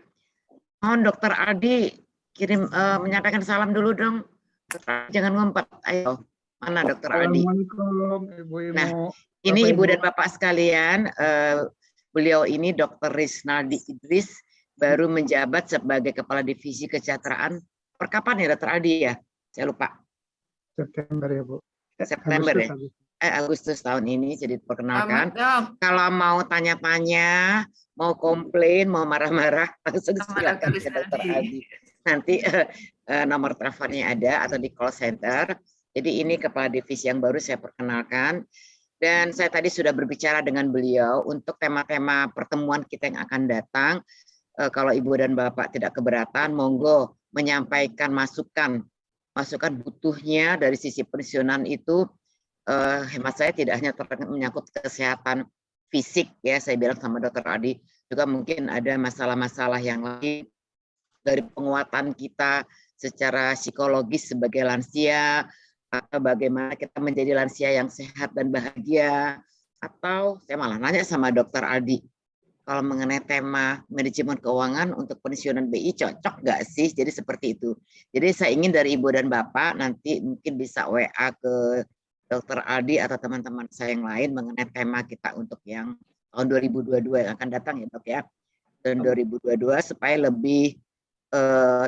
[SPEAKER 1] Mohon Dr. Aldi kirim menyampaikan salam dulu dong. Jangan ngumpet. Ayo, mana Dr. Aldi?
[SPEAKER 9] Assalamualaikum Ibu-Ibu.
[SPEAKER 1] Nah, ini Ibu dan Bapak sekalian, beliau ini Dr. Risnaldi Idris baru menjabat sebagai Kepala Divisi Kesejahteraan. Perkapan ya Dr. Aldi ya? Saya lupa.
[SPEAKER 9] September ya Bu.
[SPEAKER 1] September ya? Agustus tahun ini, jadi perkenalkan. Kalau mau tanya-tanya, mau komplain, mau marah-marah, langsung silakan ke Dr. Aldi. Nanti nomor teleponnya ada atau di call center. Jadi ini Kepala Divisi yang baru saya perkenalkan. Dan saya tadi sudah berbicara dengan beliau untuk tema-tema pertemuan kita yang akan datang. Kalau Ibu dan Bapak tidak keberatan, monggo menyampaikan masukan butuhnya dari sisi pensiunan itu. Hemat saya tidak hanya menyangkut kesehatan fisik ya, saya bilang sama Dr. Adi, juga mungkin ada masalah-masalah yang lain dari penguatan kita secara psikologis sebagai lansia, atau bagaimana kita menjadi lansia yang sehat dan bahagia, atau saya malah nanya sama Dr. Aldi, kalau mengenai tema manajemen keuangan untuk pensiunan BI cocok nggak sih? Jadi seperti itu. Jadi saya ingin dari Ibu dan Bapak nanti mungkin bisa WA ke Dr. Aldi atau teman-teman saya yang lain mengenai tema kita untuk yang tahun 2022 yang akan datang ya Dok ya. Tahun 2022 supaya lebih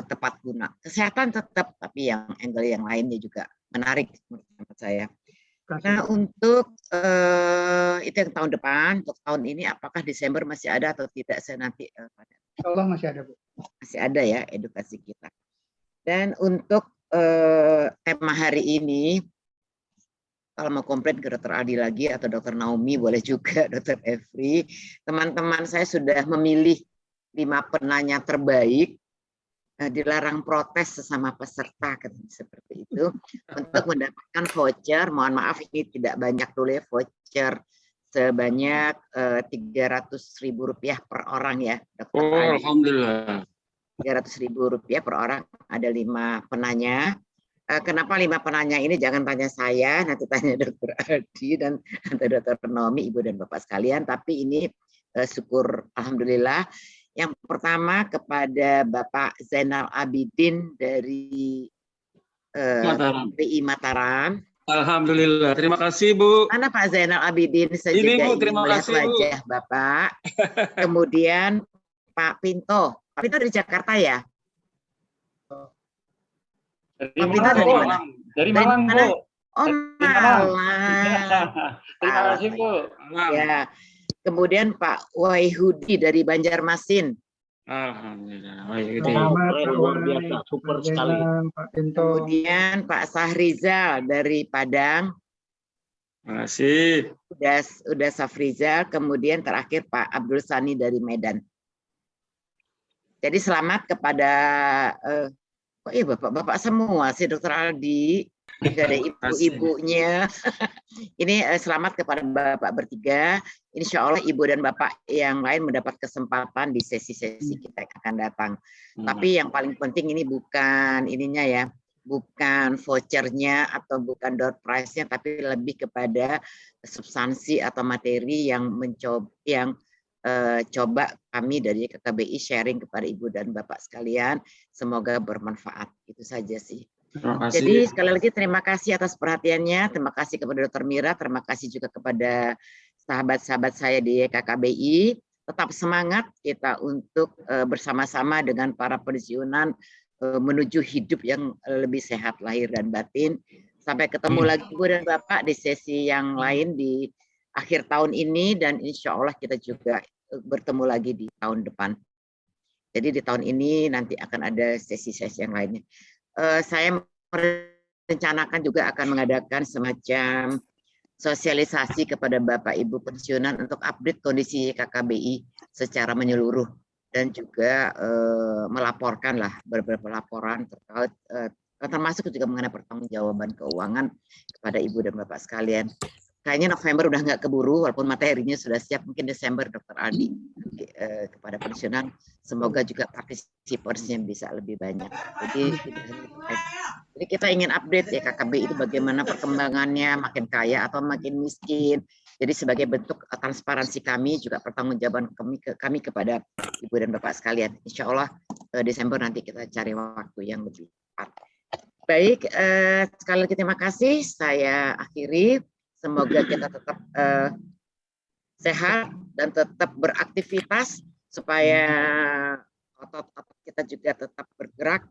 [SPEAKER 1] tepat guna. Kesehatan tetap, tapi yang angle yang lainnya juga menarik menurut saya. Nah untuk itu yang tahun depan, untuk tahun ini apakah Desember masih ada atau tidak, saya nanti
[SPEAKER 9] Allah masih ada Bu.
[SPEAKER 1] Masih ada ya edukasi kita. Dan untuk tema hari ini, kalau mau komplain ke Dr. Aldi lagi atau Dr. Naomi boleh juga, Dr. Efri, teman-teman saya sudah memilih 5 penanya terbaik. Dilarang protes sesama peserta seperti itu untuk mendapatkan voucher. Mohon maaf ini tidak banyak dulu ya, voucher sebanyak Rp300.000 per orang ya Dr.
[SPEAKER 6] Alhamdulillah.
[SPEAKER 1] Rp300.000 per orang, ada 5 penanya Kenapa 5 penanya ini jangan tanya saya, nanti tanya Dr. Aldi dan Dr. Nomi, Ibu dan Bapak sekalian. Tapi ini syukur alhamdulillah. Yang pertama kepada Bapak Zainal Abidin dari PI Mataram.
[SPEAKER 6] Alhamdulillah, terima kasih Bu.
[SPEAKER 1] Mana Pak Zainal Abidin? Saya
[SPEAKER 6] Ini
[SPEAKER 1] juga
[SPEAKER 6] Bu,
[SPEAKER 1] ingin
[SPEAKER 6] terima
[SPEAKER 1] melihat
[SPEAKER 6] kasih, Bu.
[SPEAKER 1] wajah Bapak. Kemudian Pak Pinto. Pak Pinto dari Jakarta ya?
[SPEAKER 8] Dari
[SPEAKER 1] Pak Pinto
[SPEAKER 8] Malang,
[SPEAKER 1] dari
[SPEAKER 8] Bu.
[SPEAKER 1] mana?
[SPEAKER 8] Dari Malang,
[SPEAKER 1] mana?
[SPEAKER 8] Bu.
[SPEAKER 1] Oh,
[SPEAKER 8] Dari Malang.
[SPEAKER 1] Malang.
[SPEAKER 8] Terima kasih, Bu.
[SPEAKER 1] Ya. Kemudian Pak Wahyudi dari Banjarmasin.
[SPEAKER 6] Alhamdulillah.
[SPEAKER 13] Luar biasa, super sekali.
[SPEAKER 1] Kemudian Pak Sahrizal dari Padang.
[SPEAKER 6] Terima kasih.
[SPEAKER 1] Udah Safrizal. Kemudian terakhir Pak Abdul Sani dari Medan. Jadi selamat kepada bapak-bapak semua sih Dr. Aldi. Juga ada ibu-ibunya. Ini selamat kepada bapak bertiga. Insya Allah ibu dan bapak yang lain mendapat kesempatan di sesi-sesi kita yang akan datang. Tapi yang paling penting ini bukan ininya ya, bukan vouchernya atau bukan door prize-nya, tapi lebih kepada substansi atau materi yang coba kami dari KKBI sharing kepada ibu dan bapak sekalian. Semoga bermanfaat. Itu saja sih.
[SPEAKER 6] Terima kasih.
[SPEAKER 1] Jadi sekali lagi terima kasih atas perhatiannya, terima kasih kepada Dr. Mira, terima kasih juga kepada sahabat-sahabat saya di KKBI. Tetap semangat kita untuk bersama-sama dengan para pensiunan menuju hidup yang lebih sehat lahir dan batin. Sampai ketemu lagi Bu dan Bapak di sesi yang lain di akhir tahun ini, dan insya Allah kita juga bertemu lagi di tahun depan. Jadi di tahun ini nanti akan ada sesi-sesi yang lainnya. Saya merencanakan juga akan mengadakan semacam sosialisasi kepada Bapak Ibu pensiunan untuk update kondisi KKBI secara menyeluruh dan juga melaporkanlah beberapa laporan terkait termasuk juga mengenai pertanggungjawaban keuangan kepada Ibu dan Bapak sekalian. Kayaknya November udah nggak keburu, walaupun materinya sudah siap, mungkin Desember Dr. Aldi kepada pensiunan. Semoga juga partisipasinya bisa lebih banyak. Jadi kita ingin update ya KKBI itu bagaimana perkembangannya, makin kaya atau makin miskin. Jadi sebagai bentuk transparansi kami, juga pertanggungjawaban kami kepada Ibu dan Bapak sekalian. Insya Allah Desember nanti kita cari waktu yang lebih tepat. Baik, sekali lagi terima kasih. Saya akhiri. Semoga kita tetap sehat dan tetap beraktivitas supaya otot-otot kita juga tetap bergerak,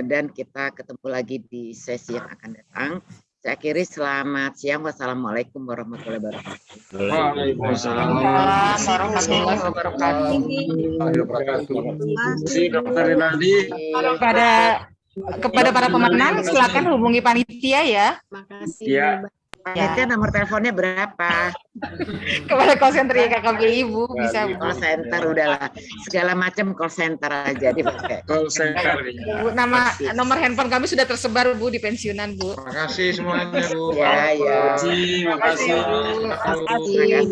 [SPEAKER 1] dan kita ketemu lagi di sesi yang akan datang. Saya akhiri, selamat siang. Wassalamualaikum warahmatullahi wabarakatuh.
[SPEAKER 6] Waalaikumsalam
[SPEAKER 2] warahmatullahi wabarakatuh.
[SPEAKER 6] Terima kasih Dr. Rinaldi.
[SPEAKER 2] Kepada para pemenang silakan hubungi panitia ya.
[SPEAKER 1] Makasih.
[SPEAKER 6] Ya.
[SPEAKER 1] Panitia nomor teleponnya berapa?
[SPEAKER 2] Kepada call center ya KKBI Ibu bisa.
[SPEAKER 1] Call center udahlah, segala macam call center aja dipakai.
[SPEAKER 6] Call center.
[SPEAKER 2] Bu, nomor handphone kami sudah tersebar Bu di pensiunan Bu.
[SPEAKER 3] Terima kasih semuanya Bu.
[SPEAKER 1] Ya.
[SPEAKER 6] Terima kasih.
[SPEAKER 1] Terima kasih.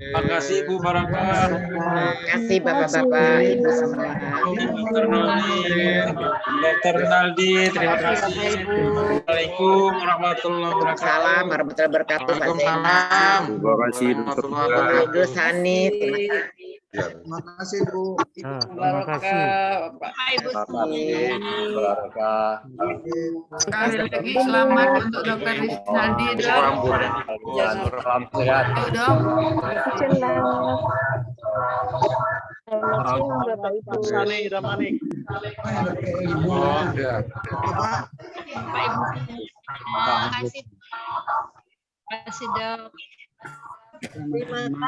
[SPEAKER 6] Terima kasih Bu Baraka.
[SPEAKER 1] Terima kasih Bapak-bapak, Ibu semua.
[SPEAKER 6] Dr. Rinaldi, terima kasih. Assalamualaikum warahmatullahi wabarakatuh.
[SPEAKER 1] Salam warahmatullahi wabarakatuh. Pak Zainal.
[SPEAKER 3] Terima kasih Dr.
[SPEAKER 1] Abdul Sani.
[SPEAKER 3] Terima kasih Bu.
[SPEAKER 10] Terima kasih.
[SPEAKER 17] Sekali lagi selamat untuk Dr. Rinaldi dong.
[SPEAKER 15] Terima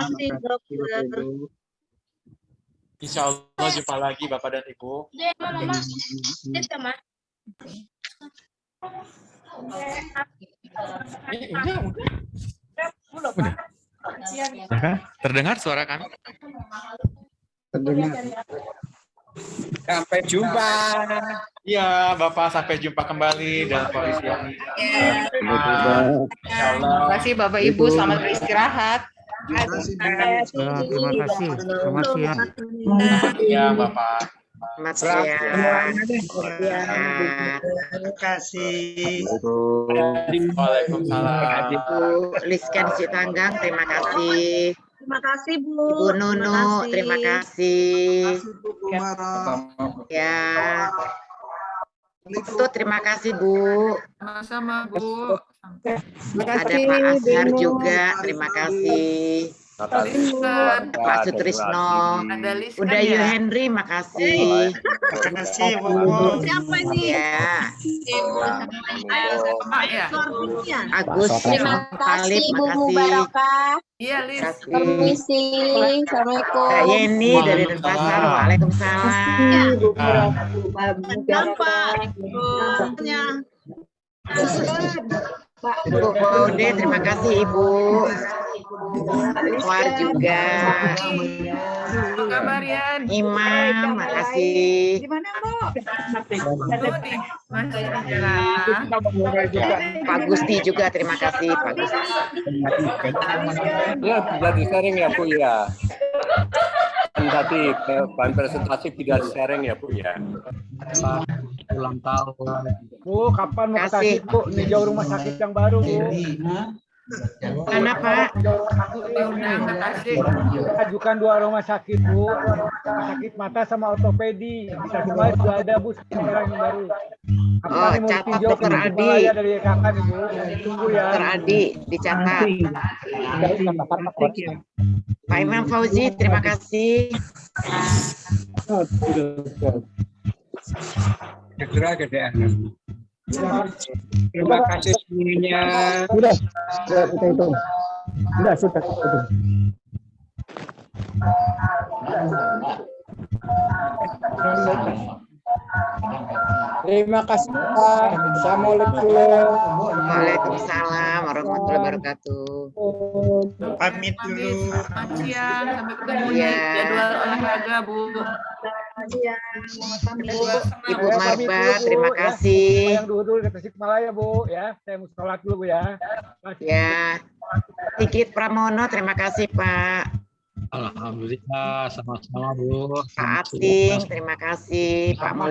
[SPEAKER 15] kasih dokter.
[SPEAKER 18] Insya Allah jumpa lagi Bapak dan Ibu. Terdengar suara kami?
[SPEAKER 3] Terdengar.
[SPEAKER 18] Sampai jumpa. Iya, Bapak, sampai jumpa kembali dalam kondisi yang
[SPEAKER 2] Terima kasih Bapak Ibu, selamat beristirahat.
[SPEAKER 10] Terima kasih. Selamat siang.
[SPEAKER 18] Ya, Bapak.
[SPEAKER 1] Selamat siang.
[SPEAKER 19] Terima kasih.
[SPEAKER 18] Waalaikumsalam.
[SPEAKER 1] Ibu Lisken Citanggang, terima kasih.
[SPEAKER 15] Terima kasih Bu.
[SPEAKER 1] Ibu Nunu, terima kasih. Ya. Itu terima kasih Bu.
[SPEAKER 17] Sama-sama Bu.
[SPEAKER 1] Ada Pak Ashar juga, terima kasih. Pak Sutrisno, Udayu Henry, makasih.
[SPEAKER 19] Terima kasih Bu.
[SPEAKER 15] Siapa ini?
[SPEAKER 1] Ya. Agus
[SPEAKER 20] Terima kasih
[SPEAKER 1] Khalid,
[SPEAKER 20] Bu
[SPEAKER 1] makasih.
[SPEAKER 20] Barokah.
[SPEAKER 17] Iya, Lis.
[SPEAKER 20] Permisi. Assalamualaikum.
[SPEAKER 1] Kak Yeni dari Denpasar, waalaikumsalam. Ibu Baude, terima kasih Ibu. War juga.
[SPEAKER 17] Apa kabar, Yan?
[SPEAKER 1] Imam, makasih.
[SPEAKER 4] Gimana, Bu?
[SPEAKER 1] Pak Gusti juga, terima kasih Pak Gusti.
[SPEAKER 21] Ya, tidak di-sharing ya Bu ya. Tadi bahan presentasi tidak di-sharing ya Bu ya.
[SPEAKER 22] Ulang tahun.
[SPEAKER 9] Bu, kapan mau ke Tasik, Bu? Ninjau rumah sakit yang baru, Bu.
[SPEAKER 1] Mana Pak?
[SPEAKER 9] Ajukan 2 rumah sakit, Bu. Rumah sakit mata sama ortopedi. Bisa semua sudah ada, Bu, sekarang yang baru.
[SPEAKER 1] Oh, catat Dokter Adi.
[SPEAKER 9] Dari kakak, Bu. Tunggu ya.
[SPEAKER 1] Dokter Adi, dicatat. Pak Imam Fauzi, terima kasih.
[SPEAKER 22] Segera keadaan. Terima kasih semuanya.
[SPEAKER 9] Sudah kita hitung. Sudah. Terima kasih Pak. Assalamualaikum.
[SPEAKER 1] Waalaikumsalam warahmatullahi wabarakatuh.
[SPEAKER 19] Pamit dulu.
[SPEAKER 17] Selamat siang. Sampai ketemu di
[SPEAKER 1] Iya.
[SPEAKER 17] jadwal olahraga, Bu.
[SPEAKER 1] Ibu Marba, terima kasih.
[SPEAKER 9] Yang dulu ke Tasikmalaya, Bu, ya. Saya mau sholat dulu, Bu, ya.
[SPEAKER 1] Ya. Sigit Pramono, terima kasih Pak.
[SPEAKER 22] Alhamdulillah, sama-sama Bu.
[SPEAKER 1] Pak Ating, terima kasih. Pak